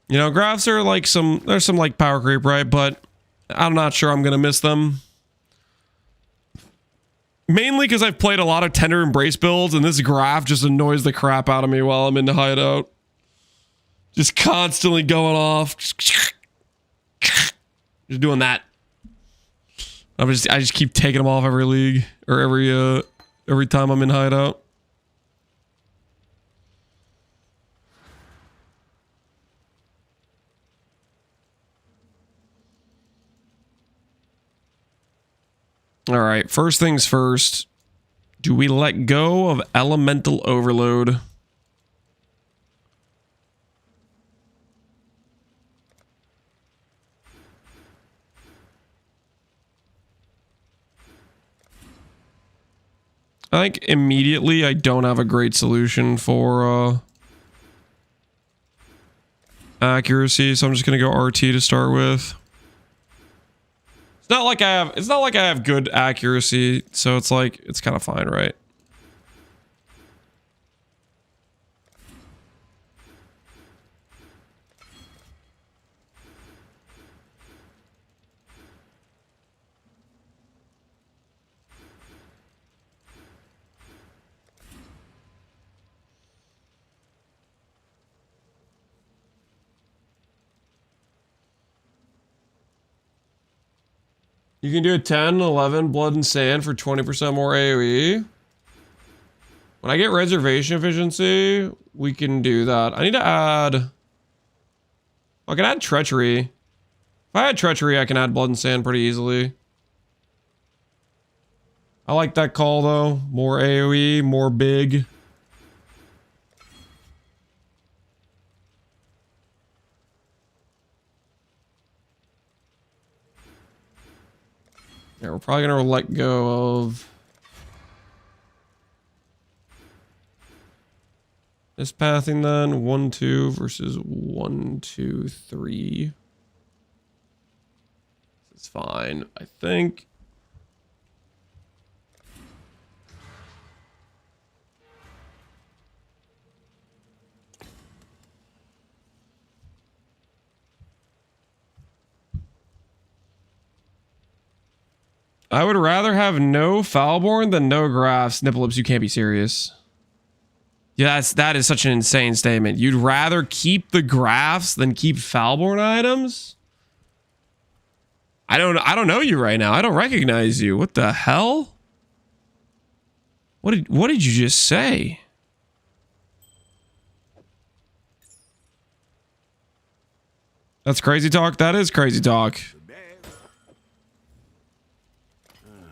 You know, graphs are like there's some like power creep, right? But I'm not sure I'm gonna miss them. Mainly because I've played a lot of Tender Embrace builds, and this graph just annoys the crap out of me while I'm in the hideout. Just constantly going off. Just doing that. I just keep taking them off every league or every time I'm in hideout. All right, first things first. Do we let go of elemental overload? I think immediately I don't have a great solution for accuracy, so I'm just gonna go RT to start with. It's not like I have good accuracy, so it's like it's kind of fine, right? You can do a 10, 11 blood and sand for 20% more AoE. When I get reservation efficiency, we can do that. I need to add... I can add treachery. If I had treachery, I can add blood and sand pretty easily. I like that call though. More AoE, more big. Yeah, we're probably gonna let go of this pathing then. 1, 2 versus 1, 2, 3. This is fine, I think. I would rather have no Foulborn than no Graphs. Nipple Lips, you can't be serious. Yeah, that is such an insane statement. You'd rather keep the Graphs than keep Foulborn items? I don't know you right now. I don't recognize you. What the hell? What did you just say? That's crazy talk. That is crazy talk.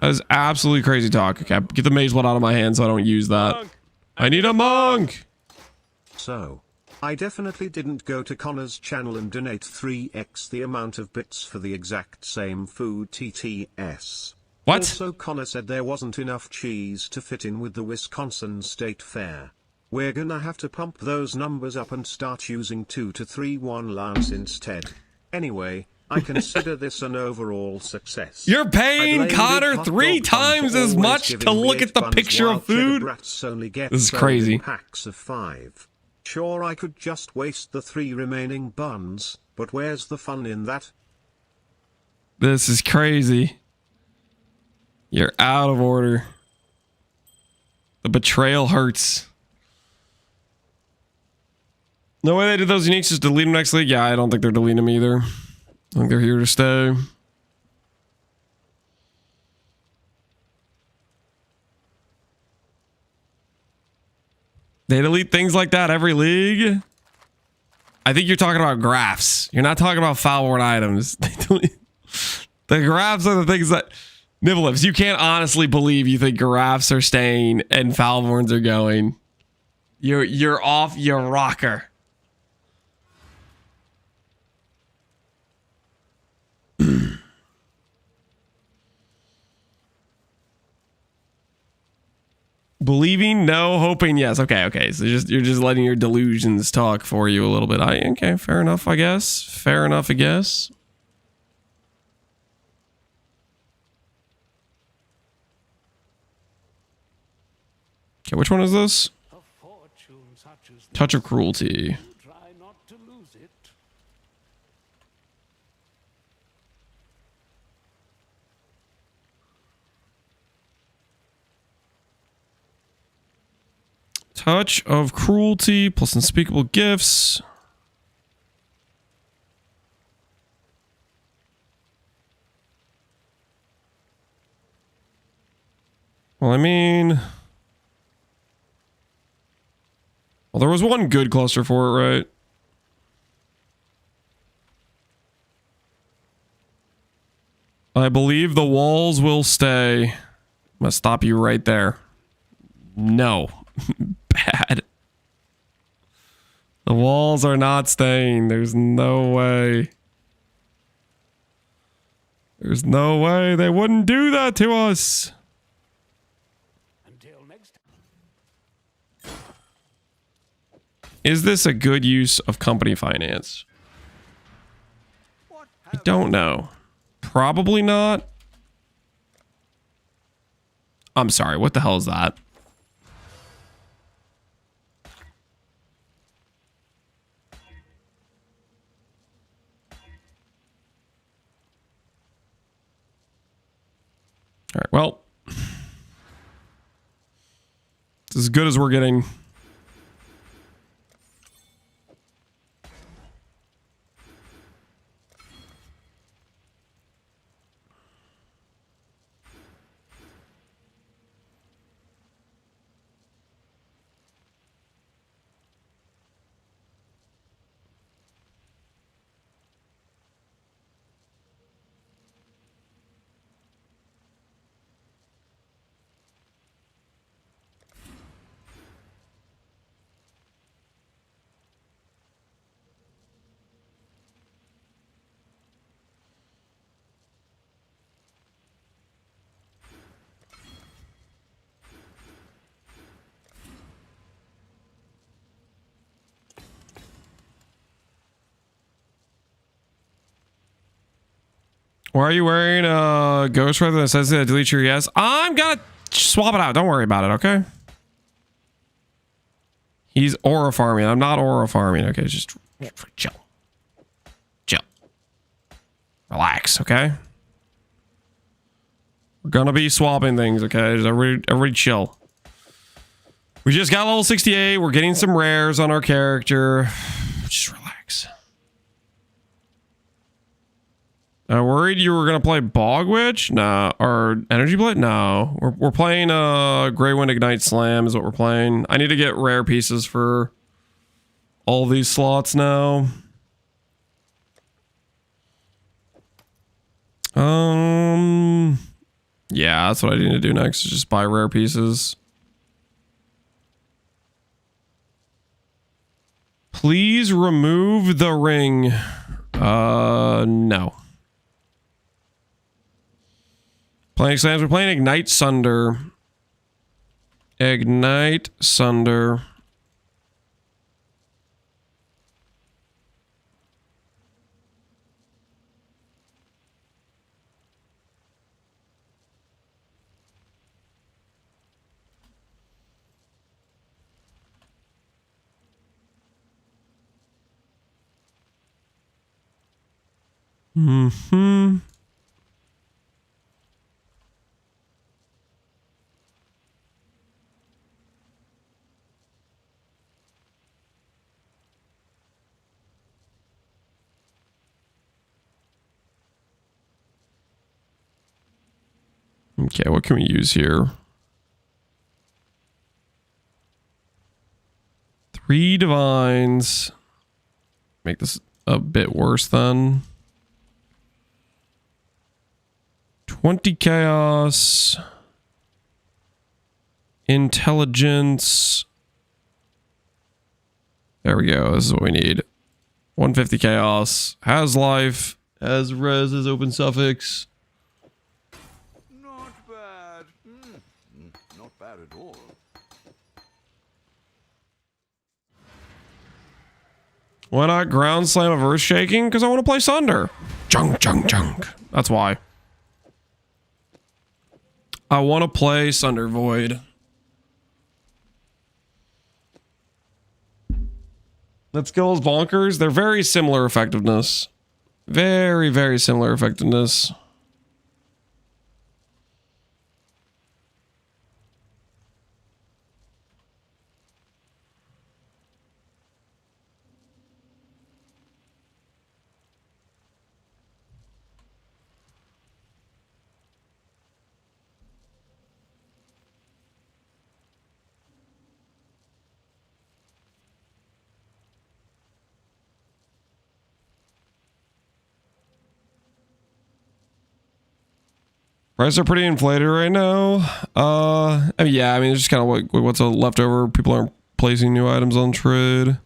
That is absolutely crazy talk. Okay, get the Maze Blood out of my hand so I don't use that. Monk. I need a monk! So, I definitely didn't go to Connor's channel and donate 3x the amount of bits for the exact same food TTS. What? Also, Connor said there wasn't enough cheese to fit in with the Wisconsin State Fair. We're gonna have to pump those numbers up and start using 2 to 3 1 lance instead. Anyway, I consider this an overall success. You're paying Connor 3 times as much to look at the picture of food? This is crazy. Packs of 5. Sure, I could just waste the 3 remaining buns, but where's the fun in that? This is crazy. You're out of order. The betrayal hurts. No way they did those uniques, just delete them next league? Yeah, I don't think they're deleting them either. I think they're here to stay. They delete things like that every league? I think you're talking about graphs. You're not talking about Foulborn items. The graphs are the things that... Nibblelips, you can't honestly believe you think graphs are staying and Foulborns are going. You're off your rocker. Believing no, hoping yes. Okay. So you're just letting your delusions talk for you a little bit. Okay, fair enough, I guess. Fair enough, I guess. Okay, which one is this? Touch of Cruelty. Try not to lose it. Touch of Cruelty plus Unspeakable Gifts. Well, I mean... Well, there was one good cluster for it, right? I believe the walls will stay. I'm gonna stop you right there. No. Bad. The walls are not staying. There's no way. There's no way they wouldn't do that to us. Until next Is this a good use of company finance? I don't know. Probably not. I'm sorry, what the hell is that? All right, well. It's as good as we're getting. Why are you wearing a Ghost Rider that says that delete your yes? I'm gonna swap it out. Don't worry about it, okay? He's aura farming. I'm not aura farming. Okay, just chill. Chill. Relax, okay? We're gonna be swapping things, okay? Just everybody chill. We just got level 68. We're getting some rares on our character. Just relax. I worried you were gonna play Bog Witch? No. Or Energy Blade? No. We're playing Grey Wind Ignite Slam is what we're playing. I need to get rare pieces for all these slots now. Yeah, that's what I need to do next, is just buy rare pieces. Please remove the ring. No. Playing exams. We're playing Ignite Sunder. Ignite Sunder. Mm-hmm. Okay, what can we use here? 3 divines. Make this a bit worse then. 20 chaos. Intelligence. There we go. This is what we need. 150 chaos. Has life. Has res. Has open suffix. Not bad. Not bad at all. Why not Ground Slam of Earth Shaking? Because I want to play Sunder. Junk, junk, junk. That's why. I want to play Sunder Void. That skill is bonkers. They're very similar effectiveness. Very, very similar effectiveness. Prices are pretty inflated right now. I mean, yeah, I mean, it's just kind of what's left over. People aren't placing new items on trade.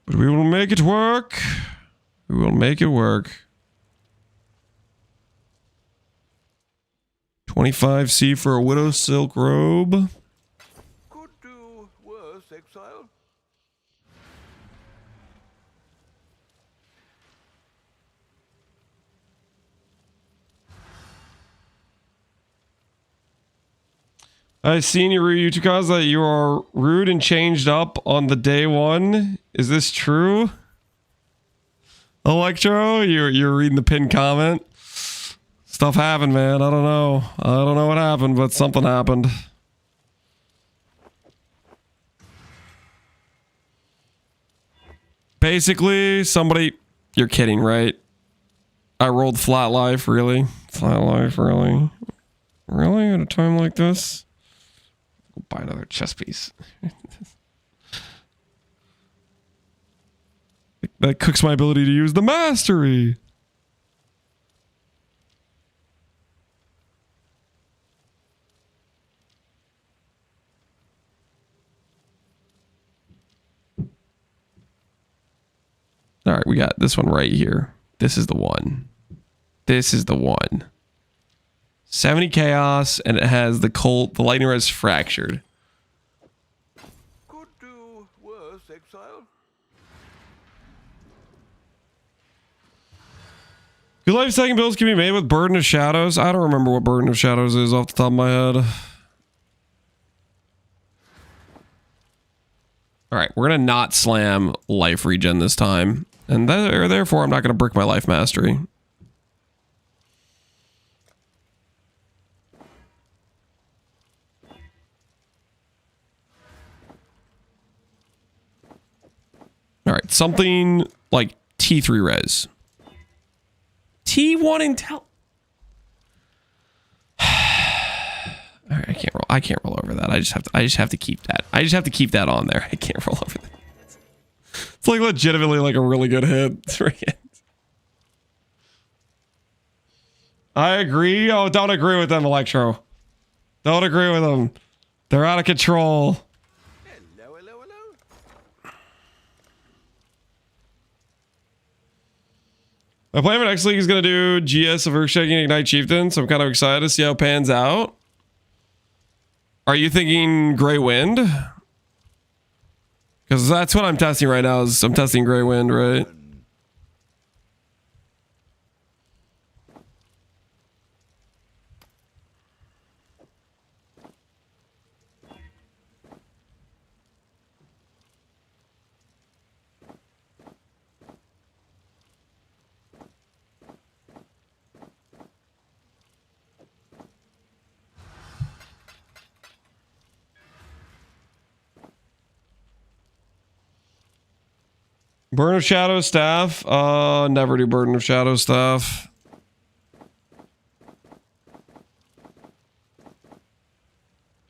But we will make it work. We will make it work. 25C for a Widow Silk Robe. Could do worse, Exile. I've seen your YouTube comments that you are rude and changed up on the day one. Is this true? Electro, you're reading the pinned comment. Stuff happened, man. I don't know. I don't know what happened, but something happened. Basically, somebody... You're kidding, right? I rolled flat life, really? Flat life, really? Really? At a time like this? Go buy another chess piece. That cooks my ability to use the mastery. All right, we got this one right here. This is the one. This is the one. 70 chaos, and it has the cold, the lightning res fractured. Could do worse, Exile. Good life second builds can be made with Burden of Shadows. I don't remember what Burden of Shadows is off the top of my head. All right, we're gonna not slam life regen this time, and therefore I'm not gonna brick my life mastery. All right, something like T3 res. T1 intel. All right, I can't roll over that. I just have to keep that. I just have to keep that on there. I can't roll over that. It's like legitimately like a really good hit. I agree. Oh, don't agree with them, Electro. Don't agree with them. They're out of control. Hello, hello, hello. My plan for next league is going to do GS of Earthshaking Ignite Chieftain, so I'm kind of excited to see how it pans out. Are you thinking Grey Wind? Because that's what I'm testing right now. Is I'm testing Grey Wind, right? Burden of Shadow staff. Never do Burden of Shadow staff.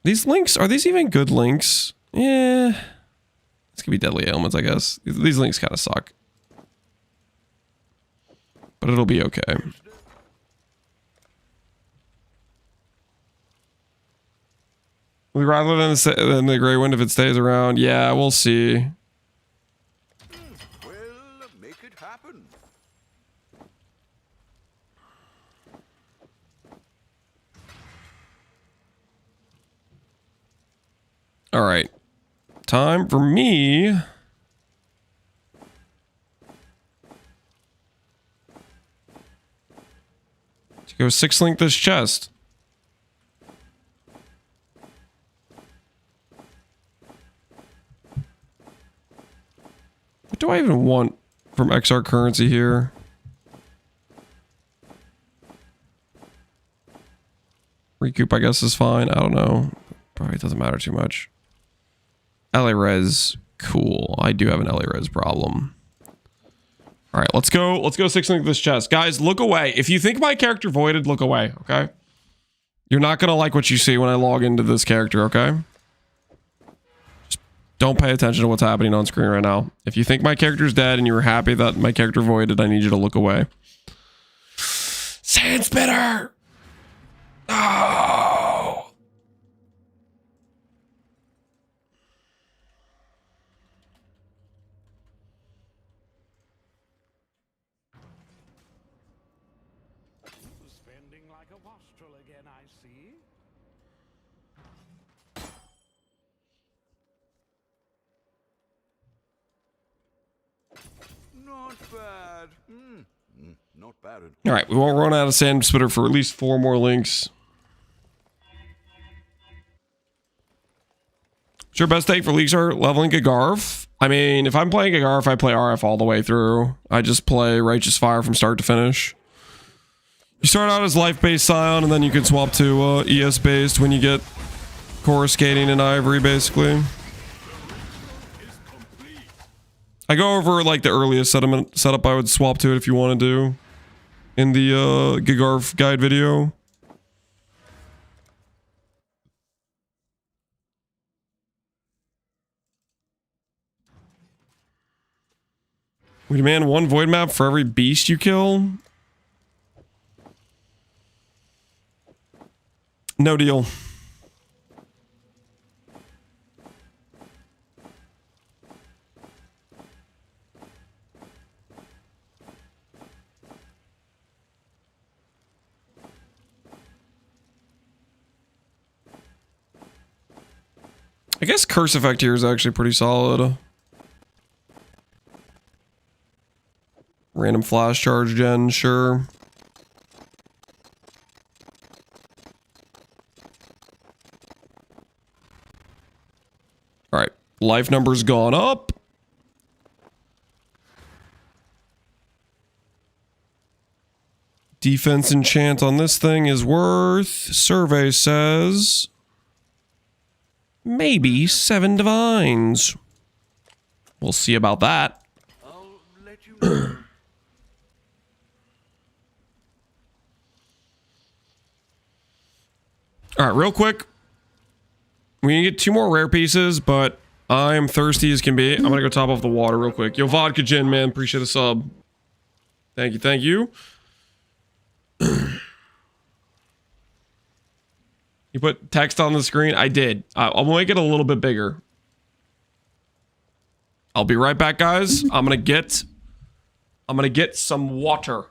These links, are these even good links? Yeah. This could be deadly ailments, I guess. These links kind of suck. But it'll be okay. Rather than the Grey Wind if it stays around. Yeah, we'll see. Well, make it happen. All right. Time for me to go 6-link this chest. What do I even want from XR currency here? Recoup, I guess, is fine. I don't know. Probably doesn't matter too much. LA res, cool. I do have an LA res problem. All right, let's go 6-link this chest. Guys, look away. If you think my character voided, look away, okay? You're not gonna like what you see when I log into this character, okay? Just don't pay attention to what's happening on screen right now. If you think my character's dead and you were happy that my character voided, I need you to look away. Sand Spitter! Oh! Spending like a wastrel again, I see. Not bad. Not bad. All right, we won't run out of Sand Spitter for at least 4 more links. What's your best take for League Start leveling Gagarf? I mean, if I'm playing Gagarf, I play RF all the way through. I just play Righteous Fire from start to finish. You start out as life-based Scion, and then you can swap to ES-based when you get Coruscating and Ivory, basically. I go over, like, the earliest setup I would swap to it if you want to do in the Gagarf guide video. We demand 1 void map for every beast you kill. No deal. I guess curse effect here is actually pretty solid. Random flash charge gen, sure. Alright, life number's gone up. Defense enchant on this thing is worth, survey says, maybe 7 divines. We'll see about that. I'll let you know. Alright, real quick. We need to get 2 more rare pieces, but I am thirsty as can be. I'm gonna go top off the water real quick. Yo, Vodka Gin, man. Appreciate the sub. Thank you, thank you. You put text on the screen? I did. I'll make it a little bit bigger. I'll be right back, guys. I'm gonna get some water.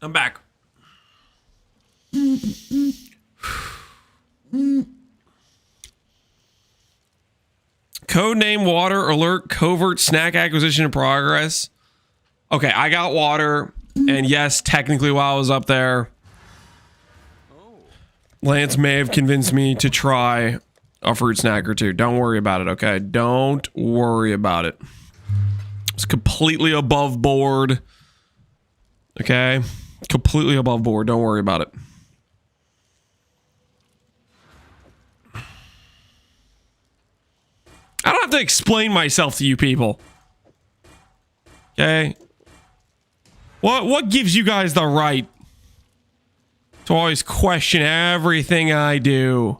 I'm back. Codename water alert covert snack acquisition in progress. Okay, I got water, and yes, technically while I was up there, Lance may have convinced me to try a fruit snack or two. Don't worry about it, okay? Don't worry about it. It's completely above board. Okay? Completely above board. Don't worry about it. I don't have to explain myself to you people. Okay? What gives you guys the right to always question everything I do?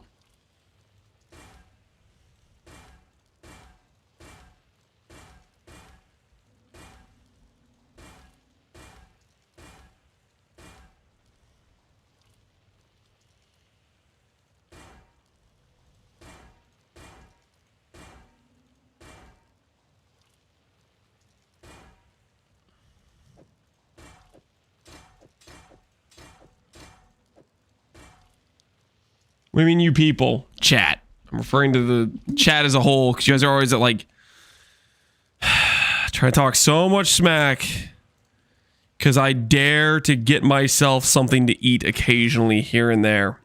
What do you mean, you people? Chat. I'm referring to the chat as a whole, because you guys are always at, like, trying to talk so much smack because I dare to get myself something to eat occasionally here and there.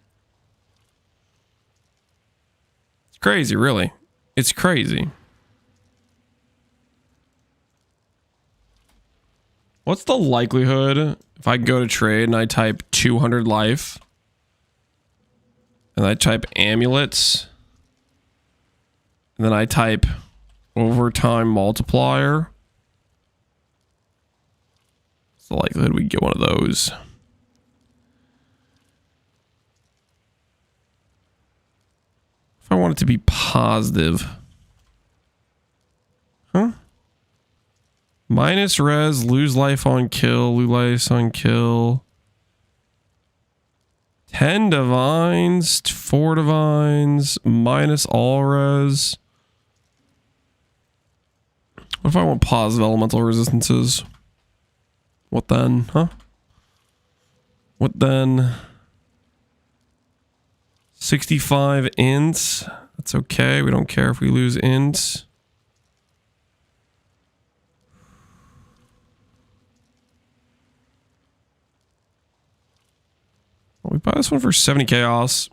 It's crazy, really. It's crazy. What's the likelihood if I go to trade and I type 200 life and I type amulets and then I type overtime multiplier? What's the likelihood we get one of those? If I want it to be positive. Huh? Minus res, lose life on kill, lose life on kill. 10 divines, 4 divines, minus all res. What if I want positive elemental resistances? What then, huh? What then? 65 ints. That's okay. We don't care if we lose ints. We buy this one for 70 chaos.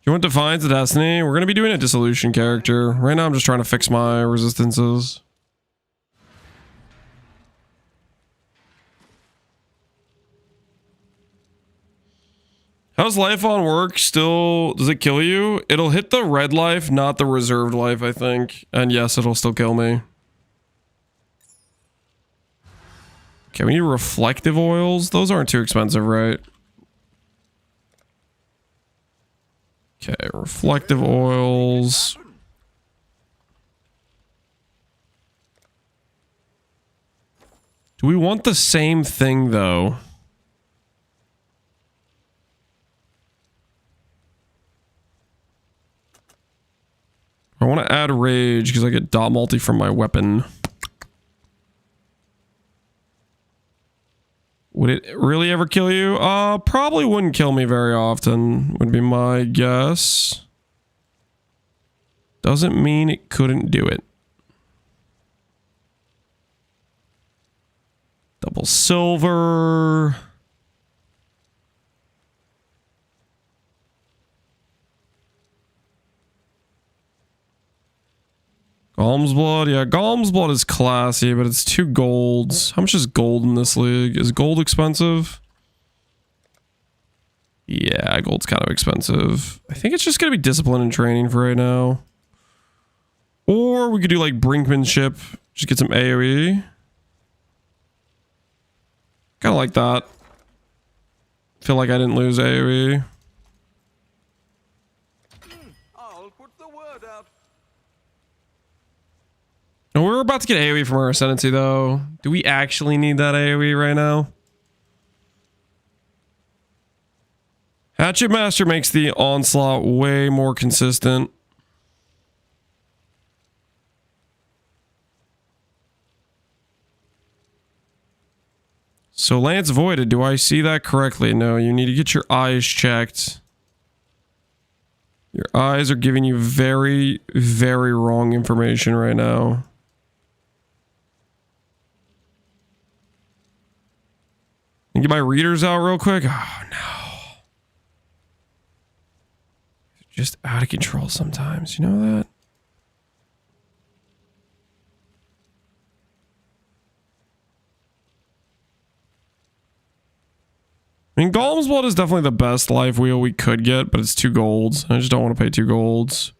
You want Defiance of Destiny? We're going to be doing a Dissolution character. Right now I'm just trying to fix my resistances. How's life on work? Still, does it kill you? It'll hit the red life, not the reserved life, I think. And yes, it'll still kill me. Okay, we need reflective oils. Those aren't too expensive, right? Okay, reflective oils. Do we want the same thing, though? I want to add rage because I get dot multi from my weapon. Would it really ever kill you? Probably wouldn't kill me very often, would be my guess. Doesn't mean it couldn't do it. Double silver. Golem's Blood, yeah, Golem's Blood is classy, but it's 2 golds. How much is gold in this league? Is gold expensive? Yeah, gold's kind of expensive. I think it's just gonna be discipline and training for right now. Or we could do like Brinkmanship, just get some AoE. Kinda like that. Feel like I didn't lose AoE. I'll put the word out. And we're about to get AoE from our Ascendancy, though. Do we actually need that AoE right now? Hatchet Master makes the onslaught way more consistent. So Lance voided. Do I see that correctly? No, you need to get your eyes checked. Your eyes are giving you very, very wrong information right now. Can you get my readers out real quick? Oh, no. Just out of control sometimes. You know that? I mean, Golem's Blood is definitely the best life wheel we could get, but it's 2 golds. I just don't want to pay 2 golds.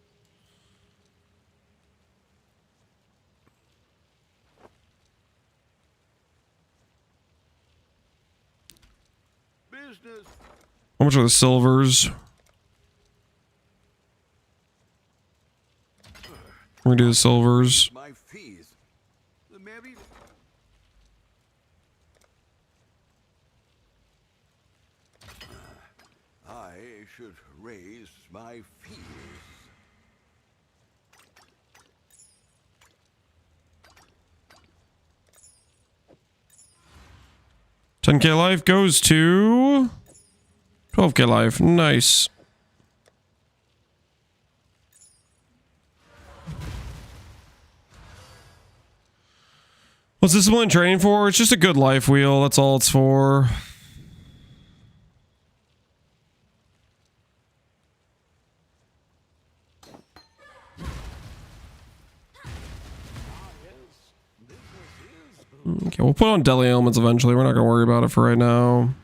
Business. How much are the silvers? We're gonna do the silvers. My fees. Maybe. I should raise my fees. $10K life goes to 12K life. Nice. What's discipline training for? It's just a good life wheel. That's all it's for. Okay, we'll put on Deadly Elements eventually. We're not going to worry about it for right now.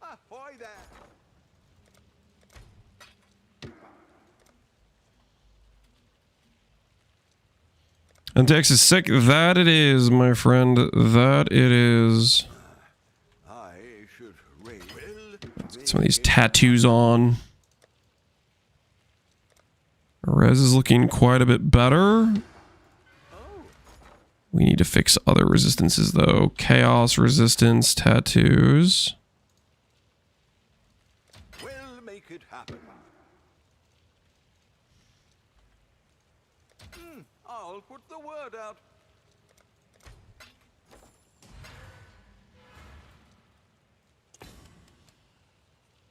Ahoy there. And Tex is sick. That it is, my friend. That it is. I should raise. Let's get some of these tattoos on. Res is looking quite a bit better. We need to fix other resistances though. Chaos, resistance, tattoos. We'll make it happen. I'll put the word out.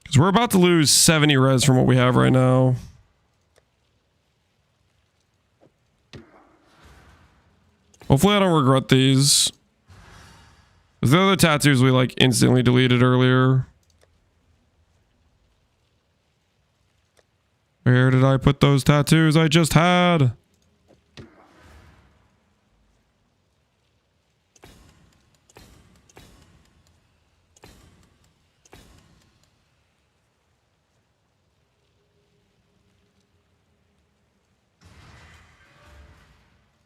Because we're about to lose 70 res from what we have right now. Hopefully I don't regret these. Because the other tattoos we like instantly deleted earlier. Where did I put those tattoos I just had?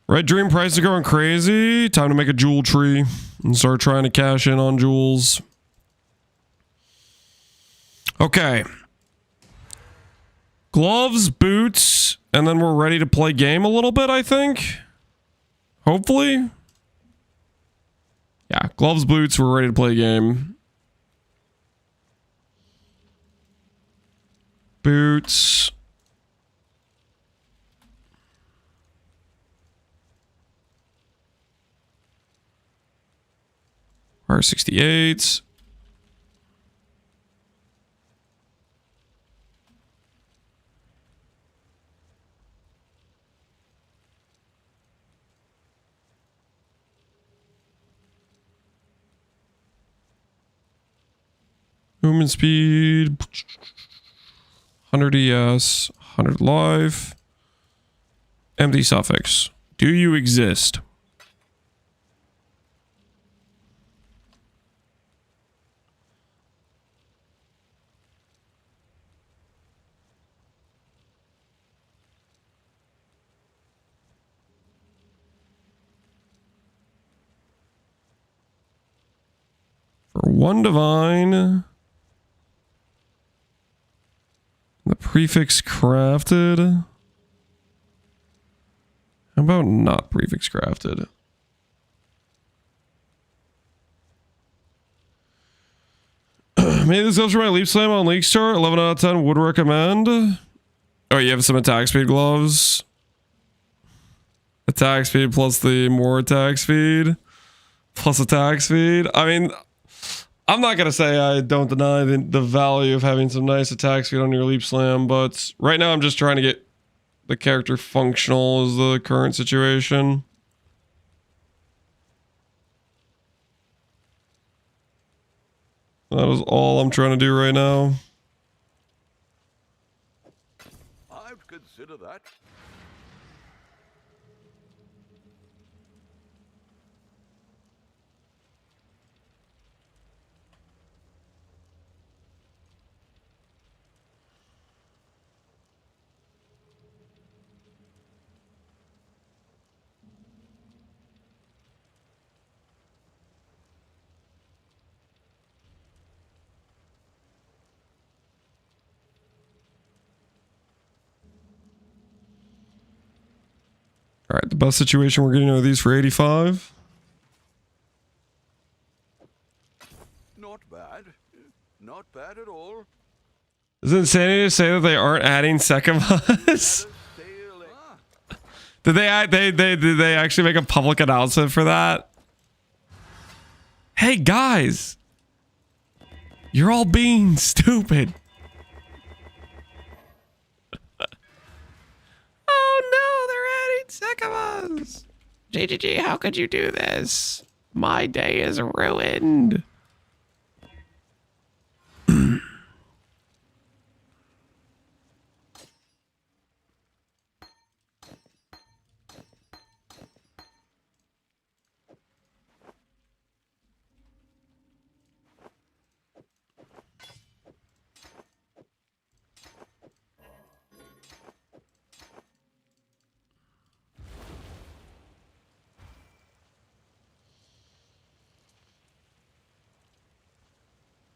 Red Dream prices are going crazy. Time to make a jewel tree and start trying to cash in on jewels. Okay. Gloves, boots, and then we're ready to play game a little bit, I think. Hopefully. Yeah, gloves, boots, we're ready to play game. Boots. R68s. Movement speed. 100 ES. 100 life. Empty suffix. Do you exist? For 1 divine. The prefix crafted. How about not prefix crafted? Maybe this goes for my leap slam on League Start. 11 out of 10 would recommend. Oh, you have some attack speed gloves. Attack speed plus the more attack speed. Plus attack speed. I mean, I'm not going to say I don't deny the value of having some nice attack speed on your leap slam, but right now I'm just trying to get the character functional is the current situation. That is all I'm trying to do right now. I'd consider that. All right, the best situation we're getting are these for 85. Not bad. Not bad at all. Is it insanity to say that they aren't adding Sekimas? Did they actually make a public announcement for that? Hey guys, you're all being stupid. Oh no, they're adding Sekimas. JGG, how could you do this? My day is ruined.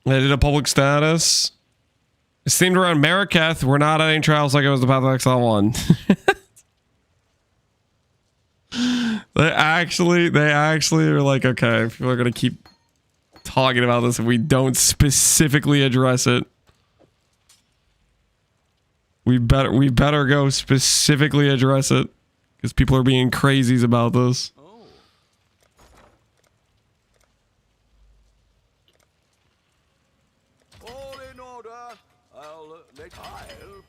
They did a public status. It's themed around Marraketh. We're not adding trials like it was the Path of Exile 1. They actually are like, okay, people are gonna keep talking about this if we don't specifically address it. We better go specifically address it because people are being crazies about this. All in order. I'll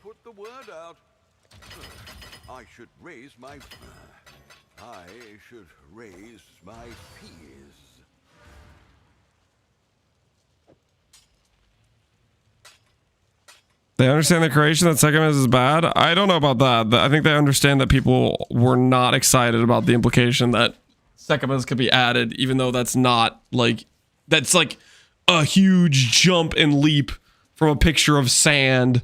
put the word out. I should raise my fees. They understand the creation that Sekimas is bad. I don't know about that. I think they understand that people were not excited about the implication that Sekimas could be added, even though that's not like, that's like a huge jump and leap from a picture of sand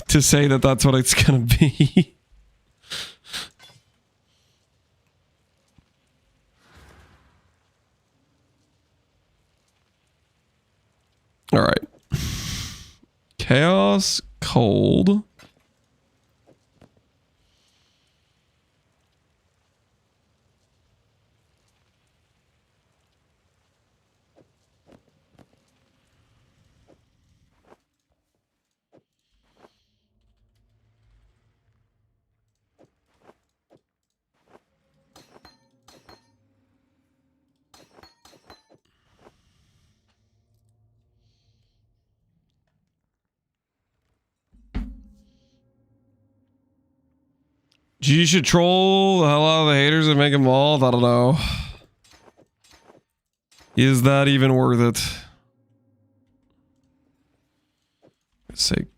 to say that that's what it's gonna be. All right. Chaos, cold. You should troll the hell out of the haters and make them all. I don't know. Is that even worth it? Let's say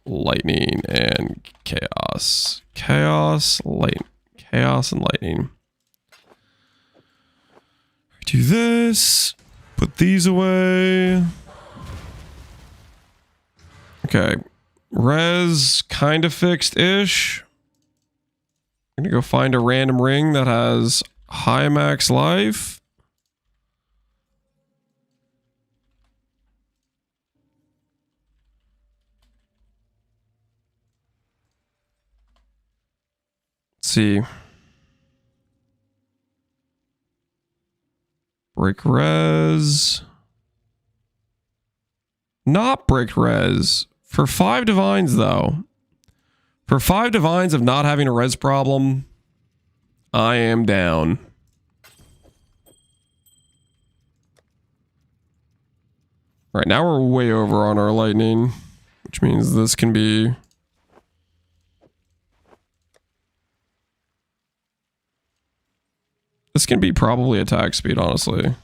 lightning and chaos. Chaos and lightning. Do this. Put these away. Okay. Res kind of fixed-ish. I'm gonna go find a random ring that has high max life. Let's see. Break res. Not break res. For 5 divines though. For 5 divines of not having a res problem, I am down. Right now we're way over on our lightning, which means this can be... This can be probably attack speed, honestly.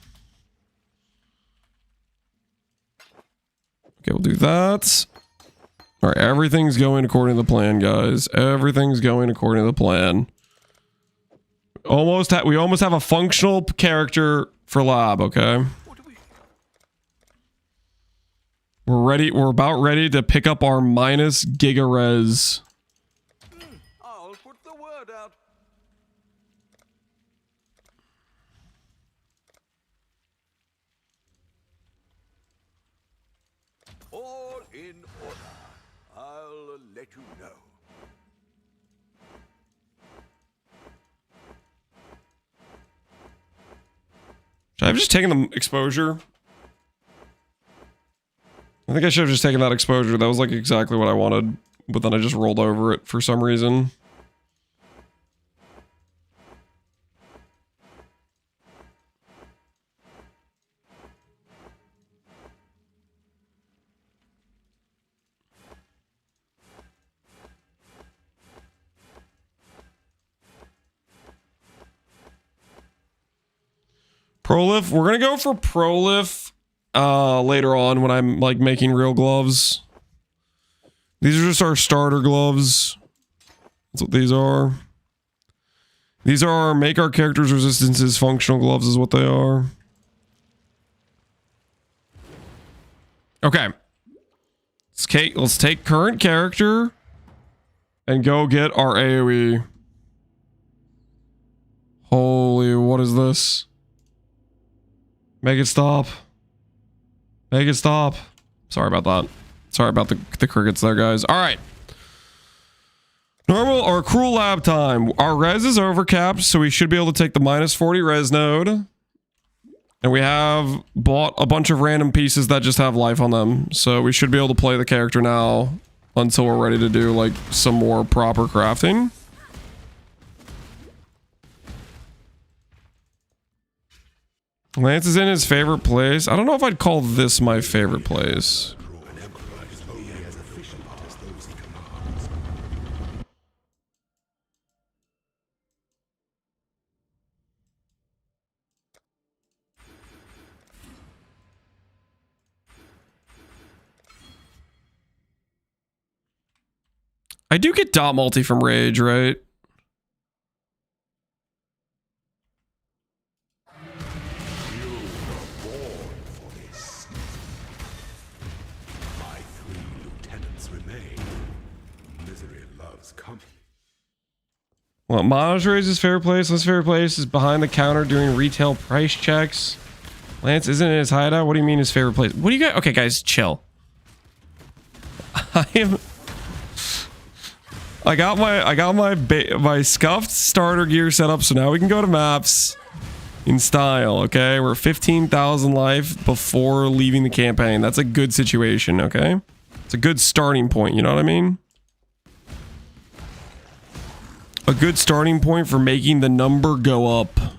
Okay, we'll do that. All right, everything's going according to the plan, guys. Everything's going according to the plan. We almost have a functional character for lab, okay? We're ready. We're about ready to pick up our minus giga res. I'll put the word out. All in order. I'll let you know. Should I have just taken the exposure? I think I should have just taken that exposure. That was like exactly what I wanted, but then I just rolled over it for some reason. Prolif, we're gonna go for Prolif later on when I'm like making real gloves. These are just our starter gloves. That's what these are. These are our make our characters resistances functional gloves is what they are. Okay. Let's take current character and go get our AoE. Holy, what is this? Make it stop. Make it stop. Sorry about that. Sorry about the crickets there, guys. All right. Normal or cruel lab time. Our res is overcapped, so we should be able to take the minus 40 res node. And we have bought a bunch of random pieces that just have life on them. So we should be able to play the character now until we're ready to do like some more proper crafting. Lance is in his favorite place. I don't know if I'd call this my favorite place. I do get dot multi from Rage, right? Well, Monitor is his favorite place. His favorite place is behind the counter doing retail price checks. Lance isn't in his hideout. What do you mean his favorite place? What do you got? Okay, guys, chill. I got my scuffed starter gear set up, so now we can go to maps in style. Okay, we're 15,000 life before leaving the campaign. That's a good situation. Okay, it's a good starting point. You know what I mean? A good starting point for making the number go up. The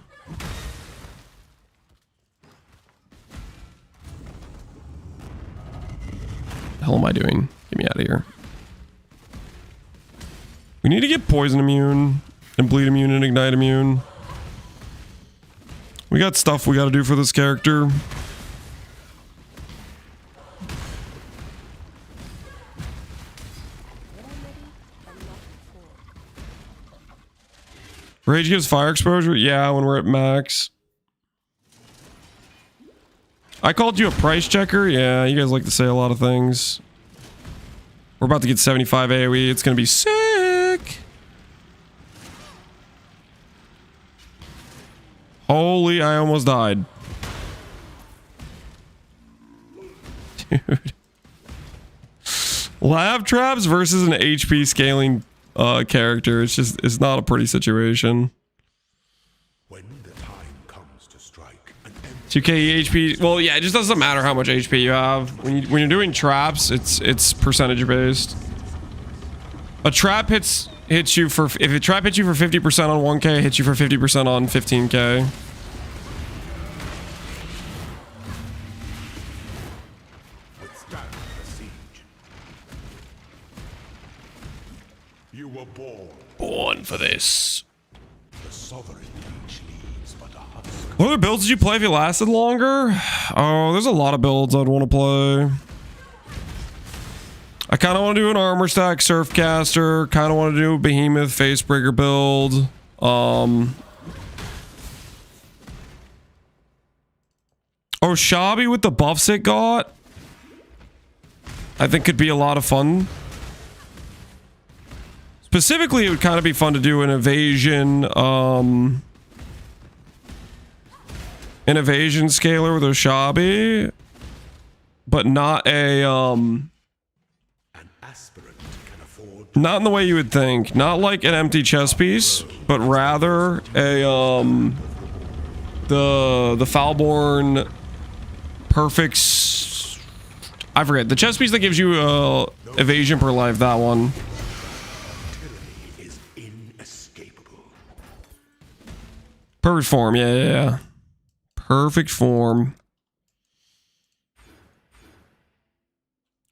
hell am I doing? Get me out of here. We need to get poison immune and bleed immune and ignite immune. We got stuff we got to do for this character. Rage gives fire exposure? Yeah, when we're at max. I called you a price checker? Yeah, you guys like to say a lot of things. We're about to get 75 AoE. It's going to be sick. Holy, I almost died. Dude. Lab traps versus an HP scaling character. It's not a pretty situation. When the time comes to strike, 2k HP. Well, yeah, it just doesn't matter how much HP you have. When you're doing traps, it's percentage based. A trap hits you for, if a trap hits you for 50% on 1k, hits you for 50% on 15k. Withstand the siege. You were Born for this. the sovereign each leaves but a husk. What other builds did you play if you lasted longer? Oh, there's a lot of builds I'd want to play. I kind of want to do an armor stack surfcaster. Kind of want to do a behemoth facebreaker build. Oh, Shabby with the buffs it got, I think could be a lot of fun. Specifically, it would kind of be fun to do an evasion scaler with a Shabby, but not a not in the way you would think. Not like an empty chess piece, but rather a the Foulborn perfect. I forget the chess piece that gives you evasion per life. That one. Tyranny is inescapable. Perfect form. Yeah. Perfect form.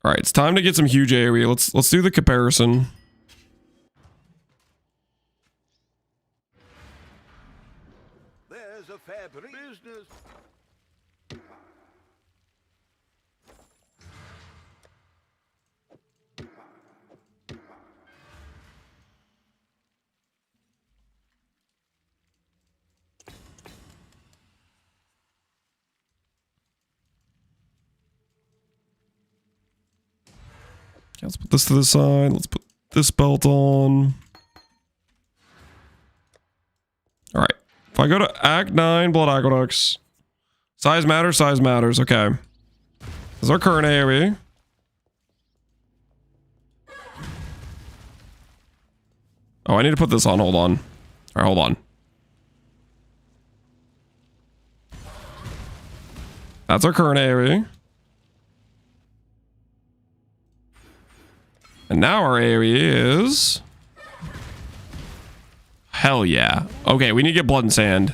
All right, it's time to get some huge AoE. Let's do the comparison. There's a fair business. Let's put this to the side. Let's put this belt on. All right. If I go to Act 9, Blood Aqueducts. Size matters, size matters. Okay. This is our current AoE. Oh, I need to put this on. Hold on. All right, hold on. That's our current AoE. And now our AoE is... Hell yeah. Okay, we need to get Blood and Sand.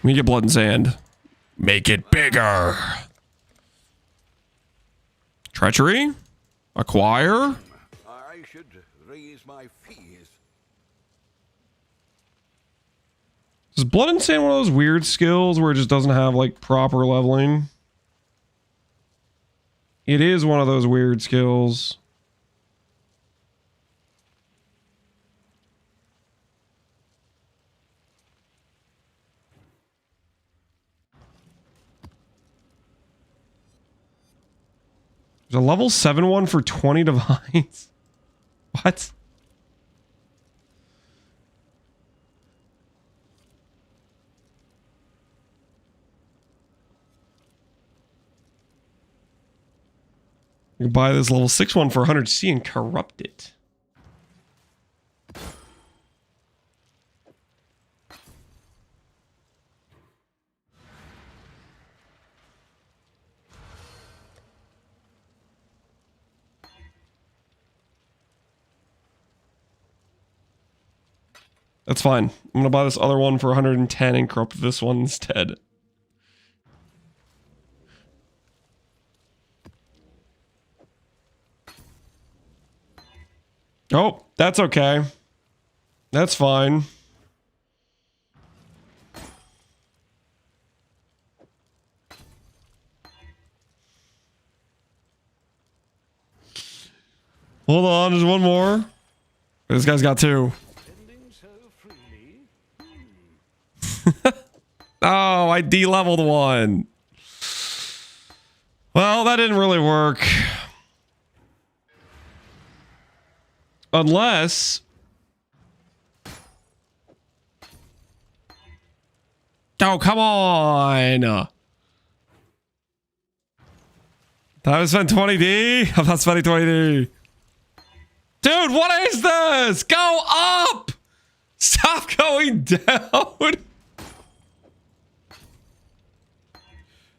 We need to get Blood and Sand. Make it bigger. Treachery? Acquire? I should raise my fees. Is Blood and Sand one of those weird skills where it just doesn't have, like, proper leveling? It is one of those weird skills. There's a level 7 one for 20 divines. What? You can buy this level 6 one for 100C and corrupt it. That's fine. I'm gonna buy this other one for 110 and corrupt this one instead. Oh, that's okay. That's fine. Hold on, there's one more. This guy's got 2. Oh, I de-leveled 1. Well, that didn't really work. Unless... Oh, come on! That was spent 20D? I'm not spending 20D. Dude, what is this? Go up! Stop going down!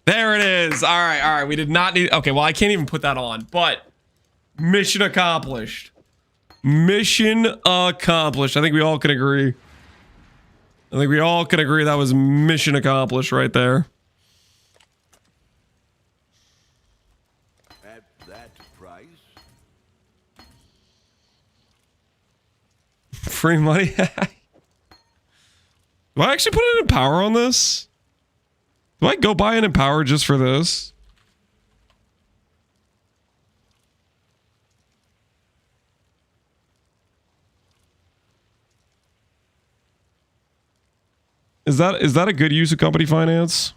There it is. All right. We did not need... Okay, well, I can't even put that on, but Mission accomplished. Mission accomplished. I think we all can agree. I think we all can agree that was mission accomplished right there. At that price? Free money. Do I actually put an Empower on this? Do I go buy an Empower just for this? Is that a good use of company finance?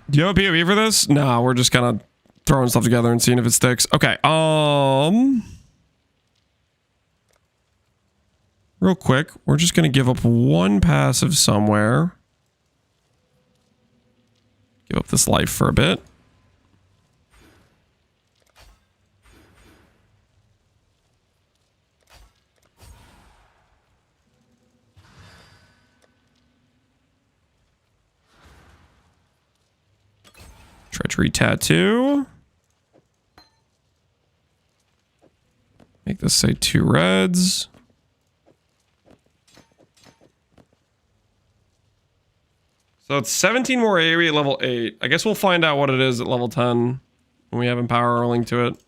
Do you have a POV for this? No, we're just kind of throwing stuff together and seeing if it sticks. Okay, real quick, we're just gonna give up one passive somewhere. Give up this life for a bit. Treachery tattoo. Make this say 2 reds. So it's 17 more AoE at level 8. I guess we'll find out what it is at level 10 when we have Empower rolling to it.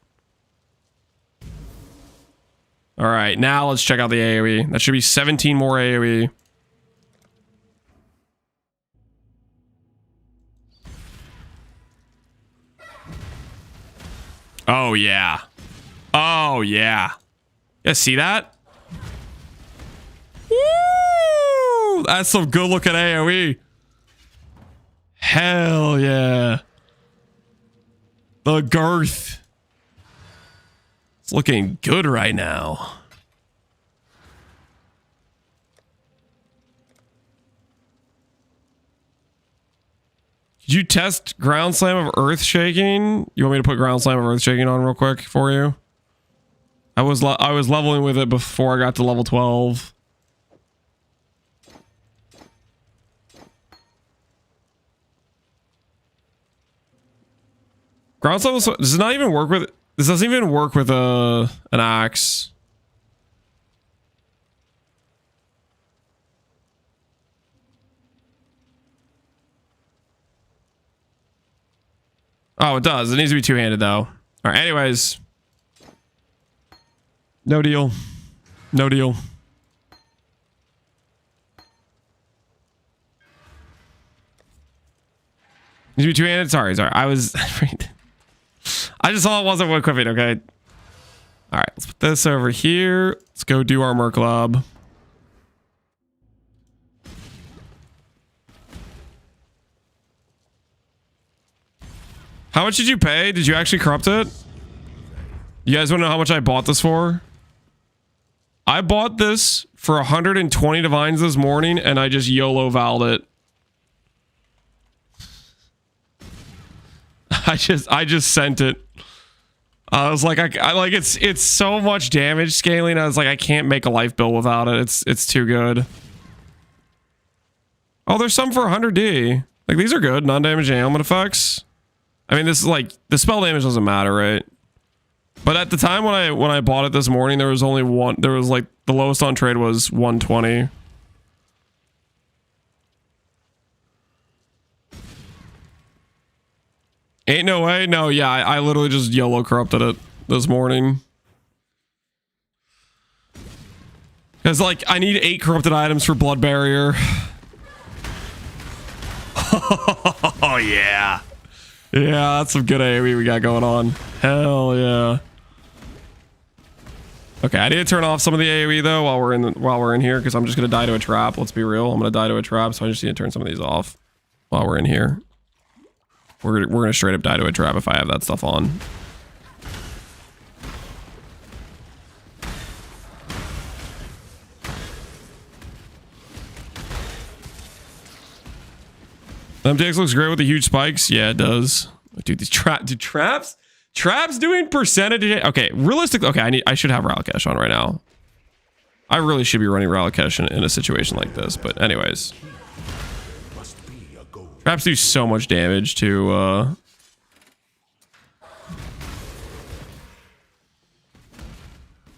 All right, now let's check out the AoE. That should be 17 more AoE. Oh, yeah. Oh, yeah. Yeah, see that? Woo! That's some good looking AoE. Hell yeah. The girth. It's looking good right now. Did you test Ground Slam of Earth Shaking? You want me to put Ground Slam of Earth Shaking on real quick for you? I was leveling with it before I got to level 12. Ground Slam does not even work with. This doesn't even work with an axe. Oh, it does. It needs to be two-handed, though. All right, anyways. No deal. No deal. Needs to be two-handed? Sorry. I was... I just saw it wasn't equipping, okay? All right, let's put this over here. Let's go do Armor Club. How much did you pay? Did you actually corrupt it? You guys want to know how much I bought this for? I bought this for 120 divines this morning, and I just YOLO valed it. I just sent it. I was like, I like it's so much damage scaling. I was like, I can't make a life build without it. It's too good. Oh, there's some for 100D. Like these are good, non-damaging ailment effects. I mean, this is like the spell damage doesn't matter, right? But at the time when I bought it this morning, there was only one. There was like the lowest on trade was 120. Ain't no way. No, yeah, I literally just YOLO corrupted it this morning. Because like I need 8 corrupted items for Blood Barrier. Oh yeah. Yeah, that's some good AoE we got going on. Hell yeah. Okay, I need to turn off some of the AoE though while we're in here because I'm just gonna die to a trap. Let's be real. I'm gonna die to a trap, so I just need to turn some of these off while we're in here. We're gonna straight up die to a trap if I have that stuff on. MTX looks great with the huge spikes. Yeah, it does. Dude, these traps doing percentage. Okay, realistic. Okay, I should have Ralcash on right now. I really should be running Ralakesh in a situation like this, but anyways. Must be a gold. Traps do so much damage to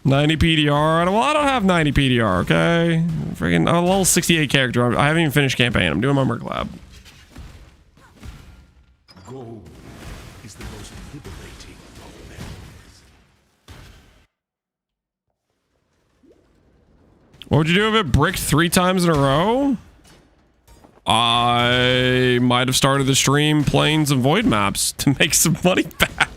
90 PDR. Well, I don't have 90 PDR, okay? Freaking a level 68 character. I haven't even finished campaign. I'm doing my Merc Lab. Gold is the most liberating of metals. What would you do if it bricked 3 times in a row? I might have started the stream playing some Void maps to make some money back.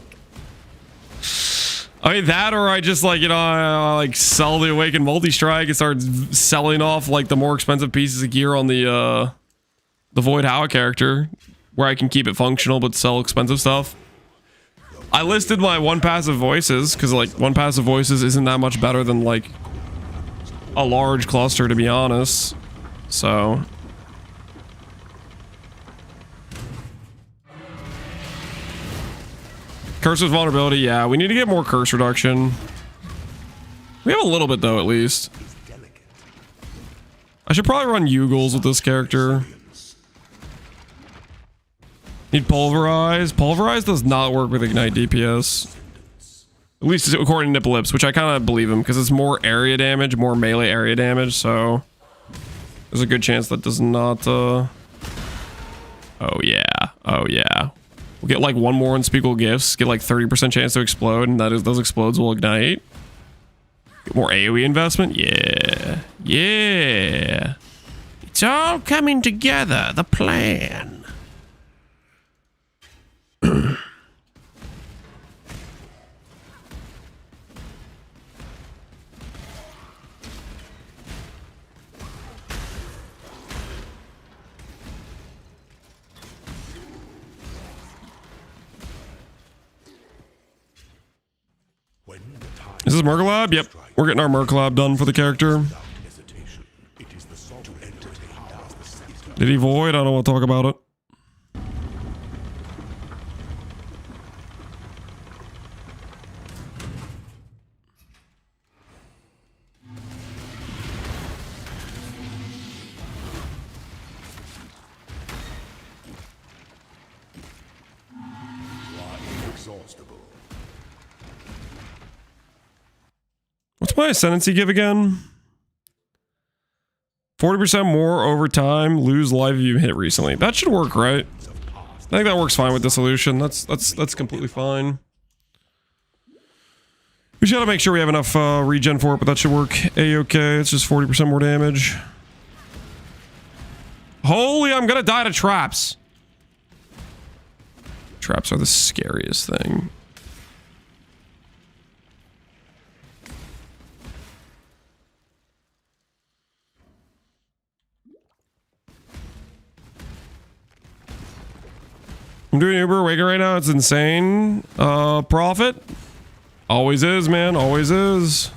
I mean, that, or I just, like, you know, I like sell the Awakened Multi-Strike and start selling off, like, the more expensive pieces of gear on the Void Howa character, where I can keep it functional but sell expensive stuff. I listed my 1 passive voices, because, like, 1 passive voices isn't that much better than, like, a large cluster, to be honest. So... Curse's vulnerability, yeah. We need to get more curse reduction. We have a little bit, though, at least. I should probably run Yugles with this character. Need Pulverize. Pulverize does not work with Ignite DPS. At least according to Nipplips, which I kind of believe him, because it's more area damage, more melee area damage, so... There's a good chance that does not, Oh, yeah. Oh, yeah. We'll get like 1 more unspeakable gifts, get like 30% chance to explode, and that is those explodes will ignite. Get more AoE investment? Yeah. Yeah. It's all coming together, the plan. Is this Merc Lab? Yep. We're getting our Merc Lab done for the character. Did he void? I don't want to talk about it. What's my Ascendancy give again? 40% more over time, lose life if you hit recently. That should work, right? I think that works fine with Dissolution. That's completely fine. We just gotta make sure we have enough regen for it, but that should work a-okay. It's just 40% more damage. Holy, I'm gonna die to traps. Traps are the scariest thing. I'm doing Uber Awaken right now. It's insane. Profit. Always is, man. Always is.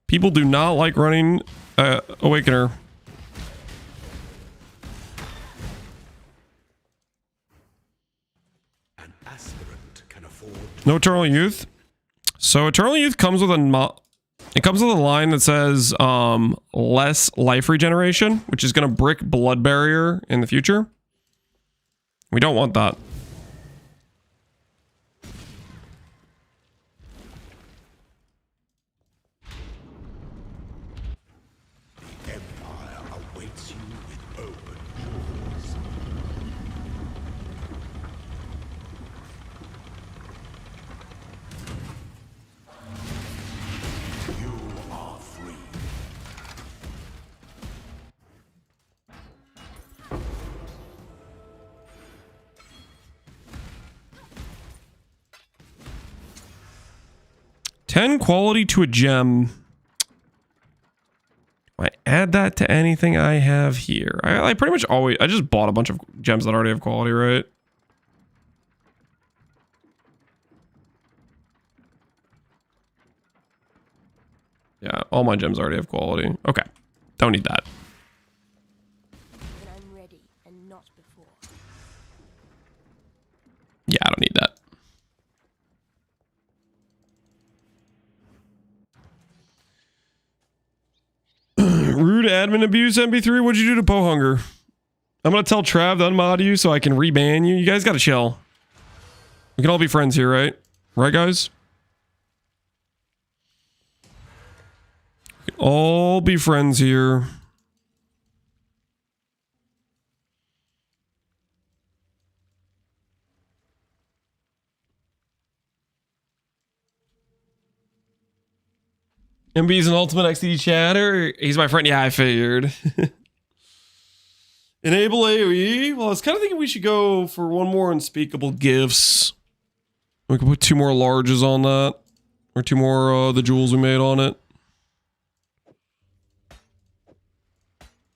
People do not like running Awakener. An aspirant can afford. No Eternal Youth. So Eternal Youth comes with a line that says less life regeneration, which is going to brick Blood Barrier in the future. We don't want that. The Empire awaits you with open jaws. You are free. $10 quality to a gem. Do I add that to anything I have here? I pretty much always... I just bought a bunch of gems that already have quality, right? Yeah, all my gems already have quality. Okay. Don't need that. When I'm ready and not before. Yeah, I don't need that. Rude admin abuse, MP3. What'd you do to Pohunger? I'm gonna tell Trav to unmod you so I can reban you. You guys gotta chill. We can all be friends here, right? Right, guys? We can all be friends here. MB's an ultimate XD chatter. He's my friend. Yeah, I figured. Enable AoE. Well, I was kind of thinking we should go for one more unspeakable gifts. We can put 2 more larges on that. Or 2 more the jewels we made on it.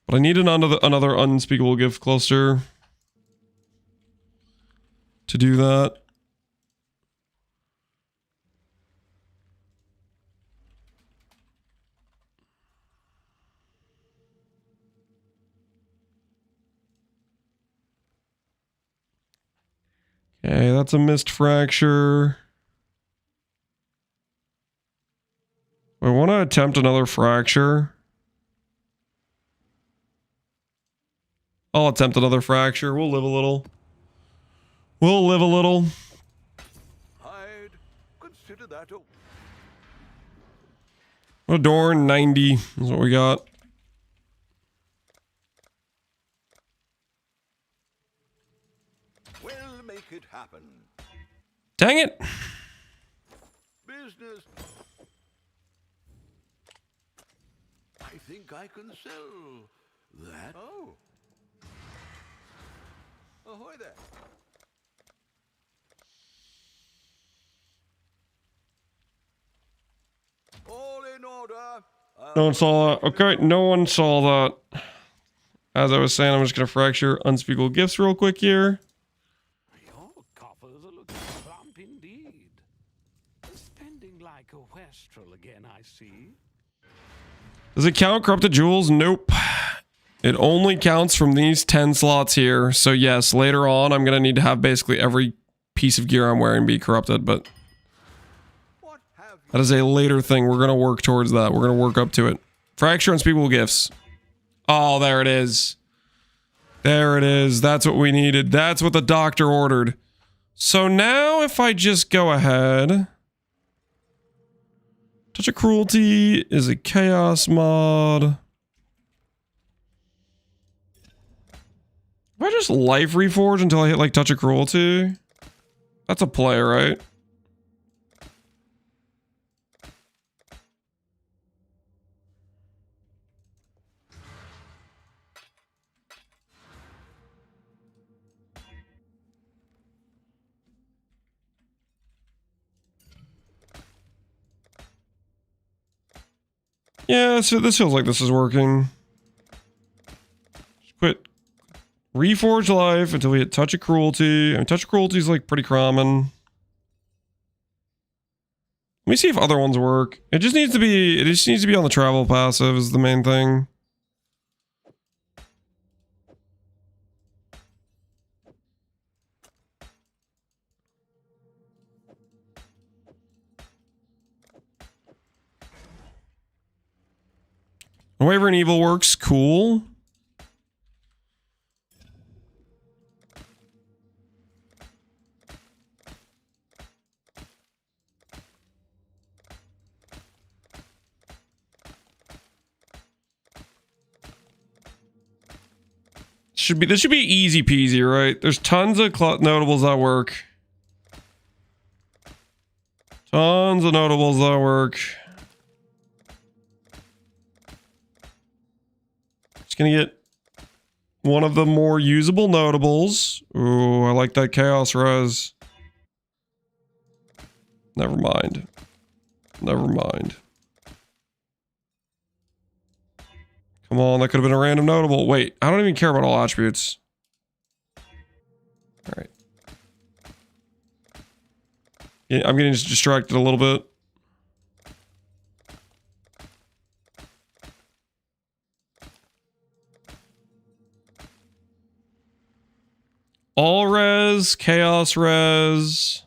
But I need another unspeakable gift cluster to do that. Okay, that's a missed fracture. I want to attempt another fracture. I'll attempt another fracture. We'll live a little. We'll live a little. I'd consider that a Adorn 90 is what we got. we'll make it happen. Dang it. Business. I think I can sell that. Oh. Ahoy there. All in order. No one saw that. Okay, no one saw that. As I was saying, I'm just going to fracture unspeakable gifts real quick here. Your coffers are looking plump indeed. Spending like a wastrel again, I see. Does it count corrupted jewels? Nope. It only counts from these 10 slots here. So yes, later on, I'm going to need to have basically every piece of gear I'm wearing be corrupted, but that is a later thing. We're going to work towards that. We're going to work up to it. Fracture unspeakable gifts. Oh, there it is. There it is. That's what we needed. That's what the doctor ordered. So now if I just go ahead... Touch of Cruelty is a chaos mod. If I just life reforge until I hit like Touch of Cruelty, that's a play, right? Yeah, so this feels like this is working. Just quit. Reforge life until we hit Touch of Cruelty. I mean, Touch of Cruelty is like pretty common. Let me see if other ones work. It just needs to be on the travel passive is the main thing. Wavering Evil works. Cool. This should be easy peasy, right? There's tons of notables that work. Tons of notables that work. Just gonna get one of the more usable notables. Ooh, I like that chaos res. Never mind. Never mind. Come on, that could have been a random notable. Wait, I don't even care about all attributes. All right. Yeah, I'm getting just distracted a little bit. All res, chaos res.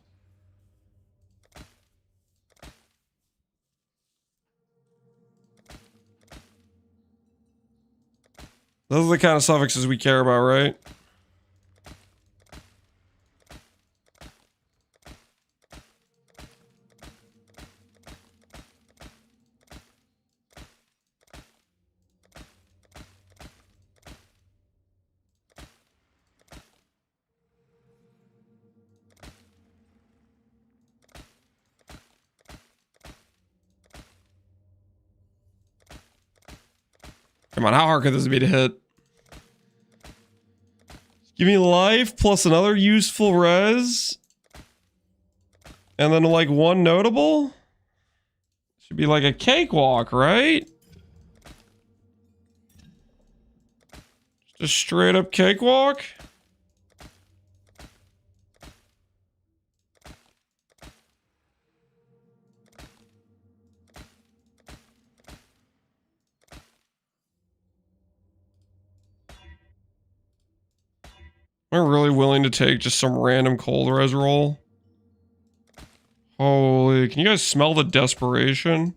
Those are the kind of suffixes we care about, right? Come on, how hard could this be to hit? Give me life plus another useful res. And then like one notable? Should be like a cakewalk, right? Just a straight up cakewalk? Am I really willing to take just some random cold res roll? Holy, can you guys smell the desperation?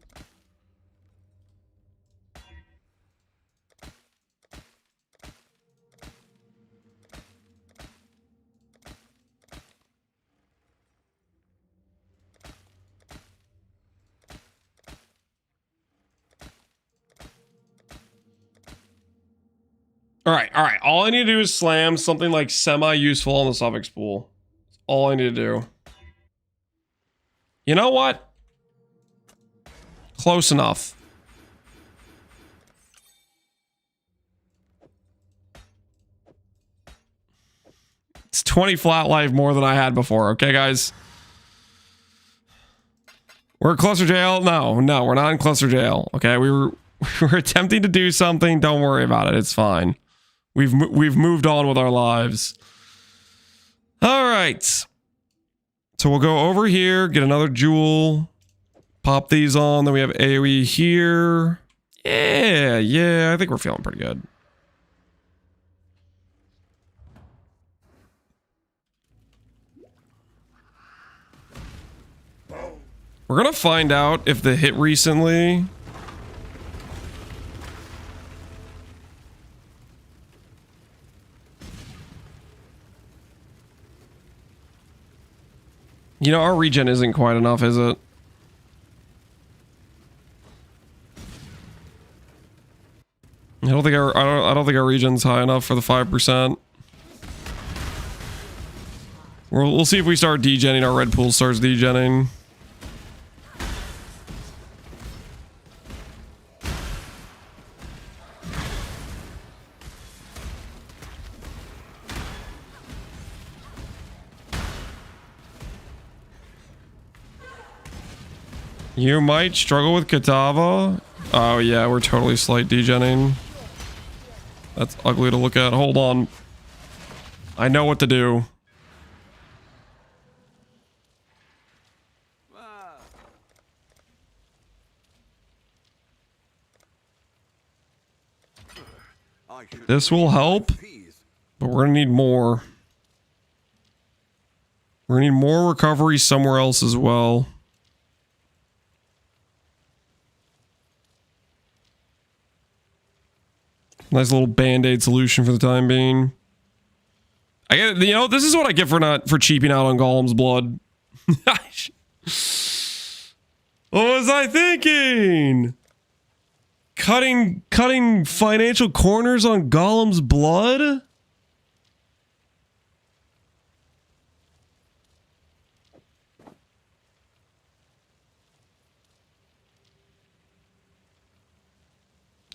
Alright. All I need to do is slam something like semi-useful on the suffix pool. That's all I need to do. You know what? Close enough. It's 20 flat life more than I had before, okay, guys? We're in cluster jail? No, we're not in cluster jail. Okay, we were attempting to do something. Don't worry about it. It's fine. We've moved on with our lives. All right. So we'll go over here, get another jewel, pop these on. Then we have AoE here. Yeah. I think we're feeling pretty good. We're gonna find out if the hit recently. You know, our regen isn't quite enough, is it? I don't think our regen's high enough for the 5%. We'll see if we start degenning. Our red pool starts degenning. You might struggle with Katava. Oh yeah, we're totally slight degenning. That's ugly to look at. Hold on. I know what to do. This will help, but we're gonna need more. We're gonna need more recovery somewhere else as well. Nice little band-aid solution for the time being. I get, you know, this is what I get for cheaping out on Golem's blood. What was I thinking? Cutting financial corners on Golem's blood?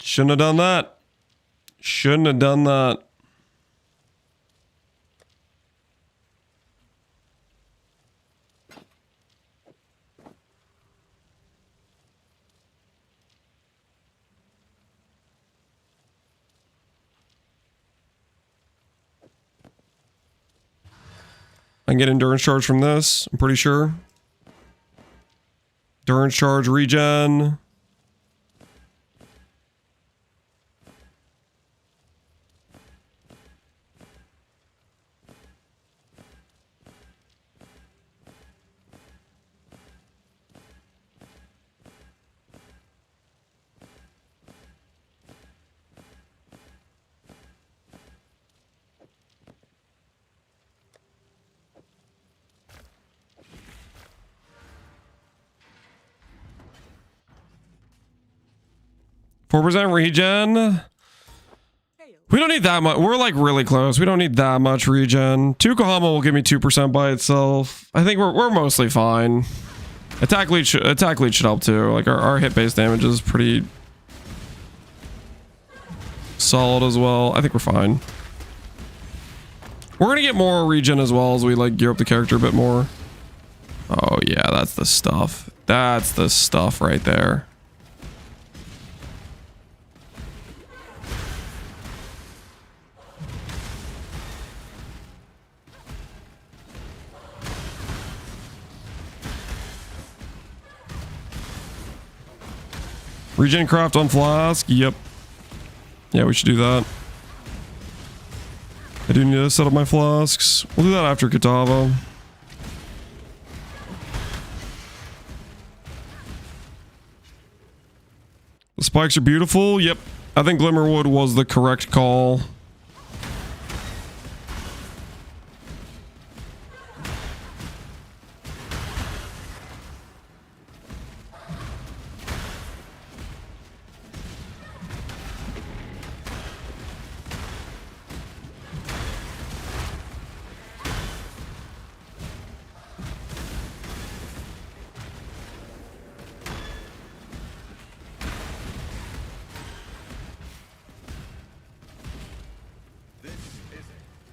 Shouldn't have done that. Shouldn't have done that. I can get endurance charge from this, I'm pretty sure. Endurance charge regen. 4% regen. We don't need that much. We're like really close. We don't need that much regen. 2 Kahama will give me 2% by itself. I think we're mostly fine. Attack lead should help too. Like our hit base damage is pretty solid as well. I think we're fine. We're gonna get more regen as well as we like gear up the character a bit more. Oh yeah, that's the stuff. That's the stuff right there. Regen craft on flask. Yep. Yeah, we should do that. I do need to set up my flasks. We'll do that after Katava. The spikes are beautiful. Yep. I think Glimmerwood was the correct call.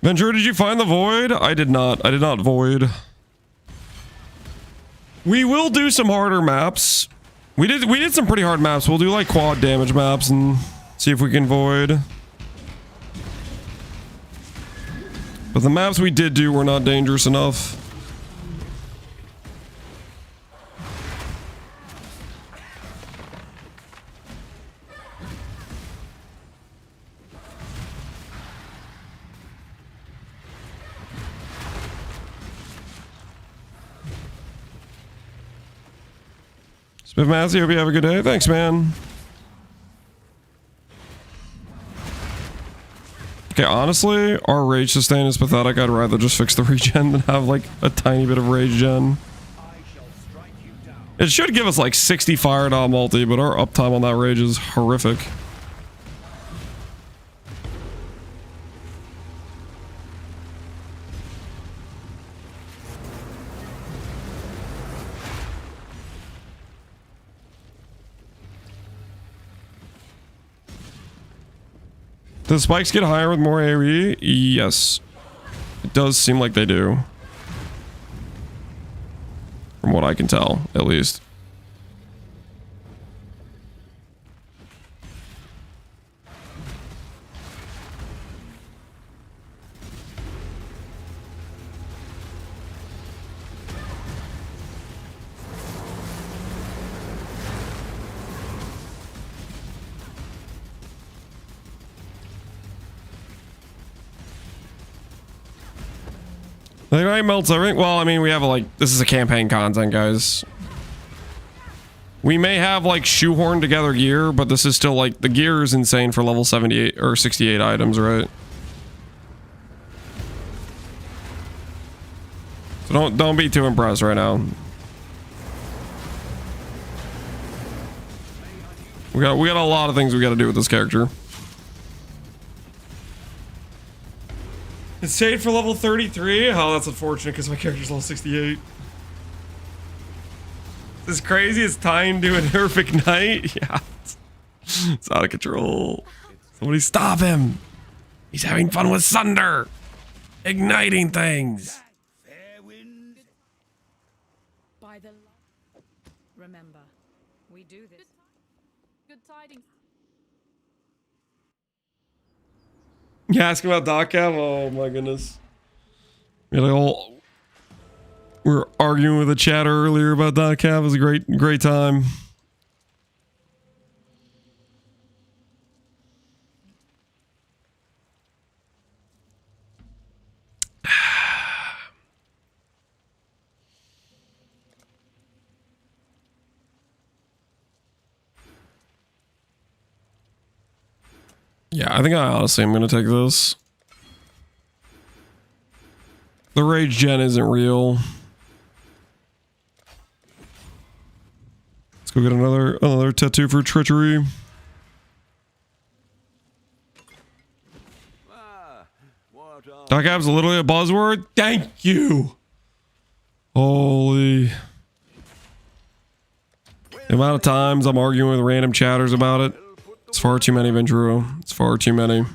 Ventura, did you find the void? I did not. I did not void. We will do some harder maps. We did some pretty hard maps. We'll do like quad damage maps and see if we can void. But the maps we did do were not dangerous enough. Smith Massey, hope you have a good day. Thanks, man. Okay, honestly, our rage sustain is pathetic. I'd rather just fix the regen than have like a tiny bit of rage gen. It should give us like 60 fire dot multi, but our uptime on that rage is horrific. Do the spikes get higher with more AoE? Yes. It does seem like they do. From what I can tell, at least. I think I melts everything. Well, I mean, we have this is a campaign content, guys. We may have like shoehorned together gear, but this is still like the gear is insane for level 78 or 68 items, right? So don't be too impressed right now. We got a lot of things we got to do with this character. It's saved for level 33? Oh, that's unfortunate because my character's level 68. This is crazy. It's tying to a nerf ignite. Yeah. It's out of control. Somebody stop him. He's having fun with Sunder. Igniting things. By the remember, we do this. Good tidings. You ask about Docab? Oh my goodness. We were arguing with a chatter earlier about Docab. It was a great time. Yeah, I think I honestly am going to take this. The rage gen isn't real. Let's go get another tattoo for treachery. out our... Duck app's literally a buzzword? Thank you! Holy. The amount of times I'm arguing with random chatters about it, it's far too many, Ventrue. It's far too many. The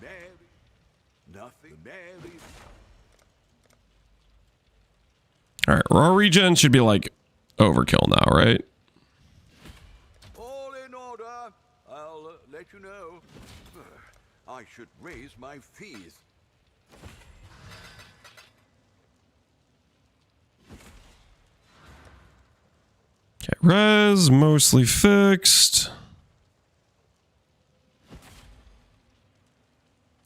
Mary. Nothing. Mary. Alright, raw regen should be like overkill now, right? All in order. I'll let you know. I should raise my fees. Okay, res mostly fixed.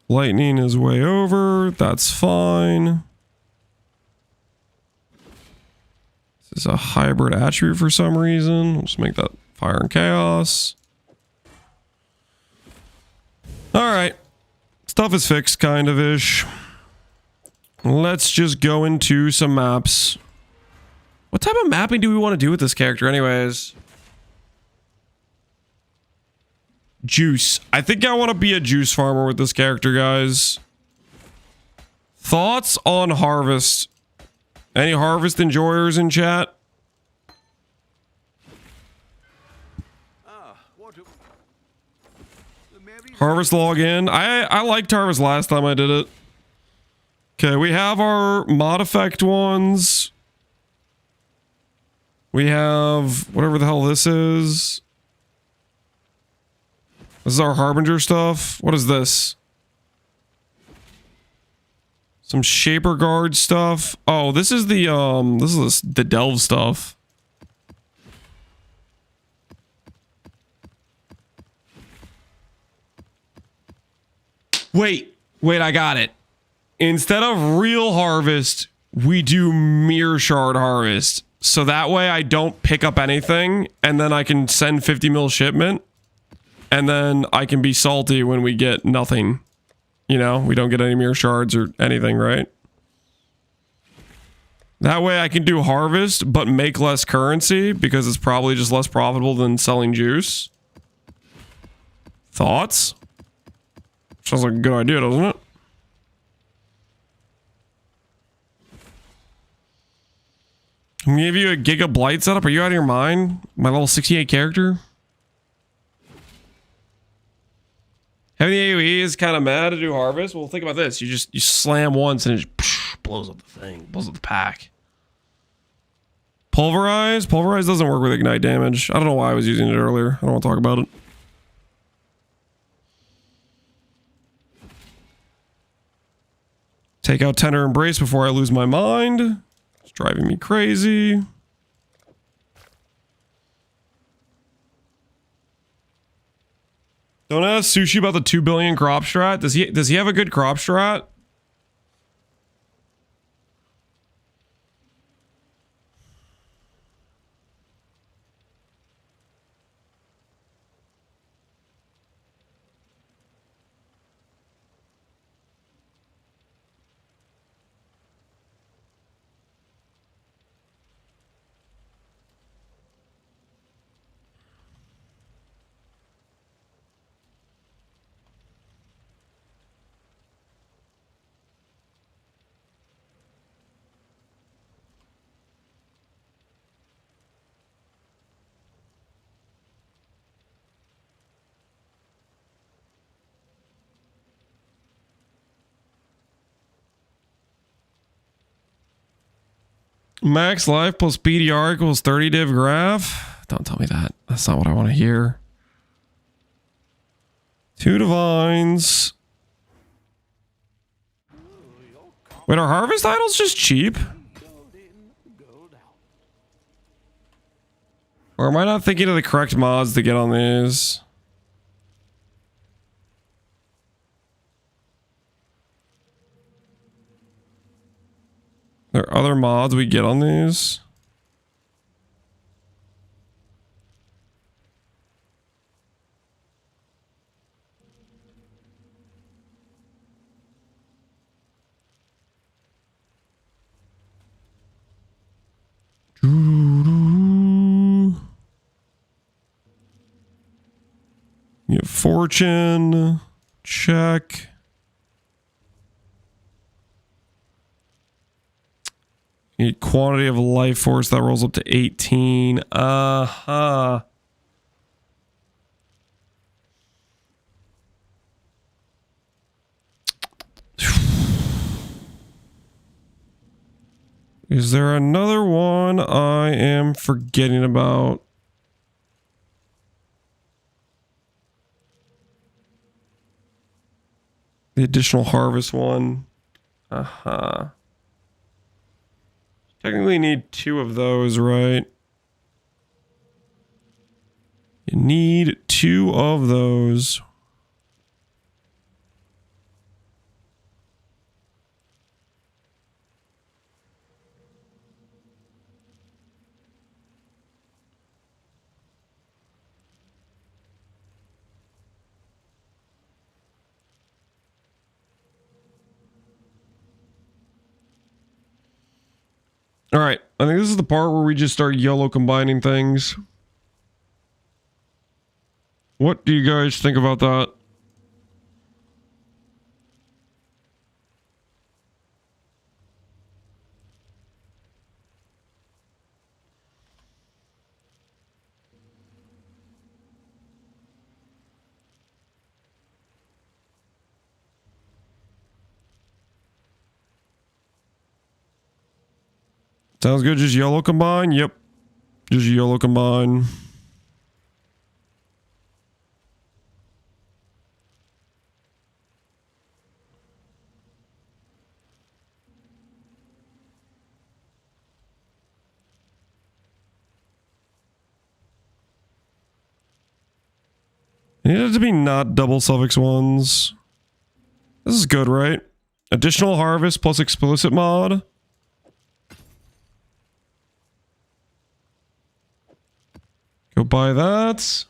Lightning is way over. That's fine. This is a hybrid attribute for some reason. We'll just make that fire and chaos. Alright. Stuff is fixed, kind of ish. Let's just go into some maps. What type of mapping do we want to do with this character anyways? Juice. I think I want to be a juice farmer with this character, guys. Thoughts on harvest? Any harvest enjoyers in chat? Harvest login. I liked harvest last time I did it. Okay, we have our mod effect ones. We have whatever the hell this is. This is our Harbinger stuff. What is this? Some Shaper Guard stuff. Oh, this is the Delve stuff. Wait, I got it. Instead of real harvest, we do mirror shard harvest. So that way I don't pick up anything, and then I can send 50 mil shipment, and then I can be salty when we get nothing. You know, we don't get any mirror shards or anything, right? That way I can do harvest, but make less currency, because it's probably just less profitable than selling juice. Thoughts? Sounds like a good idea, doesn't it? I'm gonna give you a Giga Blight setup. Are you out of your mind? My level 68 character? Having the AoE is kind of mad to do harvest. Well, think about this. You slam once and it just blows up the thing. Blows up the pack. Pulverize? Pulverize doesn't work with ignite damage. I don't know why I was using it earlier. I don't want to talk about it. Take out Tender Embrace before I lose my mind. It's driving me crazy. Don't ask Sushi about the 2 billion crop strat. Does he have a good crop strat? Max life plus PDR equals 30 div graph. Don't tell me that. That's not what I want to hear. 2 divines. Wait, are harvest idols just cheap? Or am I not thinking of the correct mods to get on these? There are other mods we get on these? You have fortune. Check. You need quantity of life force. That rolls up to 18. Uh-huh. Is there another one I am forgetting about? The additional harvest one. Uh-huh. Technically need 2 of those, right? You need 2 of those. All right, I think this is the part where we just start YOLO combining things. What do you guys think about that? Sounds good. Just YOLO combine? Yep. Just YOLO combine. It needed to be not double suffix ones. This is good, right? Additional harvest plus explicit mod. Go buy that.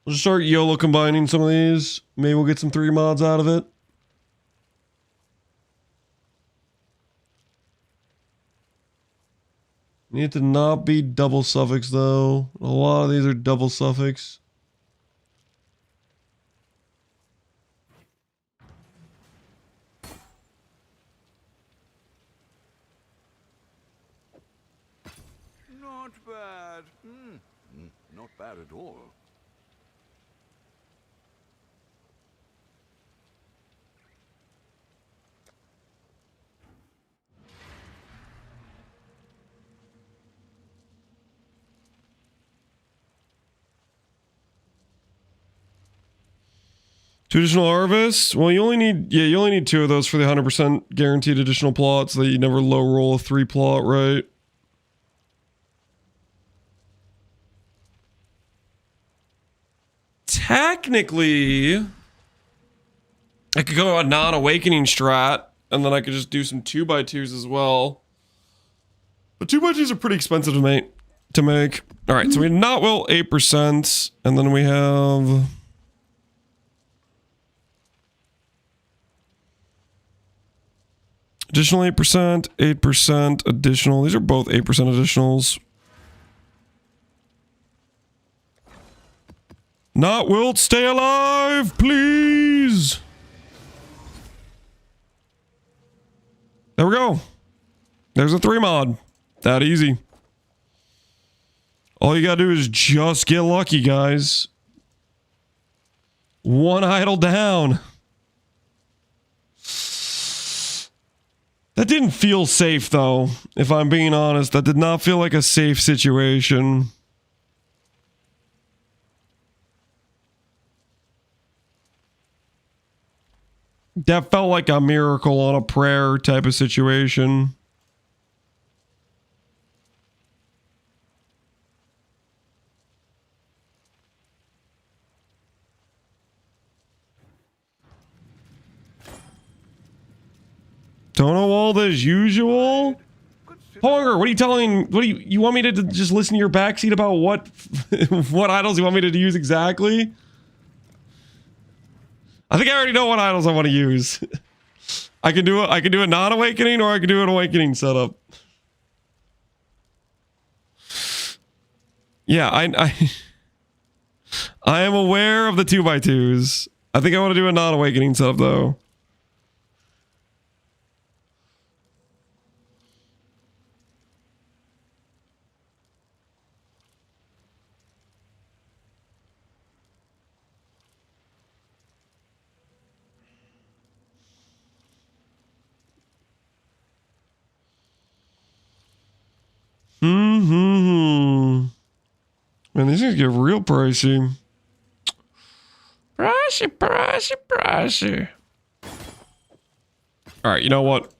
We'll just start YOLO combining some of these. Maybe we'll get some 3 mods out of it. Need to not be double suffix though. A lot of these are double suffix. Not bad. Not bad at all. Two additional harvests? Well, you only need 2 of those for the 100% guaranteed additional plot so that you never low roll a 3 plot, right? Technically, I could go a non-awakening strat, and then I could just do some 2x2s as well. But 2x2s are pretty expensive to make. All right, so we not will 8%, and then we have additional 8%, 8% additional. These are both 8% additionals. Not wilt, stay alive, please. There we go. There's a 3 mod. That easy. All you gotta do is just get lucky, guys. 1 idle down. That didn't feel safe, though, if I'm being honest. That did not feel like a safe situation. That felt like a miracle on a prayer type of situation. Don't know all as usual. Hunger, what are you telling? You want me to just listen to your backseat about what what idols you want me to use exactly? I think I already know what idols I want to use. I can do a non-awakening or I can do an awakening setup. Yeah, I am aware of the 2x2s. I think I want to do a non-awakening setup though. Man, these things get real pricey. Pricey. Alright, you know what?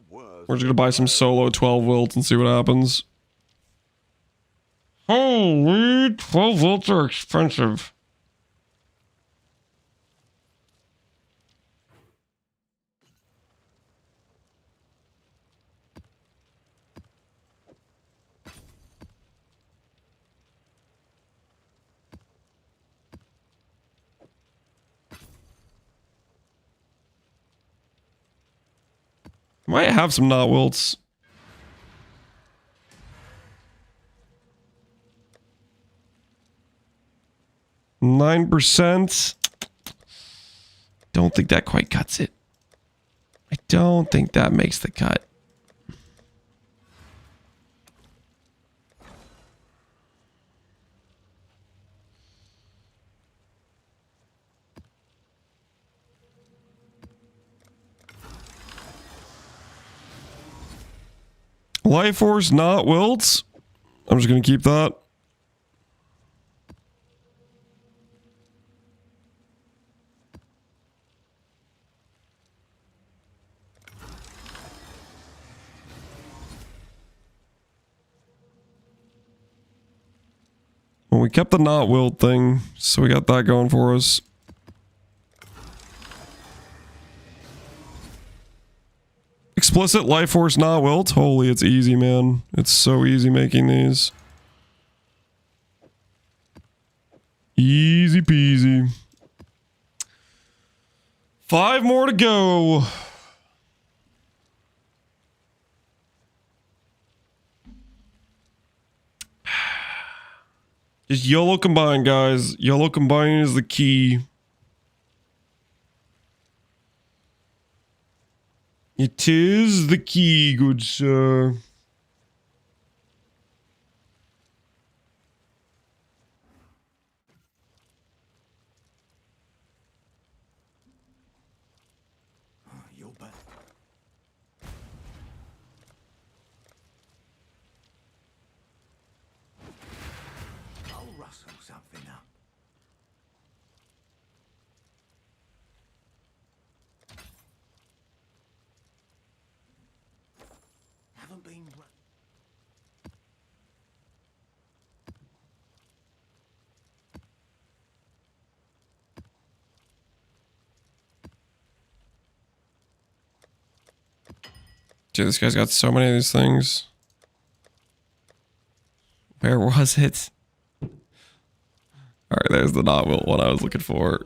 We're just gonna buy some solo 12 wilts and see what happens. Holy, 12 wilts are expensive. Might have some not wilts. %. Don't think that quite cuts it. I don't think that makes the cut. Life Force, not wilts. I'm just going to keep that. Well, we kept the not wilt thing, so we got that going for us. Explicit Life Force not wilt. Holy, it's easy, man. It's so easy making these. Easy peasy. 5 more to go. Just YOLO combine, guys. YOLO combine is the key. It is the key, good sir. You're back. I'll rustle something up. Haven't been. Dude, this guy's got so many of these things. Where was it? Alright, there's the not wilt one I was looking for.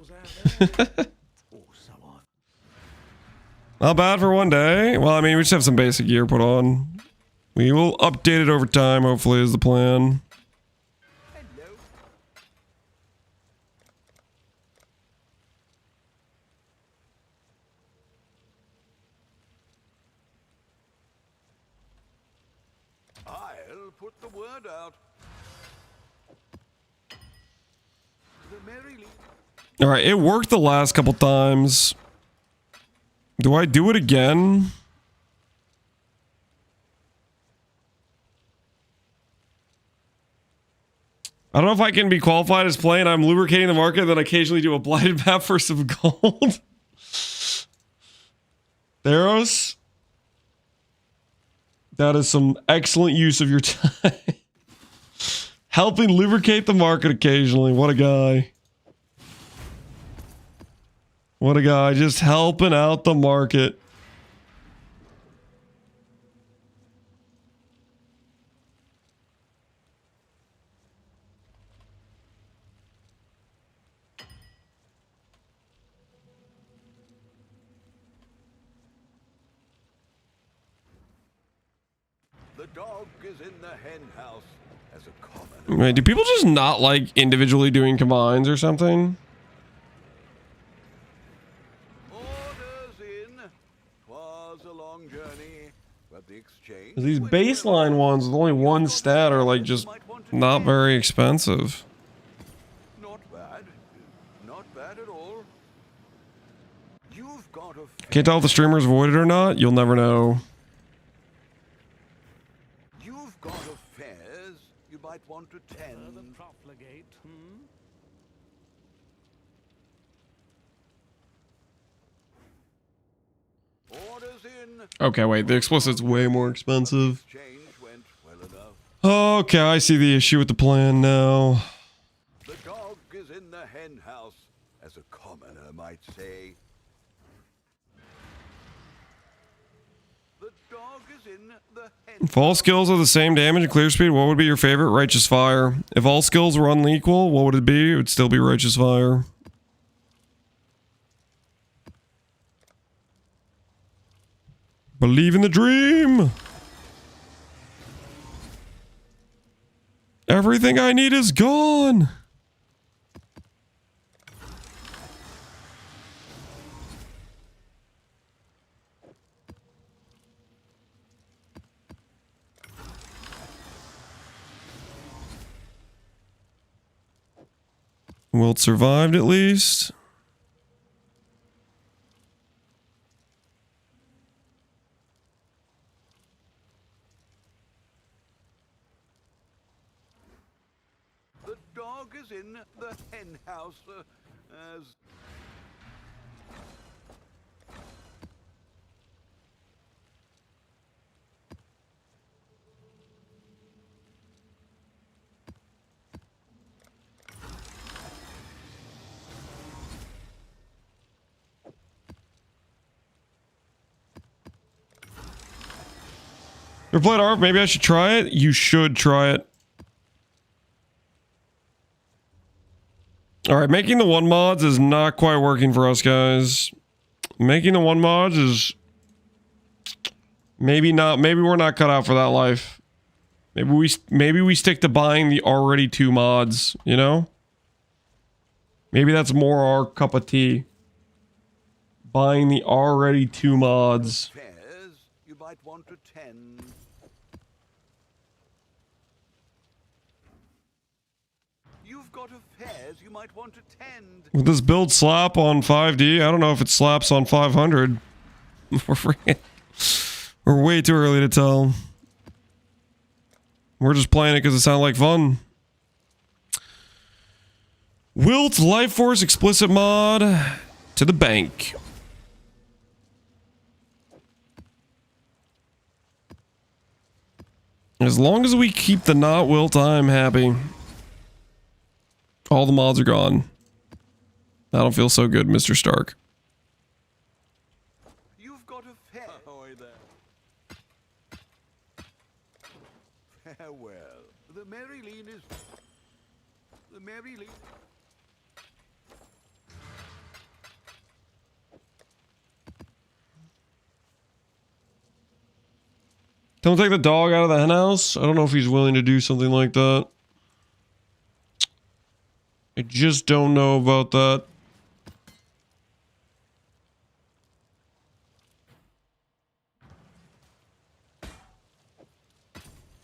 Not bad for one day. Well, I mean, we just have some basic gear put on. We will update it over time, hopefully, is the plan. I'll put the word out. The merry Alright, it worked the last couple times. Do I do it again? I don't know if I can be qualified as playing. I'm lubricating the market, then occasionally do a blighted map for some gold. Theros? That is some excellent use of your time. Helping lubricate the market occasionally. What a guy. What a guy. Just helping out the market. The dog is in the hen house as a common. Wait, do people just not like individually doing combines or something? Orders in. 'Twas a long journey, but the exchange. These went baseline well. ones with only one stat are like just not very expensive. Not bad. Not bad at all. You've got a Can't tell if the streamer's voided or not. You'll never know. You've got affairs you might want to tend. The profligate, Orders in. Okay, wait. The explicit's way more expensive. Exchange went well enough. Okay, I see the issue with the plan now. The dog is in the hen house, as a commoner might say. The dog is in the hen If all skills are the same damage and clear speed, what would be your favorite? Righteous Fire. If all skills were unequal, what would it be? It would still be Righteous Fire. Believe in the dream. Everything I need is gone. Wilt survived at least. The dog is in the hen house, as... Never played ARP, maybe I should try it? You should try it. Alright, making the one mods is not quite working for us, guys. Making the one mods is... maybe not, maybe we're not cut out for that life. Maybe we stick to buying the already 2 mods, you know? Maybe that's more our cup of tea. Buying the already 2 mods. Affairs you might want to tend. You've got affairs you might want to tend. With this build slap on 5D, I don't know if it slaps on 500. We're way too early to tell. We're just playing it because it sounded like fun. Wilt Life Force explicit mod to the bank. As long as we keep the not Wilt, I'm happy. All the mods are gone. I don't feel so good, Mr. Stark. You've got affairs. Farewell. The Mary Lean is... The Mary Lean... Don't take the dog out of the hen house. I don't know if he's willing to do something like that. I just don't know about that.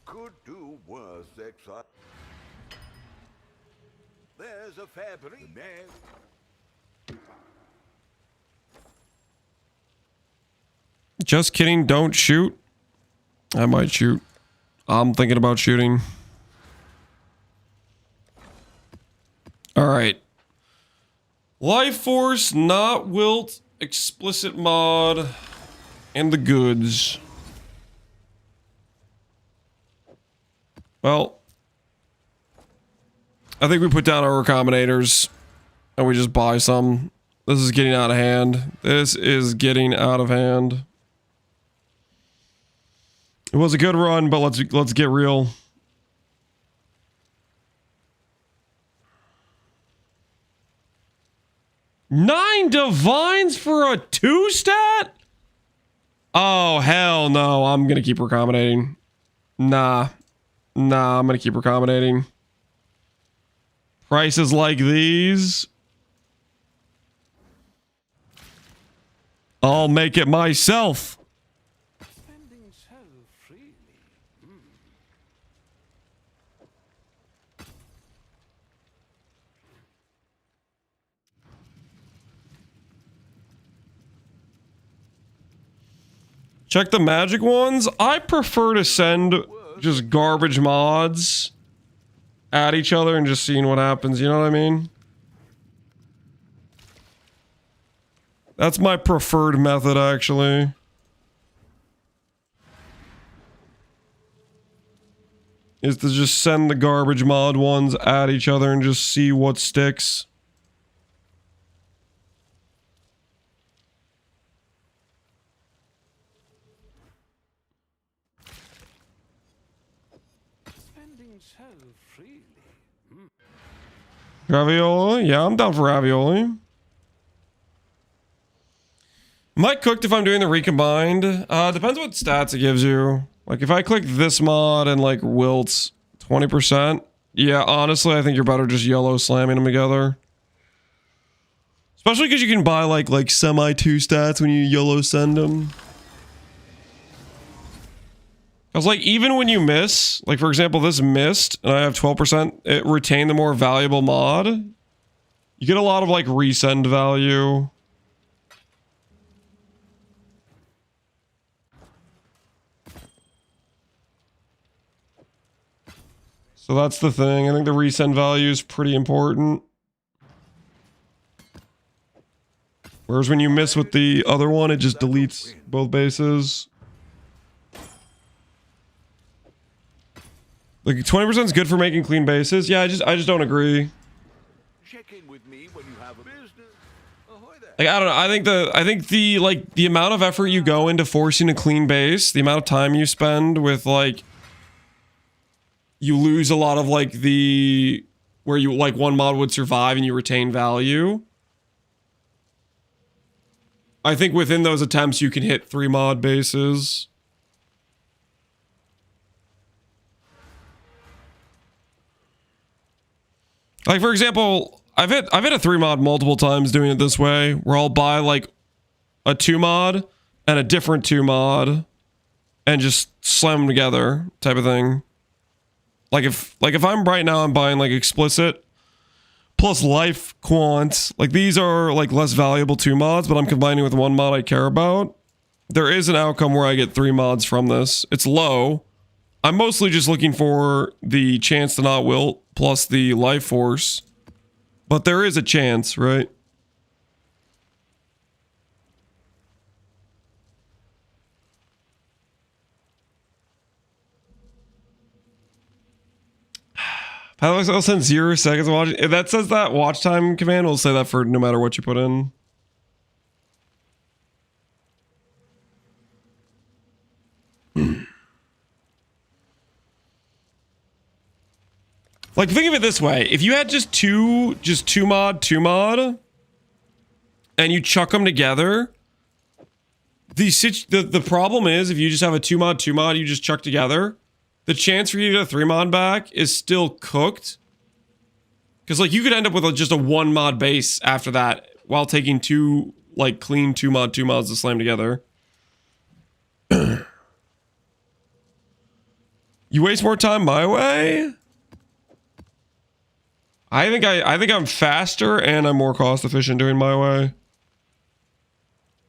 Could do worse, Exile. There's a fabric there. Just kidding, don't shoot. I might shoot. I'm thinking about shooting. Alright. Life Force, not Wilt, explicit mod, and the goods. Well, I think we put down our recombinators and we just buy some. This is getting out of hand. This is getting out of hand. It was a good run, but let's get real. Nine divines for a 2 stat? Oh, hell no. I'm gonna keep recombinating. Nah, I'm gonna keep recombinating. Prices like these, I'll make it myself. Spending so freely. Check the magic ones. I prefer to send just garbage mods at each other and just seeing what happens. You know what I mean? That's my preferred method, actually. Is to just send the garbage mod ones at each other and just see what sticks. Spending so freely. Ravioli? Yeah, I'm down for ravioli. Might cooked if I'm doing the recombined. Depends what stats it gives you. Like if I click this mod and like wilts 20%. Yeah, honestly, I think you're better just yellow slamming them together. Especially because you can buy like semi 2 stats when you yellow send them. I was like, even when you miss, like for example, this missed and I have 12%, it retained the more valuable mod. You get a lot of like resend value. So that's the thing. I think the resend value is pretty important. Whereas when you miss with the other one, it just deletes both bases. Like 20% is good for making clean bases. Yeah, I just don't agree. Check in with me when you have a business. Ahoy there. Like I don't know. I think the amount of effort you go into forcing a clean base, the amount of time you spend with like, you lose a lot of like the where you like one mod would survive and you retain value. I think within those attempts you can hit 3 mod bases. Like for example, I've hit a 3 mod multiple times doing it this way, where I'll buy like a 2 mod and a different 2 mod and just slam them together type of thing. Like if I'm right now, I'm buying like explicit plus life quant. Like these are like less valuable 2 mods, but I'm combining with 1 mod I care about. There is an outcome where I get 3 mods from this. It's low. I'm mostly just looking for the chance to not wilt plus the life force. But there is a chance, right? Alex, I'll send 0 seconds of watch. If that says that watch time command, will say that for no matter what you put in. Like, think of it this way. If you had just two mod, and you chuck them together, the problem is if you just have a 2 mod, you just chuck together, the chance for you to get a 3 mod back is still cooked. Because, like, you could end up with just a 1 mod base after that while taking 2, like, clean 2 mods to slam together. You waste more time my way? I think I'm faster and I'm more cost efficient doing my way.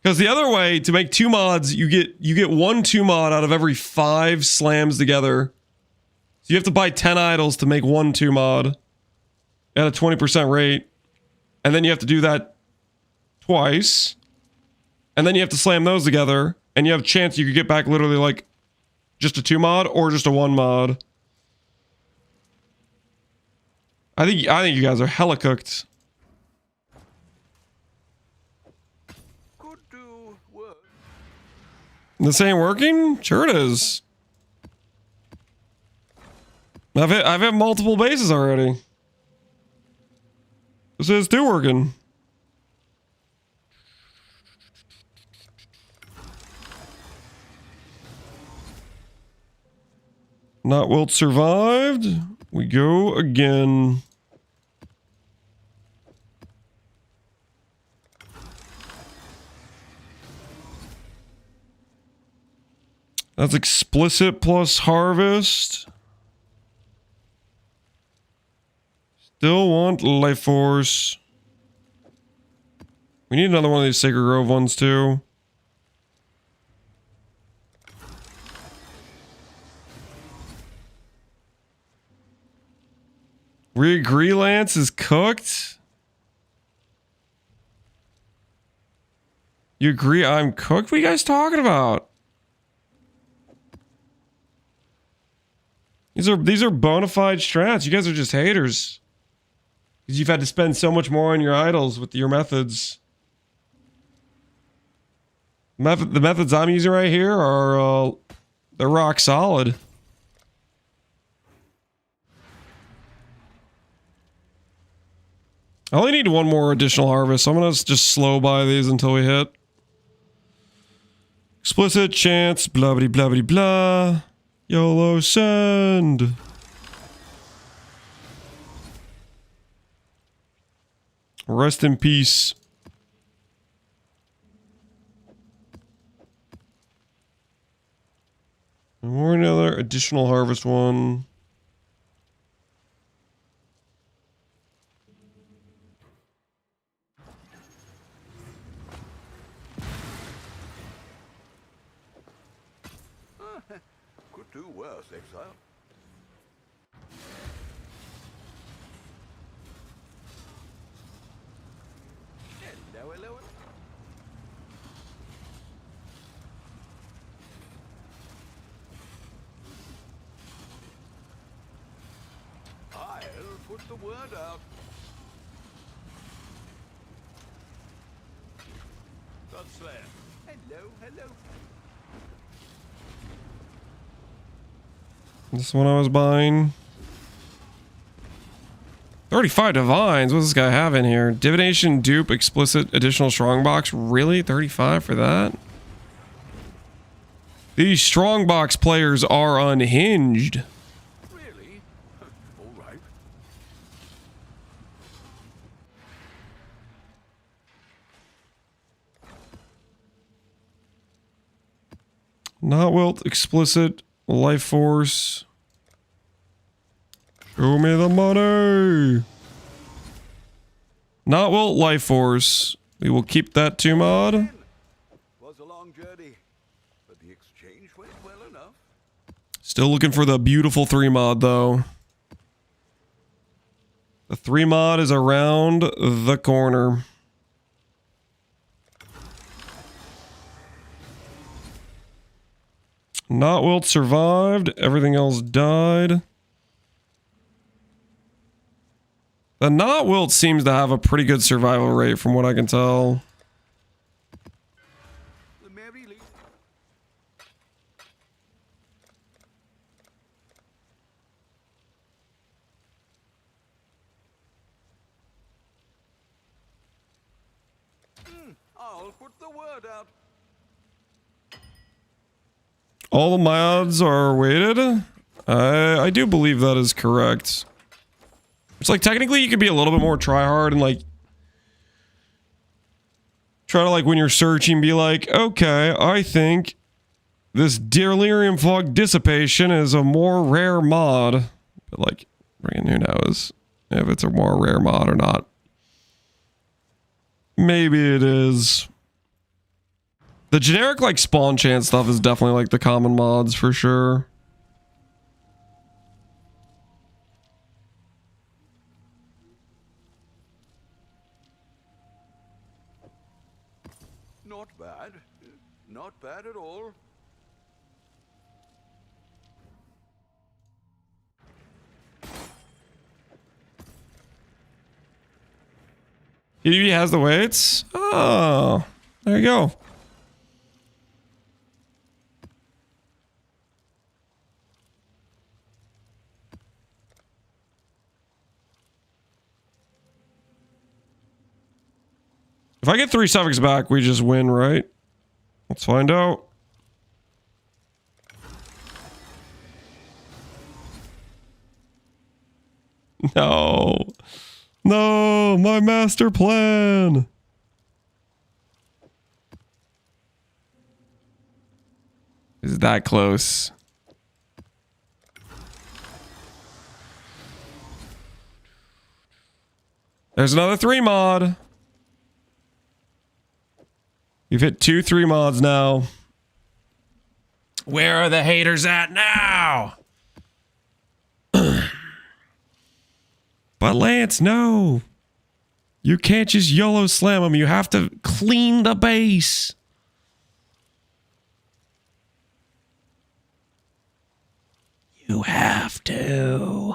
Because the other way, to make 2 mods, you get 1 2 mod out of every 5 slams together. So you have to buy 10 idols to make 1 2 mod at a 20% rate. And then you have to do that twice. And then you have to slam those together. And you have a chance you could get back literally like just a 2 mod or just a 1 mod. I think you guys are hella cooked. Could do work. This ain't working? Sure it is. I've hit multiple bases already. This is still working. Not wilt survived. We go again. That's explicit plus harvest. Still want life force. We need another one of these Sacred Grove ones too. We agree Lance is cooked? You agree I'm cooked? What are you guys talking about? These are bona fide strats. You guys are just haters. Because you've had to spend so much more on your idols with your methods. The methods I'm using right here are they're rock solid. I only need one more additional harvest, so I'm gonna just slow by these until we hit. Explicit chance, blah blah blah blah blah. YOLO send. Rest in peace. And more another additional harvest one. Could do worse, Exile. Hello, hello. I'll put the word out. Godslayer. Hello, hello. This one I was buying. 35 divines. What does this guy have in here? Divination, dupe, explicit, additional strongbox. Really? 35 for that? These strongbox players are unhinged. Really? All right. Not wilt, explicit, life force. Show me the money. Not wilt, life force. We will keep that 2 mod. Was a long journey, but the exchange went well enough. Still looking for the beautiful 3 mod though. The 3 mod is around the corner. Not wilt survived. Everything else died. The not wilt seems to have a pretty good survival rate from what I can tell. The Mary Lee. I'll put the word out. All the mods are weighted? I do believe that is correct. It's like technically you could be a little bit more try hard and like try to like when you're searching be like, okay, I think this delirium fog dissipation is a more rare mod. But like, freaking who knows if it's a more rare mod or not. Maybe it is. The generic like spawn chance stuff is definitely like the common mods for sure. Not bad. Not bad at all. He has the weights? Oh, there you go. If I get 3 suffix back, we just win, right? Let's find out. No. No, my master plan. Is that close? There's another 3 mod. You've hit 2 3 mods now. Where are the haters at now? But Lance, no. You can't just YOLO slam them. You have to clean the base. You have to.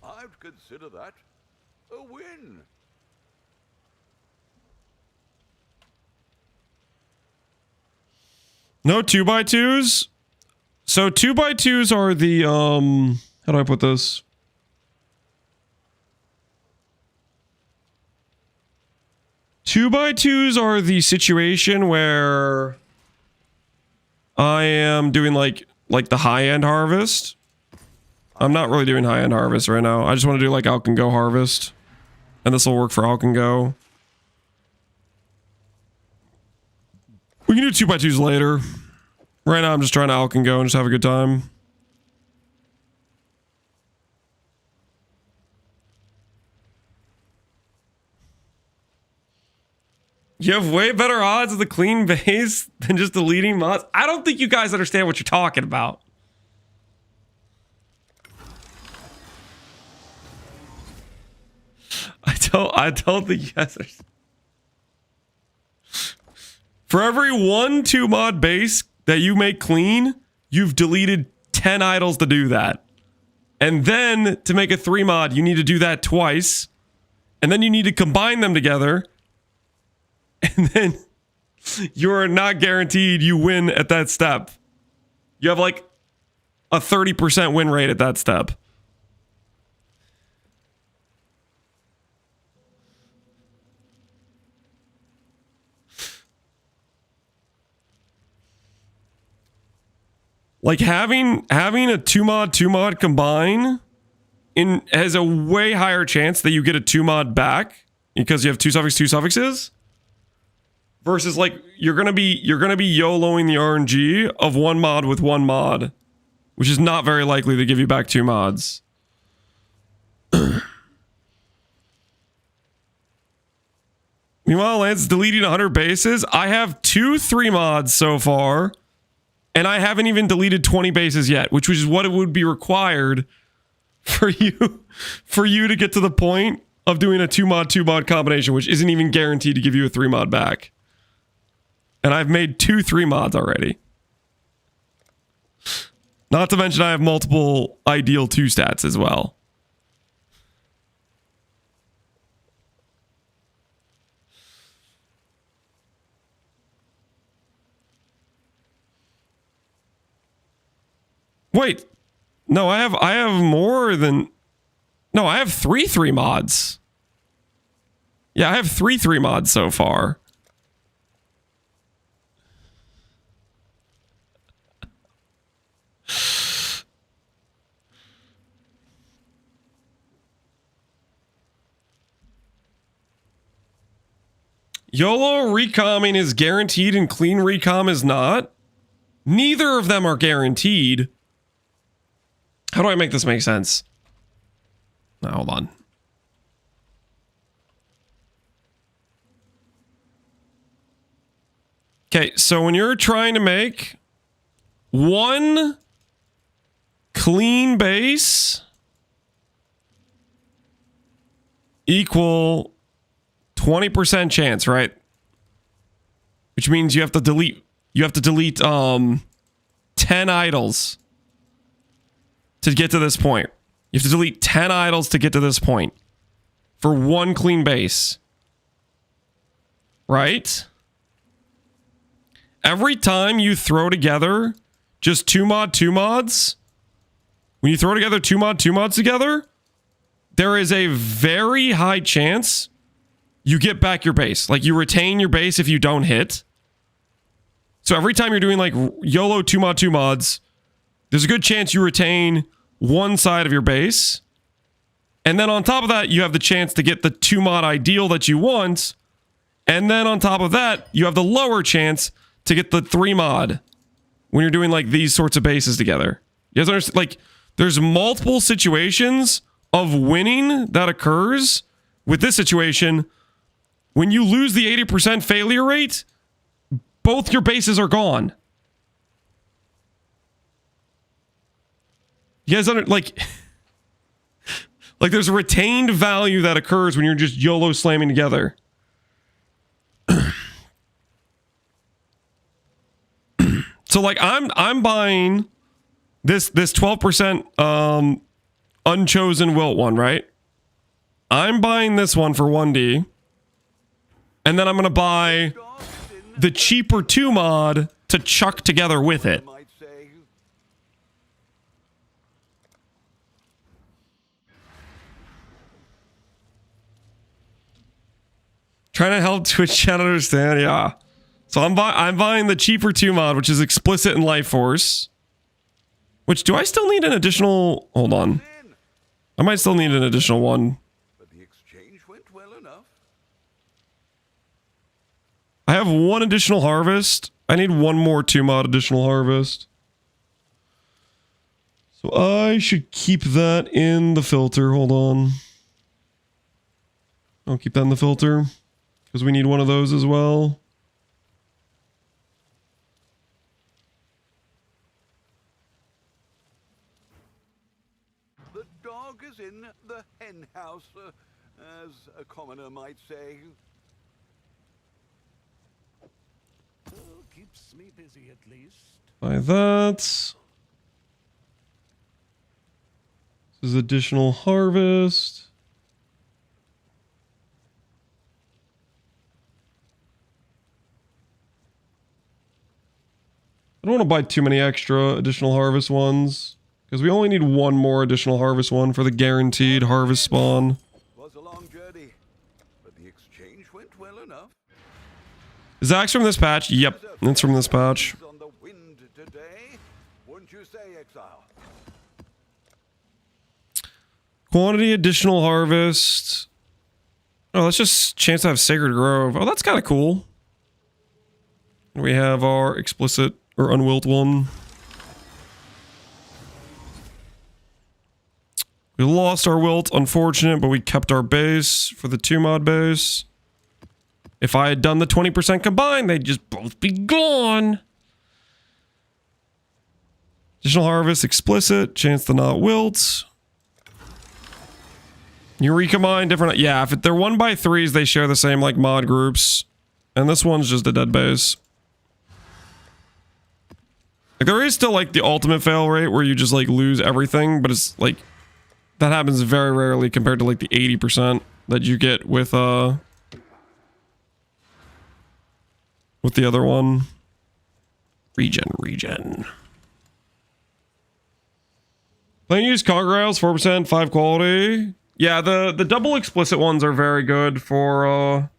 I'd consider that a win. No 2x2s. So 2x2s are the how do I put this? Two by twos are the situation where I am doing like the high-end harvest. I'm not really doing high-end harvest right now. I just want to do like Alk and Go harvest. And this will work for Alk and Go. We can do 2x2s later. Right now I'm just trying to Alk and Go and just have a good time. You have way better odds of the clean base than just deleting mods. I don't think you guys understand what you're talking about. I don't think you guys are. For every 1 2 mod base that you make clean, you've deleted 10 idols to do that. And then to make a 3 mod, you need to do that twice. And then you need to combine them together. And then you're not guaranteed you win at that step. You have like a 30% win rate at that step. Like having a 2 mod combine has a way higher chance that you get a 2 mod back because you have 2 suffixes. Versus like you're gonna be YOLOing the RNG of 1 mod with 1 mod, which is not very likely to give you back 2 mods. Meanwhile, Lance is deleting 100 bases. I have 2 3 mods so far, and I haven't even deleted 20 bases yet, which is what it would be required for you to get to the point of doing a 2 mod combination, which isn't even guaranteed to give you a 3 mod back. And I've made 2 3 mods already. Not to mention I have multiple ideal 2 stats as well. Wait. No, I have more than... No, I have 3 3 mods. Yeah, I have 3 3 mods so far. YOLO recomming is guaranteed and clean recom is not. Neither of them are guaranteed. How do I make this make sense? Now, hold on. Okay, so when you're trying to make 1 clean base equal 20% chance, right? Which means you have to delete 10 idols to get to this point. You have to delete 10 idols to get to this point for 1 clean base. Right? Every time you throw together just 2 mods, when you throw together 2 mods together, there is a very high chance you get back your base. Like, you retain your base if you don't hit. So every time you're doing, like, YOLO 2 mods, there's a good chance you retain one side of your base. And then on top of that, you have the chance to get the 2 mod ideal that you want And then on top of that, you have the lower chance to get the 3 mod when you're doing like these sorts of bases together. You guys understand? Like, there's multiple situations of winning that occurs with this situation. When you lose the 80% failure rate, both your bases are gone. You guys like there's a retained value that occurs when you're just YOLO slamming together. So like I'm buying this 12% unchosen wilt one, right? I'm buying this one for 1D. And then I'm gonna buy the cheaper 2 mod to chuck together with it. Trying to help Twitch chat understand, yeah. So I'm buying the cheaper 2 mod, which is explicit and life force. Which, do I still need an additional? Hold on, I might still need an additional one. But the exchange went well enough. I have 1 additional harvest. I need 1 more 2 mod additional harvest. So I should keep that in the filter. Hold on. I'll keep that in the filter because we need 1 of those as well. The dog is in the hen house, as a commoner might say. Keeps me busy at least. Buy that. This is additional harvest. I don't want to buy too many extra additional harvest ones because we only need 1 more additional harvest one for the guaranteed harvest spawn. Was a long journey, but the exchange went well enough. Is Axe from this patch? Yep, it's from this patch. On the wind today, wouldn't you say, Exile? Quantity additional harvest. Oh, that's just chance to have Sacred Grove. Oh, that's kind of cool. We have our explicit or unwilt one. We lost our wilt, unfortunate, but we kept our base for the 2 mod base. If I had done the 20% combined, they'd just both be gone. Additional harvest, explicit, chance to not wilt. Eureka mine, different. Yeah, if they're 1x3s, they share the same like mod groups. And this one's just a dead base. Like, there is still like the ultimate fail rate where you just like lose everything, but it's like that happens very rarely compared to like the 80% that you get with the other one. Regen. Playing use Conquer Isles, 4%, 5 quality. Yeah, the double explicit ones are very good for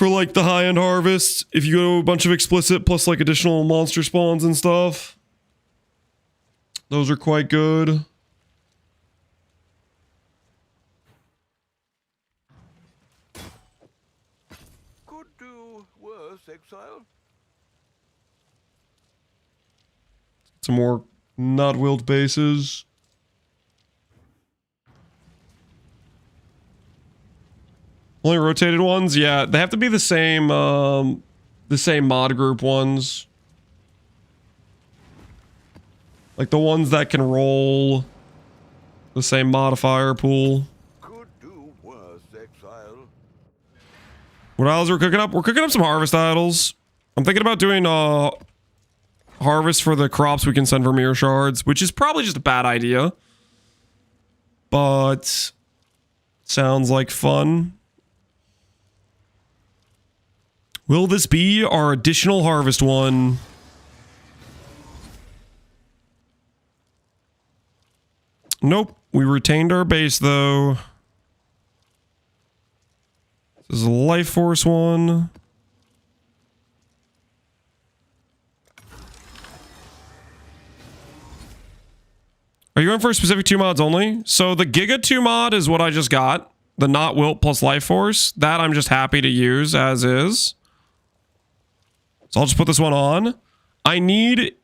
like the high-end harvest. If you go a bunch of explicit plus like additional monster spawns and stuff. Those are quite good. Could do worse, Exile. Some more not willed bases. Only rotated ones? Yeah, they have to be the same mod group ones. Like the ones that can roll the same modifier pool. Could do worse, Exile. What idols are we cooking up? We're cooking up some harvest idols. I'm thinking about doing harvest for the crops we can send for mirror shards, which is probably just a bad idea. But sounds like fun. Will this be our additional harvest one? Nope. We retained our base, though. This is a life force one. Are you going for specific 2 mods only? So the Giga 2 mod is what I just got. the not wilt plus life force, that I'm just happy to use as is. So I'll just put this one on. I need,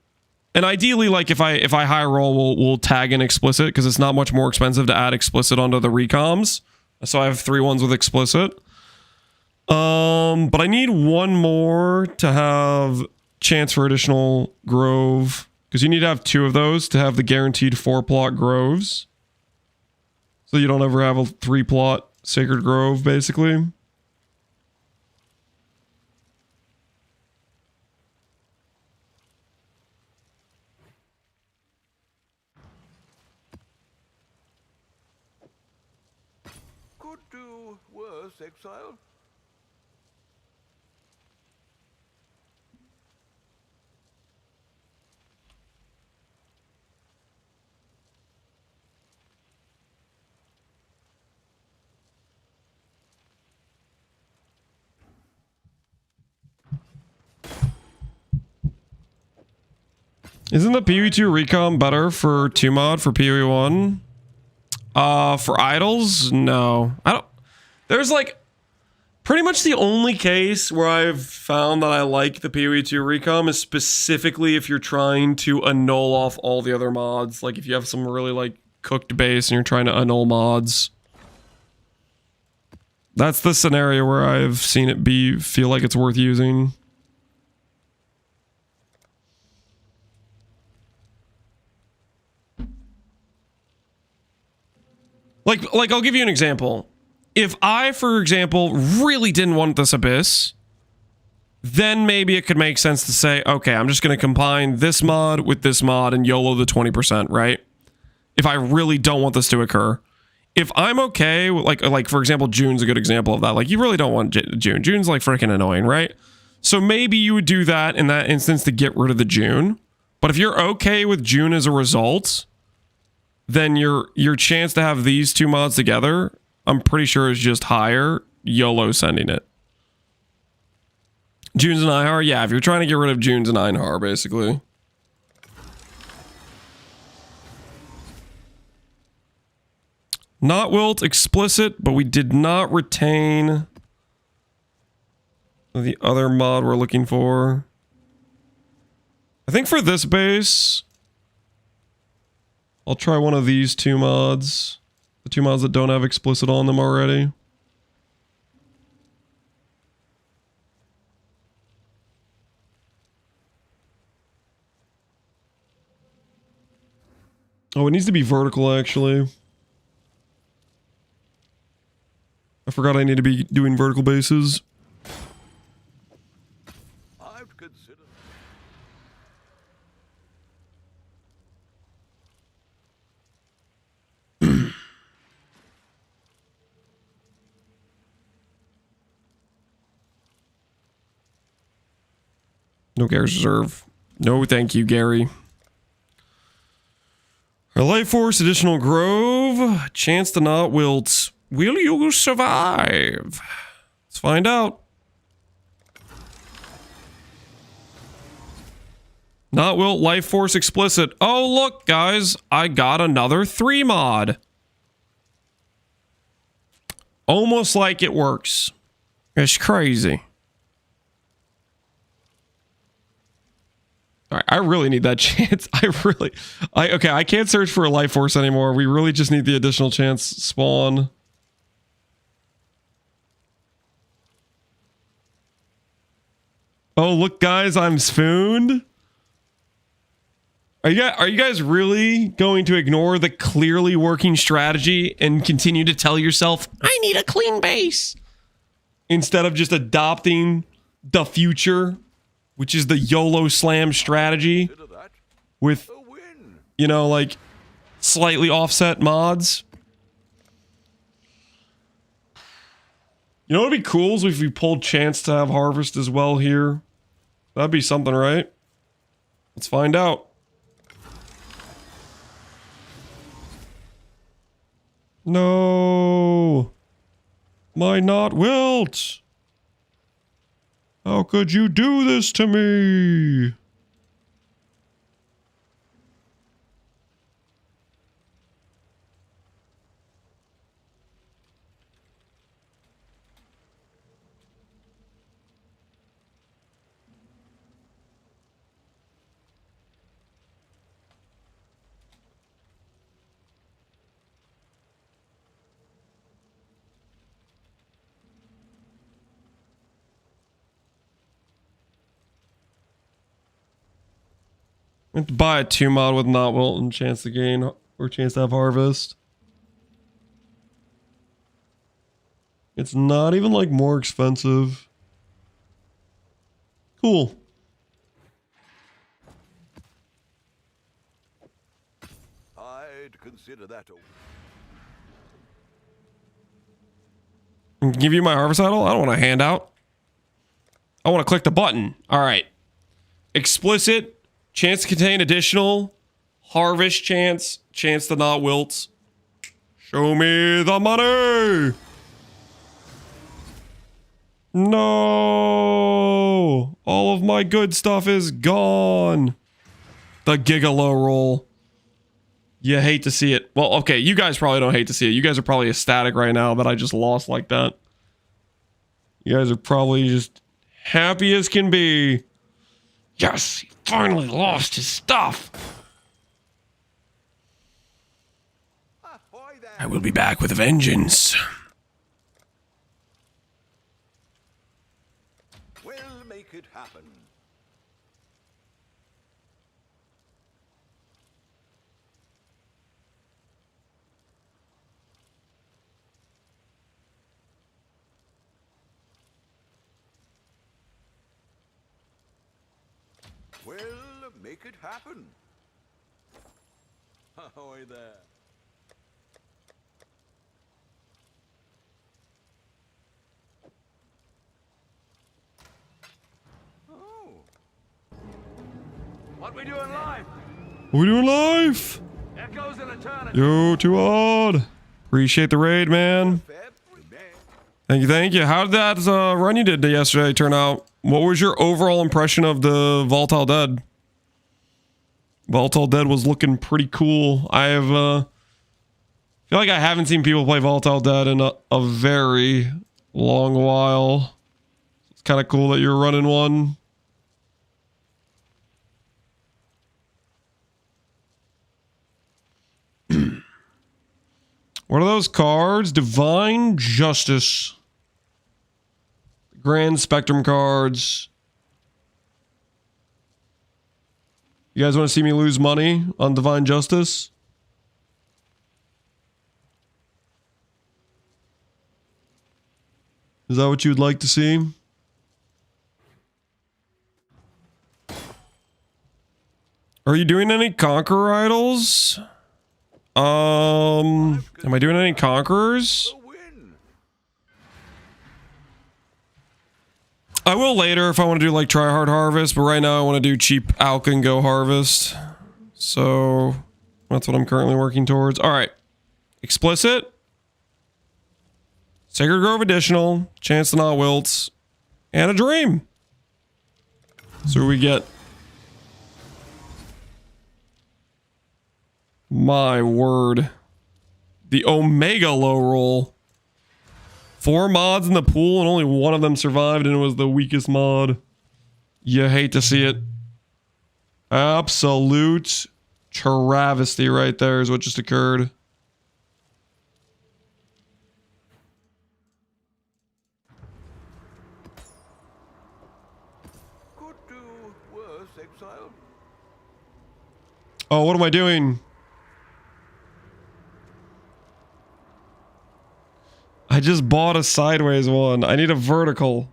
and ideally, like if I high roll, we'll tag in explicit because it's not much more expensive to add explicit onto the recoms. So I have 3 ones with explicit. But I need one more to have chance for additional grove, because you need to have 2 of those to have the guaranteed 4 plot groves. So you don't ever have a 3 plot sacred grove, basically. Could do worse, Exile. Isn't the PoE2 recom better for 2 mod for PoE1? For idols? No. I don't. There's like pretty much the only case where I've found that I like the PoE2 recom is specifically if you're trying to annul off all the other mods. Like if you have some really like cooked base and you're trying to annul mods. That's the scenario where I've seen it feel like it's worth using. Like I'll give you an example. If I, for example, really didn't want this abyss, then maybe it could make sense to say, okay, I'm just going to combine this mod with this mod and YOLO the 20%, right? If I really don't want this to occur. If I'm okay with, like for example, June's a good example of that. Like, you really don't want June. June's like freaking annoying, right? So maybe you would do that in that instance to get rid of the June. But if you're okay with June as a result, then your chance to have these 2 mods together, I'm pretty sure is just higher. YOLO sending it. Junes and Einhar? Yeah, if you're trying to get rid of Junes and Einhar, basically. Not wilt explicit, but we did not retain the other mod we're looking for. I think for this base, I'll try one of these 2 mods. The 2 mods that don't have explicit on them already. Oh, it needs to be vertical, actually. I forgot I need to be doing vertical bases. I'd consider. No Gary's Reserve. No, thank you, Gary. Our Life Force, additional Grove. Chance to not wilt. Will you survive? Let's find out. Not wilt, Life Force explicit. Oh, look, guys. I got another 3 mod. Almost like it works. It's crazy. All right, I really need that chance. Okay, I can't search for a Life Force anymore. We really just need the additional chance spawn. Oh, look, guys, I'm spooned. Are you guys really going to ignore the clearly working strategy and continue to tell yourself, I need a clean base, instead of just adopting the future, which is the YOLO slam strategy with, you know, like slightly offset mods? You know what would be cool is if we pulled chance to have harvest as well here. That'd be something, right? Let's find out. No. My not wilt. How could you do this to me? I have to buy a 2 mod with not wilt and chance to gain or chance to have harvest. It's not even like more expensive. Cool. I'd consider that Give you my harvest idol? I don't want a handout. I want to click the button. All right. Explicit, chance to contain additional, harvest chance, chance to not wilt. Show me the money. No. All of my good stuff is gone. The gigolo roll. You hate to see it. Well, okay, you guys probably don't hate to see it. You guys are probably ecstatic right now that I just lost like that. You guys are probably just happy as can be. Yes, he finally lost his stuff. I will be back with a vengeance. We'll make it happen. We'll make it happen. Ahoy there. Oh. What we doing live? What we doing live? Echoes in eternity. Yo, too odd. Appreciate the raid, man. Thank you. How did that run you did yesterday turn out? What was your overall impression of the Volatile Dead? Volatile Dead was looking pretty cool. I have feel like I haven't seen people play Volatile Dead in a very long while. It's kind of cool that you're running one. What are those cards? Divine Justice. Grand Spectrum cards. You guys want to see me lose money on Divine Justice? Is that what you'd like to see? Are you doing any Conqueror idols? Am I doing any Conquerors? I will later if I want to do like try hard harvest, but right now I want to do cheap Alka and go harvest. So that's what I'm currently working towards. All right. Explicit. Sacred Grove additional. Chance to not wilts. And a dream. So we get. My word. The Omega low roll. 4 mods in the pool and only one of them survived and it was the weakest mod. You hate to see it. Absolute travesty right there is what just occurred. Could do worse, Exile. Oh, what am I doing? I just bought a sideways one. I need a vertical.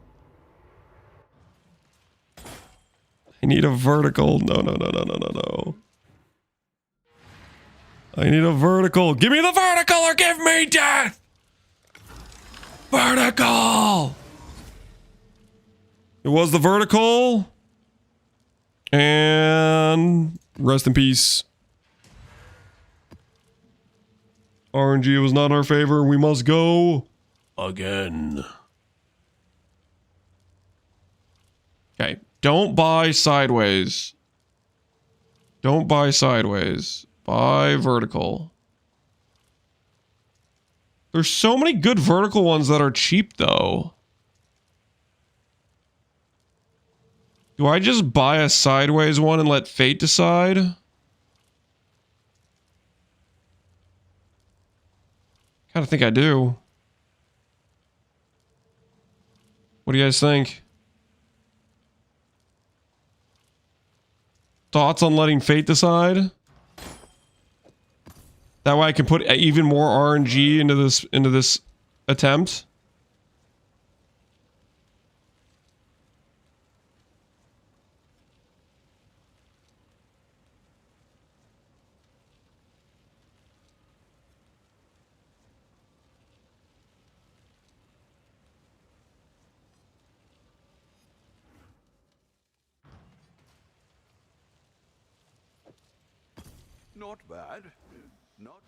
I need a vertical. No. I need a vertical. Give me the vertical or give me death! Vertical! It was the vertical. And rest in peace. RNG was not in our favor. We must go again. Okay. Don't buy sideways. Don't buy sideways. Buy vertical. There's so many good vertical ones that are cheap, though. Do I just buy a sideways one and let fate decide? I think I do. What do you guys think? Thoughts on letting fate decide? That way I can put even more RNG into this attempt. Not bad. Not.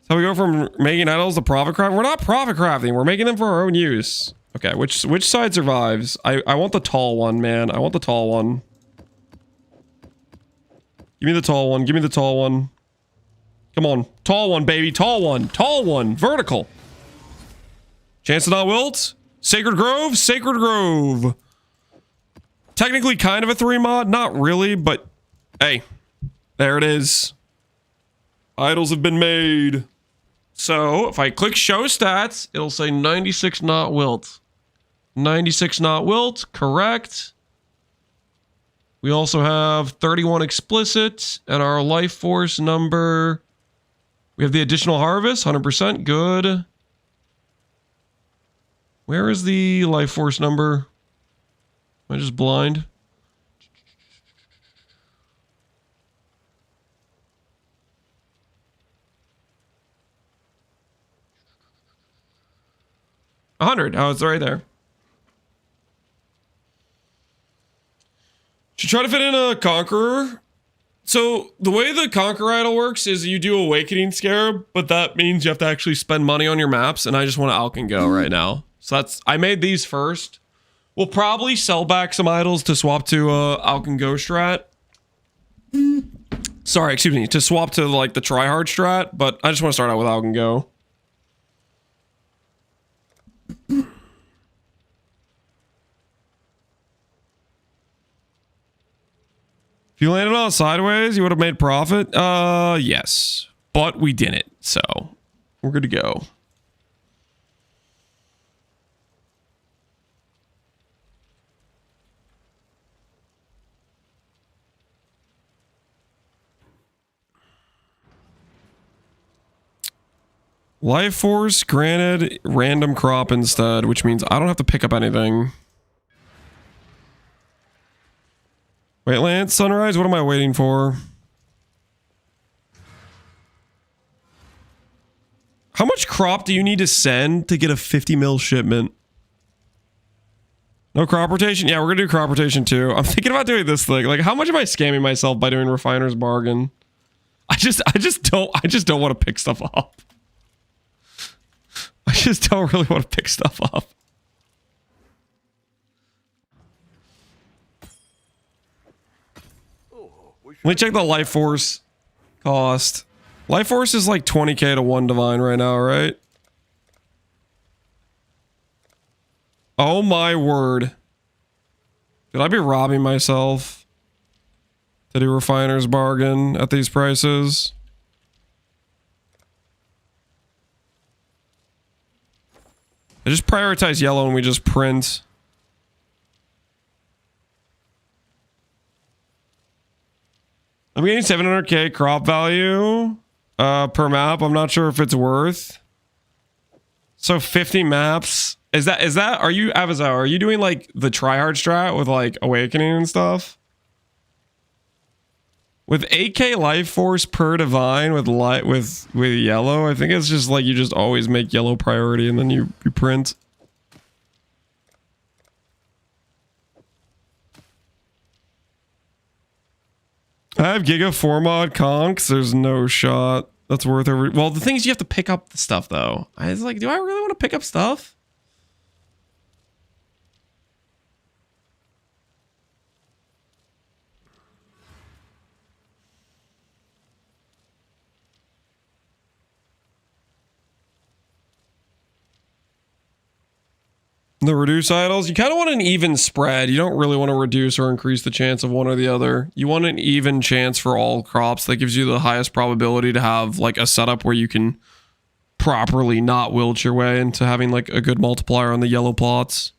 So we go from making idols to profit craft. We're not profit crafting. We're making them for our own use. Okay, which side survives? I want the tall one, man. I want the tall one. Give me the tall one. Give me the tall one. Come on. Tall one, baby. Tall one. Tall one. Vertical. Chance to not wilt. Sacred Grove. Sacred Grove. Technically kind of a 3 mod. Not really, but hey. There it is. Idols have been made. So if I click show stats, it'll say 96 not wilt. 96 not wilt. Correct. We also have 31 explicit, and our life force number. We have the additional harvest, 100%. Good. Where is the life force number? Am I just blind? $100. Oh, it's right there. Should try to fit in a Conqueror. So the way the Conqueror idol works is you do Awakening Scarab, but that means you have to actually spend money on your maps, and I just want to Alk and Go right now. So that's, I made these first. We'll probably sell back some idols to swap to Alk and Go strat. Sorry, excuse me, to swap to like the tryhard strat, but I just want to start out with Alk and Go. If you landed on sideways, you would have made profit? Yes. But we didn't, so we're good to go. Life Force granted random crop instead, which means I don't have to pick up anything. Wait, Lance, Sunrise, what am I waiting for? How much crop do you need to send to get a 50 mil shipment? No crop rotation? Yeah, we're gonna do crop rotation too. I'm thinking about doing this thing. Like, how much am I scamming myself by doing Refiner's Bargain? I just don't want to pick stuff up. I just don't really want to pick stuff up. Let me check the Life Force cost. Life Force is like 20k to 1 divine right now, right? Oh my word. Could I be robbing myself to do Refiner's Bargain at these prices? I just prioritize yellow and we just print. I'm getting 700k crop value per map. I'm not sure if it's worth. So 50 maps. Is that are you Avazar? Are you doing like the tryhard strat with like Awakening and stuff? With 8k life force per divine with yellow, I think it's just like you just always make yellow priority and then you print. I have Giga 4 mod conks. There's no shot. That's worth every. Well, the thing is, you have to pick up the stuff, though. I was like, do I really want to pick up stuff? The reduce idols, you kind of want an even spread. You don't really want to reduce or increase the chance of one or the other. You want an even chance for all crops. That gives you the highest probability to have like a setup where you can properly not wilt your way into having like a good multiplier on the yellow plots.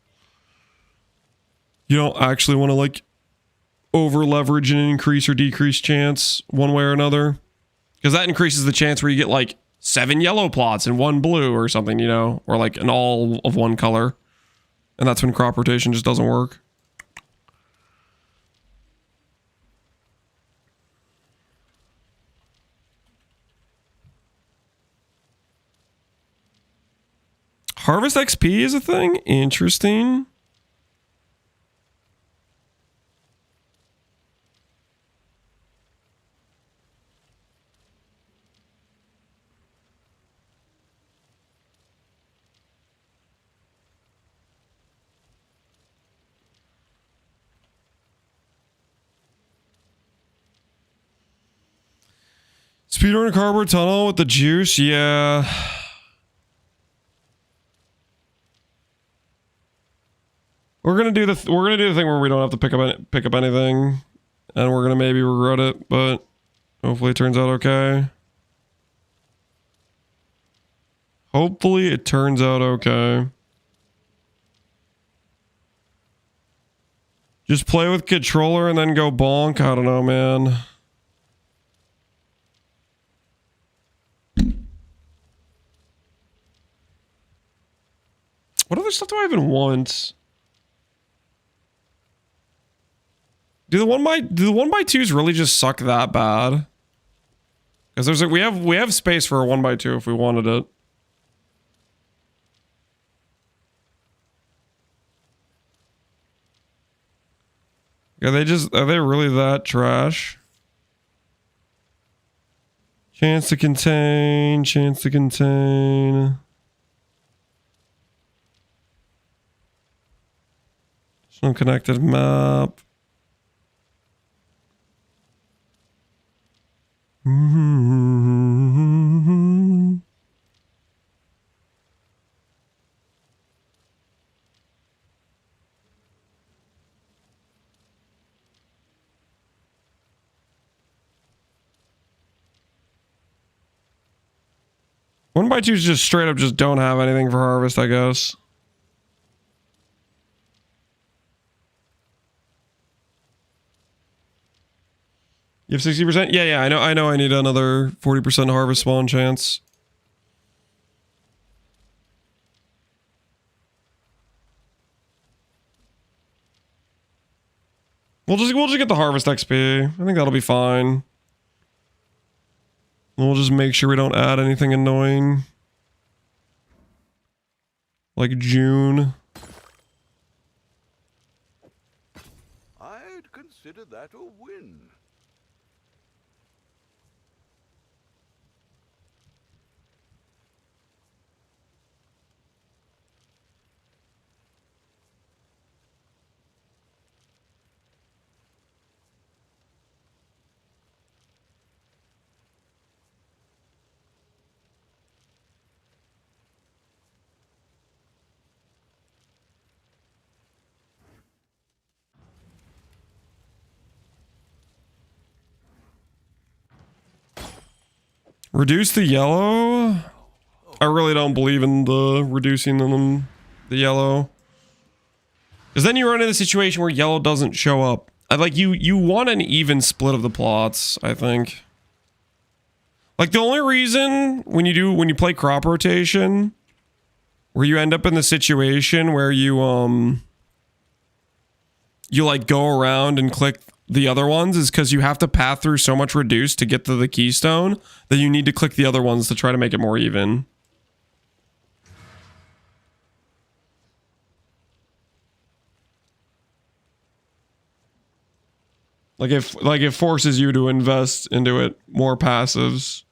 You don't actually want to like over leverage and increase or decrease chance one way or another, because that increases the chance where you get like 7 yellow plots and 1 blue or something, you know, or like an all of one color, and that's when crop rotation just doesn't work. Harvest XP is a thing? Interesting. Speedrun a cardboard tunnel with the juice? Yeah. We're gonna do the thing where we don't have to pick up anything, and we're gonna maybe regret it, but hopefully it turns out okay. Hopefully it turns out okay. Just play with controller and then go bonk. I don't know, man. What other stuff do I even want? Do the 1x2s really just suck that bad? Because there's we have space for a 1x2 if we wanted it. Are they really that trash? Chance to contain. Some connected map. Mm-hmm. One by twos just straight up just don't have anything for harvest, I guess. You have 60%? Yeah, I know I need another 40% harvest spawn chance. We'll just get the harvest XP. I think that'll be fine. We'll just make sure we don't add anything annoying. Like June. I'd consider that a win. Reduce the yellow? I really don't believe in the reducing them, the yellow. Because then you run into the situation where yellow doesn't show up. You want an even split of the plots, I think. Like the only reason when you play crop rotation, where you end up in the situation where you like go around and click the other ones is because you have to path through so much reduce to get to the keystone that you need to click the other ones to try to make it more even. Like it forces you to invest into it more passives.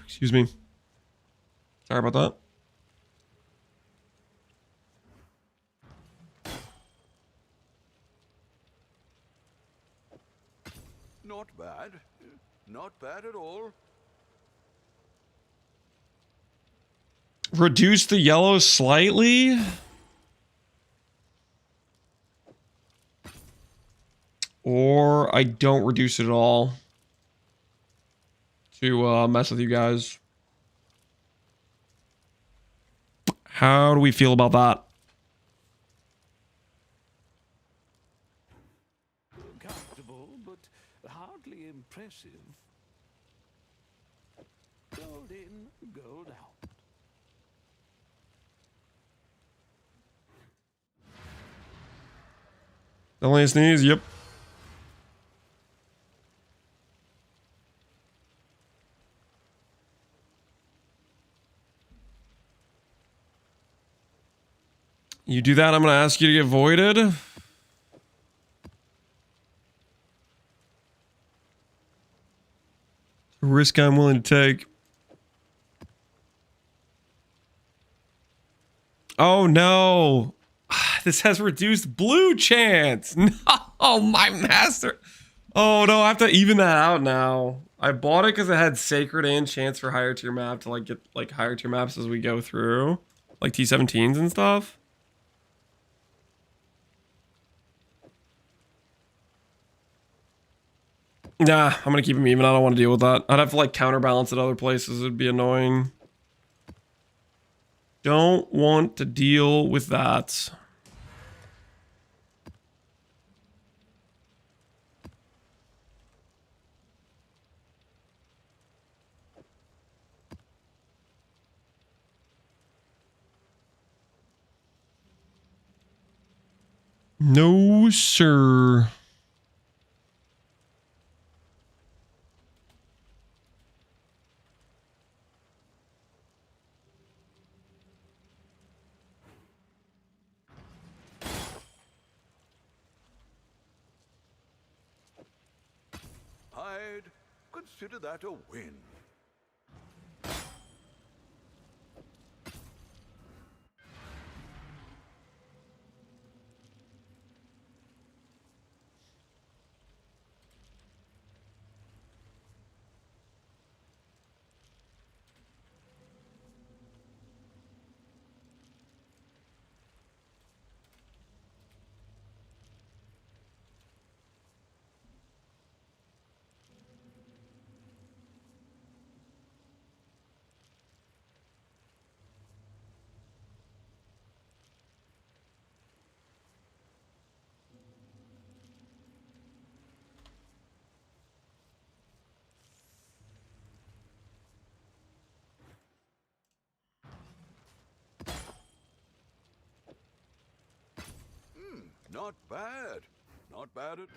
Excuse me. Sorry about that. Not bad. Not bad at all. Reduce the yellow slightly? Or I don't reduce it at all to mess with you guys. How do we feel about that? Comfortable, but hardly impressive. Gold in, gold out. Only a sneeze? Yep. You do that, I'm going to ask you to get voided. A risk I'm willing to take. Oh no. This has reduced blue chance. No, my master. Oh no, I have to even that out now. I bought it because it had sacred and chance for higher tier map to like get like higher tier maps as we go through. Like T17s and stuff. Nah, I'm gonna keep him even. I don't want to deal with that. I'd have to like counterbalance at other places. It'd be annoying. Don't want to deal with that. No, sir. I'd consider that a win. Not bad. Not bad at...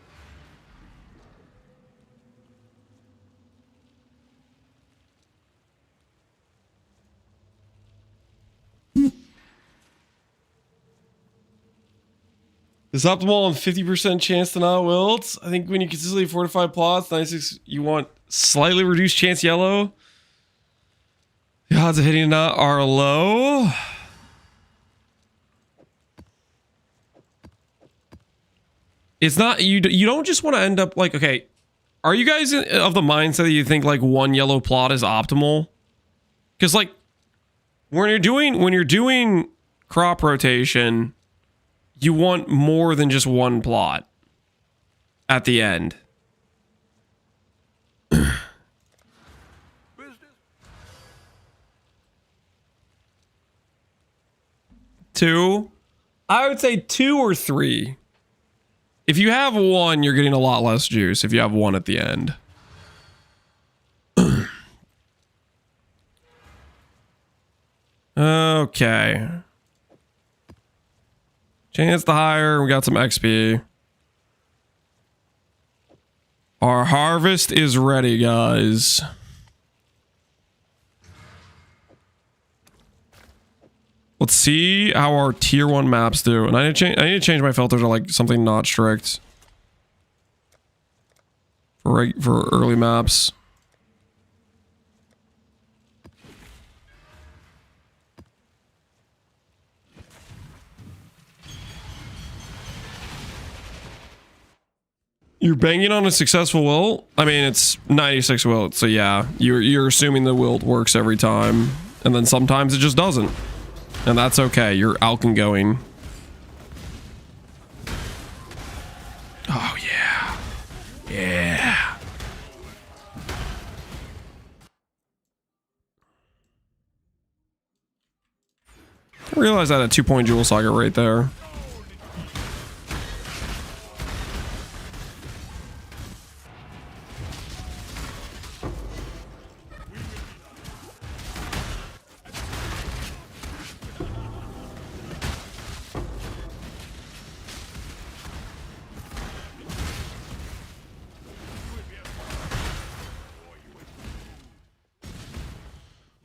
This optimal and 50% chance to not wilt. I think when you consistently fortify plots, 96, you want slightly reduced chance yellow. The odds of hitting a nut are low. It's not, you don't just want to end up like, okay, are you guys of the mindset that you think like one yellow plot is optimal? Because like when you're doing crop rotation, you want more than just one plot at the end. Two? I would say 2 or 3. If you have 1, you're getting a lot less juice if you have 1 at the end. Okay. Chance the higher. We got some XP. Our harvest is ready, guys. Let's see how our tier 1 maps do. And I need to change my filter to like something not strict. For early maps. You're banging on a successful will? I mean, it's 96 will, so yeah. You're assuming the will works every time. And then sometimes it just doesn't. And that's okay. You're Alkin going. Oh, yeah. Yeah. I realized I had a 2-point jewel socket right there.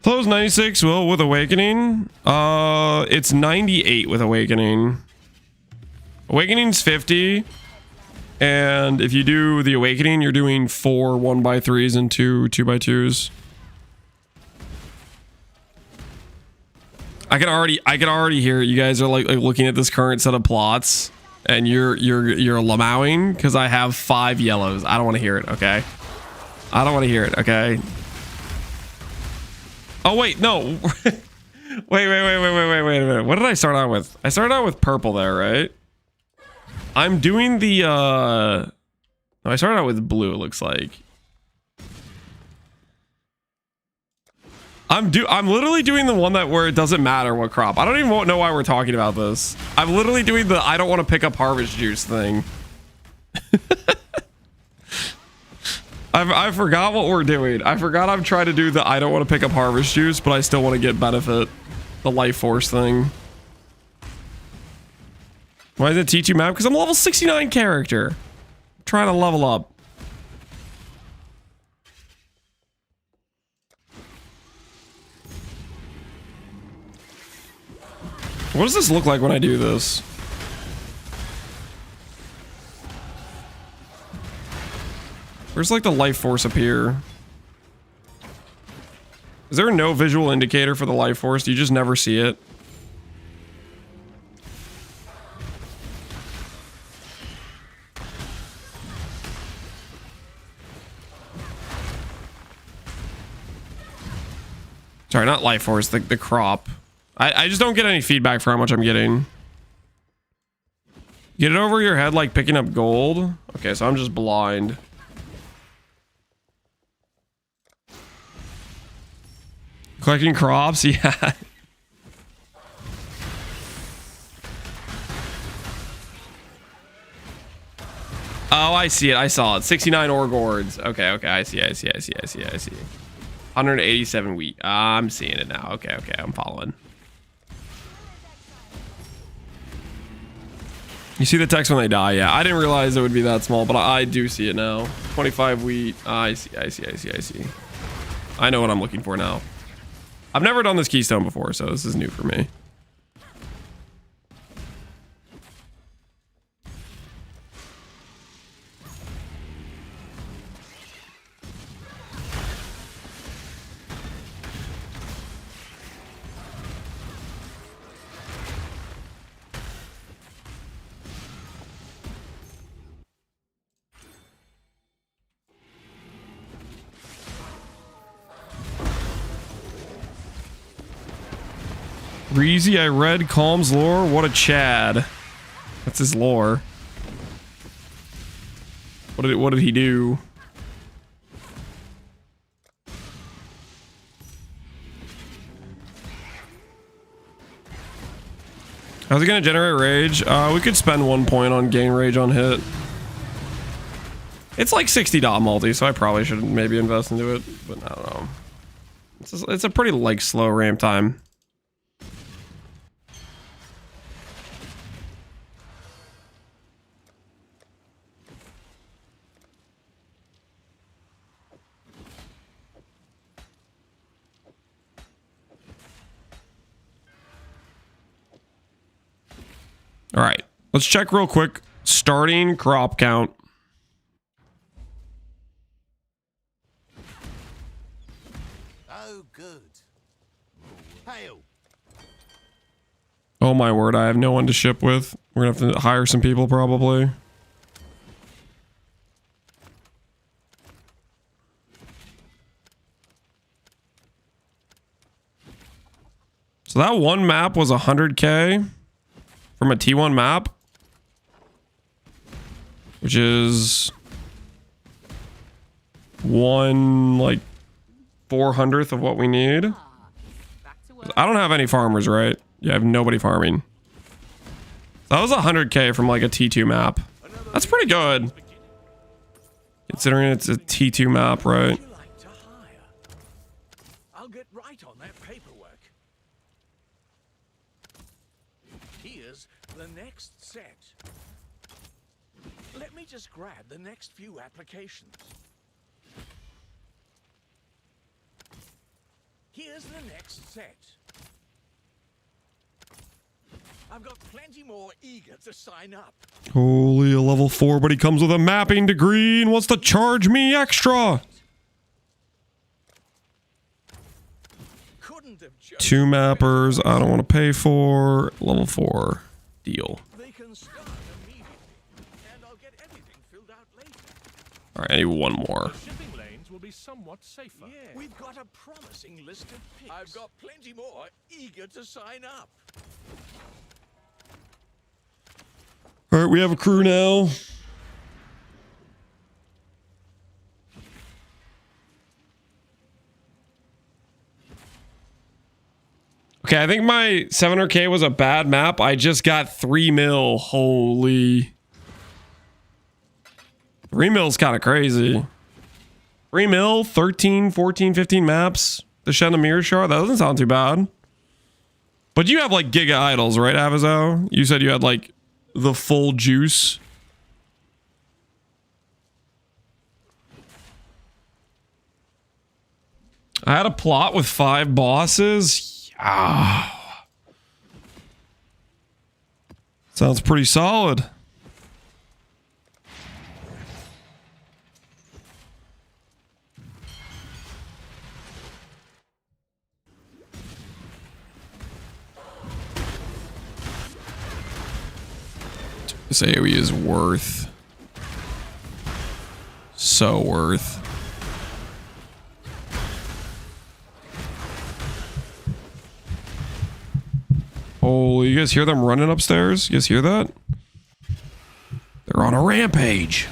Close 96 will with Awakening. It's 98 with Awakening. Awakening's 50. And if you do the Awakening, you're doing 4 1x3s and 2 2x2s. I can already hear you guys are like looking at this current set of plots and you're lamowing because I have 5 yellows. I don't want to hear it, okay? I don't want to hear it, okay? Oh wait, no. wait a minute. What did I start out with? I started out with purple there, right? I'm doing the no, I started out with blue, it looks like. I'm literally doing the one where it doesn't matter what crop. I don't even know why we're talking about this. I'm literally doing the I don't want to pick up harvest juice thing. I forgot what we're doing. I forgot I'm trying to do the I don't want to pick up harvest juice, but I still want to get benefit. The life force thing. Why does it teach you map? Because I'm a level 69 character. I'm trying to level up. What does this look like when I do this? Where's like the life force appear? Is there no visual indicator for the life force? Do you just never see it? Sorry, not life force, the crop. I just don't get any feedback for how much I'm getting. Get it over your head like picking up gold? Okay, so I'm just blind. Collecting crops? Yeah. Oh, I see it. I saw it. 69 ore gourds. Okay, I see. 187 wheat. I'm seeing it now. Okay, I'm following. You see the text when they die? Yeah, I didn't realize it would be that small, but I do see it now. 25 wheat. I see. I know what I'm looking for now. I've never done this keystone before, so this is new for me. Breezy, I read Calm's lore. What a Chad. That's his lore. What did he do? How's it gonna generate rage? We could spend 1 point on gain rage on hit. It's like 60 dot multi, so I probably should maybe invest into it, but I don't know. It's a pretty like slow ramp time. All right, let's check real quick. Starting crop count. Oh, good. Hail. Oh my word, I have no one to ship with. We're gonna have to hire some people probably. So that one map was 100k from a T1 map, which is one like 400th of what we need. I don't have any farmers, right? Yeah, I have nobody farming. That was 100k from like a T2 map. That's pretty good, considering it's a T2 map, right? Would you like to hire? I'll get right on that paperwork. Here's the next set. Let me just grab the next few applications. Here's the next set. I've got plenty more eager to sign up. Holy, a level 4, but he comes with a mapping degree and wants to charge me extra. Couldn't have just 2 mappers I don't want to pay for. Level 4 deal. They can start immediately, and I'll get everything filled out later. All right, I need one more. Shipping lanes will be somewhat safer. Yeah. We've got a promising list of picks. I've got plenty more eager to sign up. All right, we have a crew now. Okay, I think my 700k was a bad map. I just got 3 mil. Holy. 3 mil's kind of crazy. 3 mil, 13, 14, 15 maps. The Shaman shard. That doesn't sound too bad. But you have like Giga Idols, right, Avazo? You said you had like the full juice. I had a plot with 5 bosses. Ah. Sounds pretty solid. This AoE is worth. So worth. Oh, you guys hear them running upstairs? You guys hear that? They're on a rampage.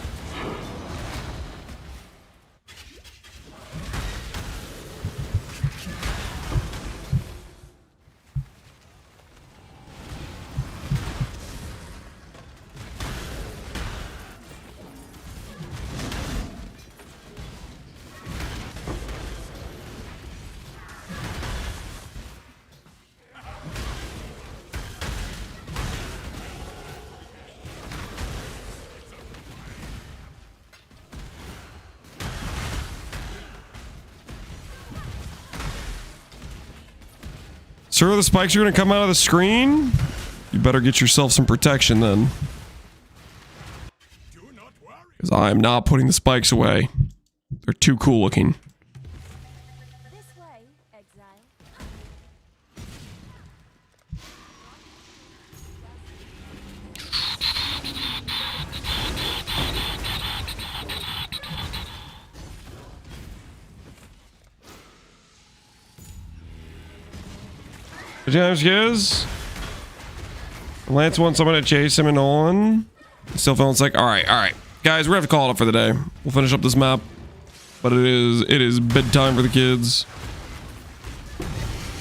Sir, the spikes are going to come out of the screen? You better get yourself some protection then. Because I am not putting the spikes away. They're too cool looking. This way, Exile. Good times, guys. Lance wants someone to chase him and on. Still feeling like, all right. Guys, we're gonna have to call it up for the day. We'll finish up this map. But it is bedtime for the kids.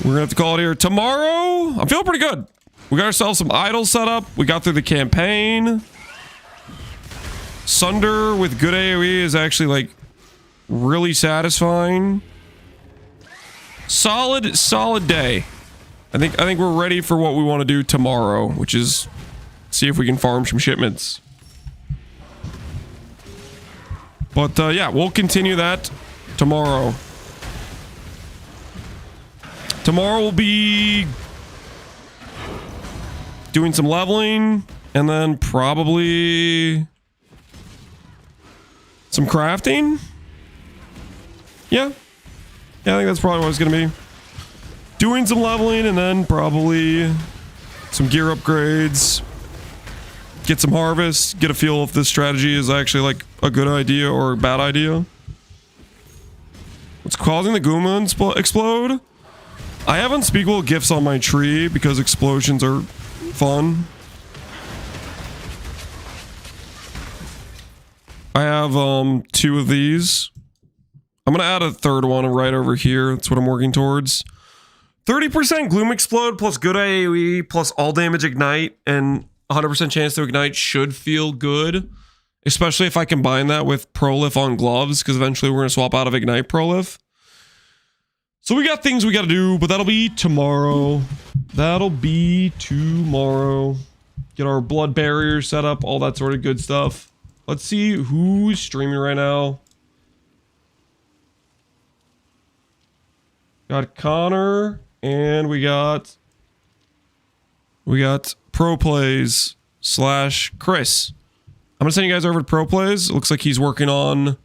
We're gonna have to call it here tomorrow. I'm feeling pretty good. We got ourselves some idols set up. We got through the campaign. Sunder with good AoE is actually like really satisfying. Solid day. I think we're ready for what we want to do tomorrow, which is see if we can farm some shipments. But yeah, we'll continue that tomorrow. Tomorrow we'll be doing some leveling and then probably some crafting. Yeah, I think that's probably what it's gonna be. Doing some leveling and then probably some gear upgrades. Get some harvest. Get a feel if this strategy is actually like a good idea or a bad idea. What's causing the Goomba explode? I have unspeakable gifts on my tree because explosions are fun. I have 2 of these. I'm gonna add a 3rd one right over here. That's what I'm working towards. 30% Gloom Explode plus good AoE plus all damage ignite and 100% chance to ignite should feel good. Especially if I combine that with Prolif on gloves, because eventually we're gonna swap out of Ignite Prolif. So we got things we gotta do, but that'll be tomorrow. That'll be tomorrow. Get our blood barrier set up, all that sort of good stuff. Let's see who's streaming right now. Got Connor, and we got Pro Plays / Chris. I'm gonna send you guys over to Pro Plays. It looks like he's working on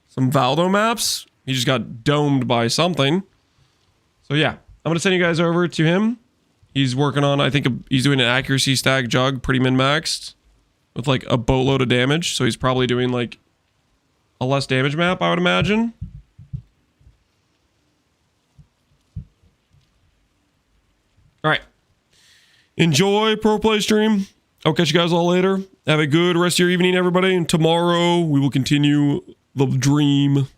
some Valdo maps. He just got domed by something. So yeah, I'm gonna send you guys over to him. He's working on, I think he's doing an accuracy stack jug, pretty min-maxed, with like a boatload of damage. So he's probably doing like a less damage map, I would imagine. All right. Enjoy Pro Play stream. I'll catch you guys all later. Have a good rest of your evening, everybody. And tomorrow we will continue the dream.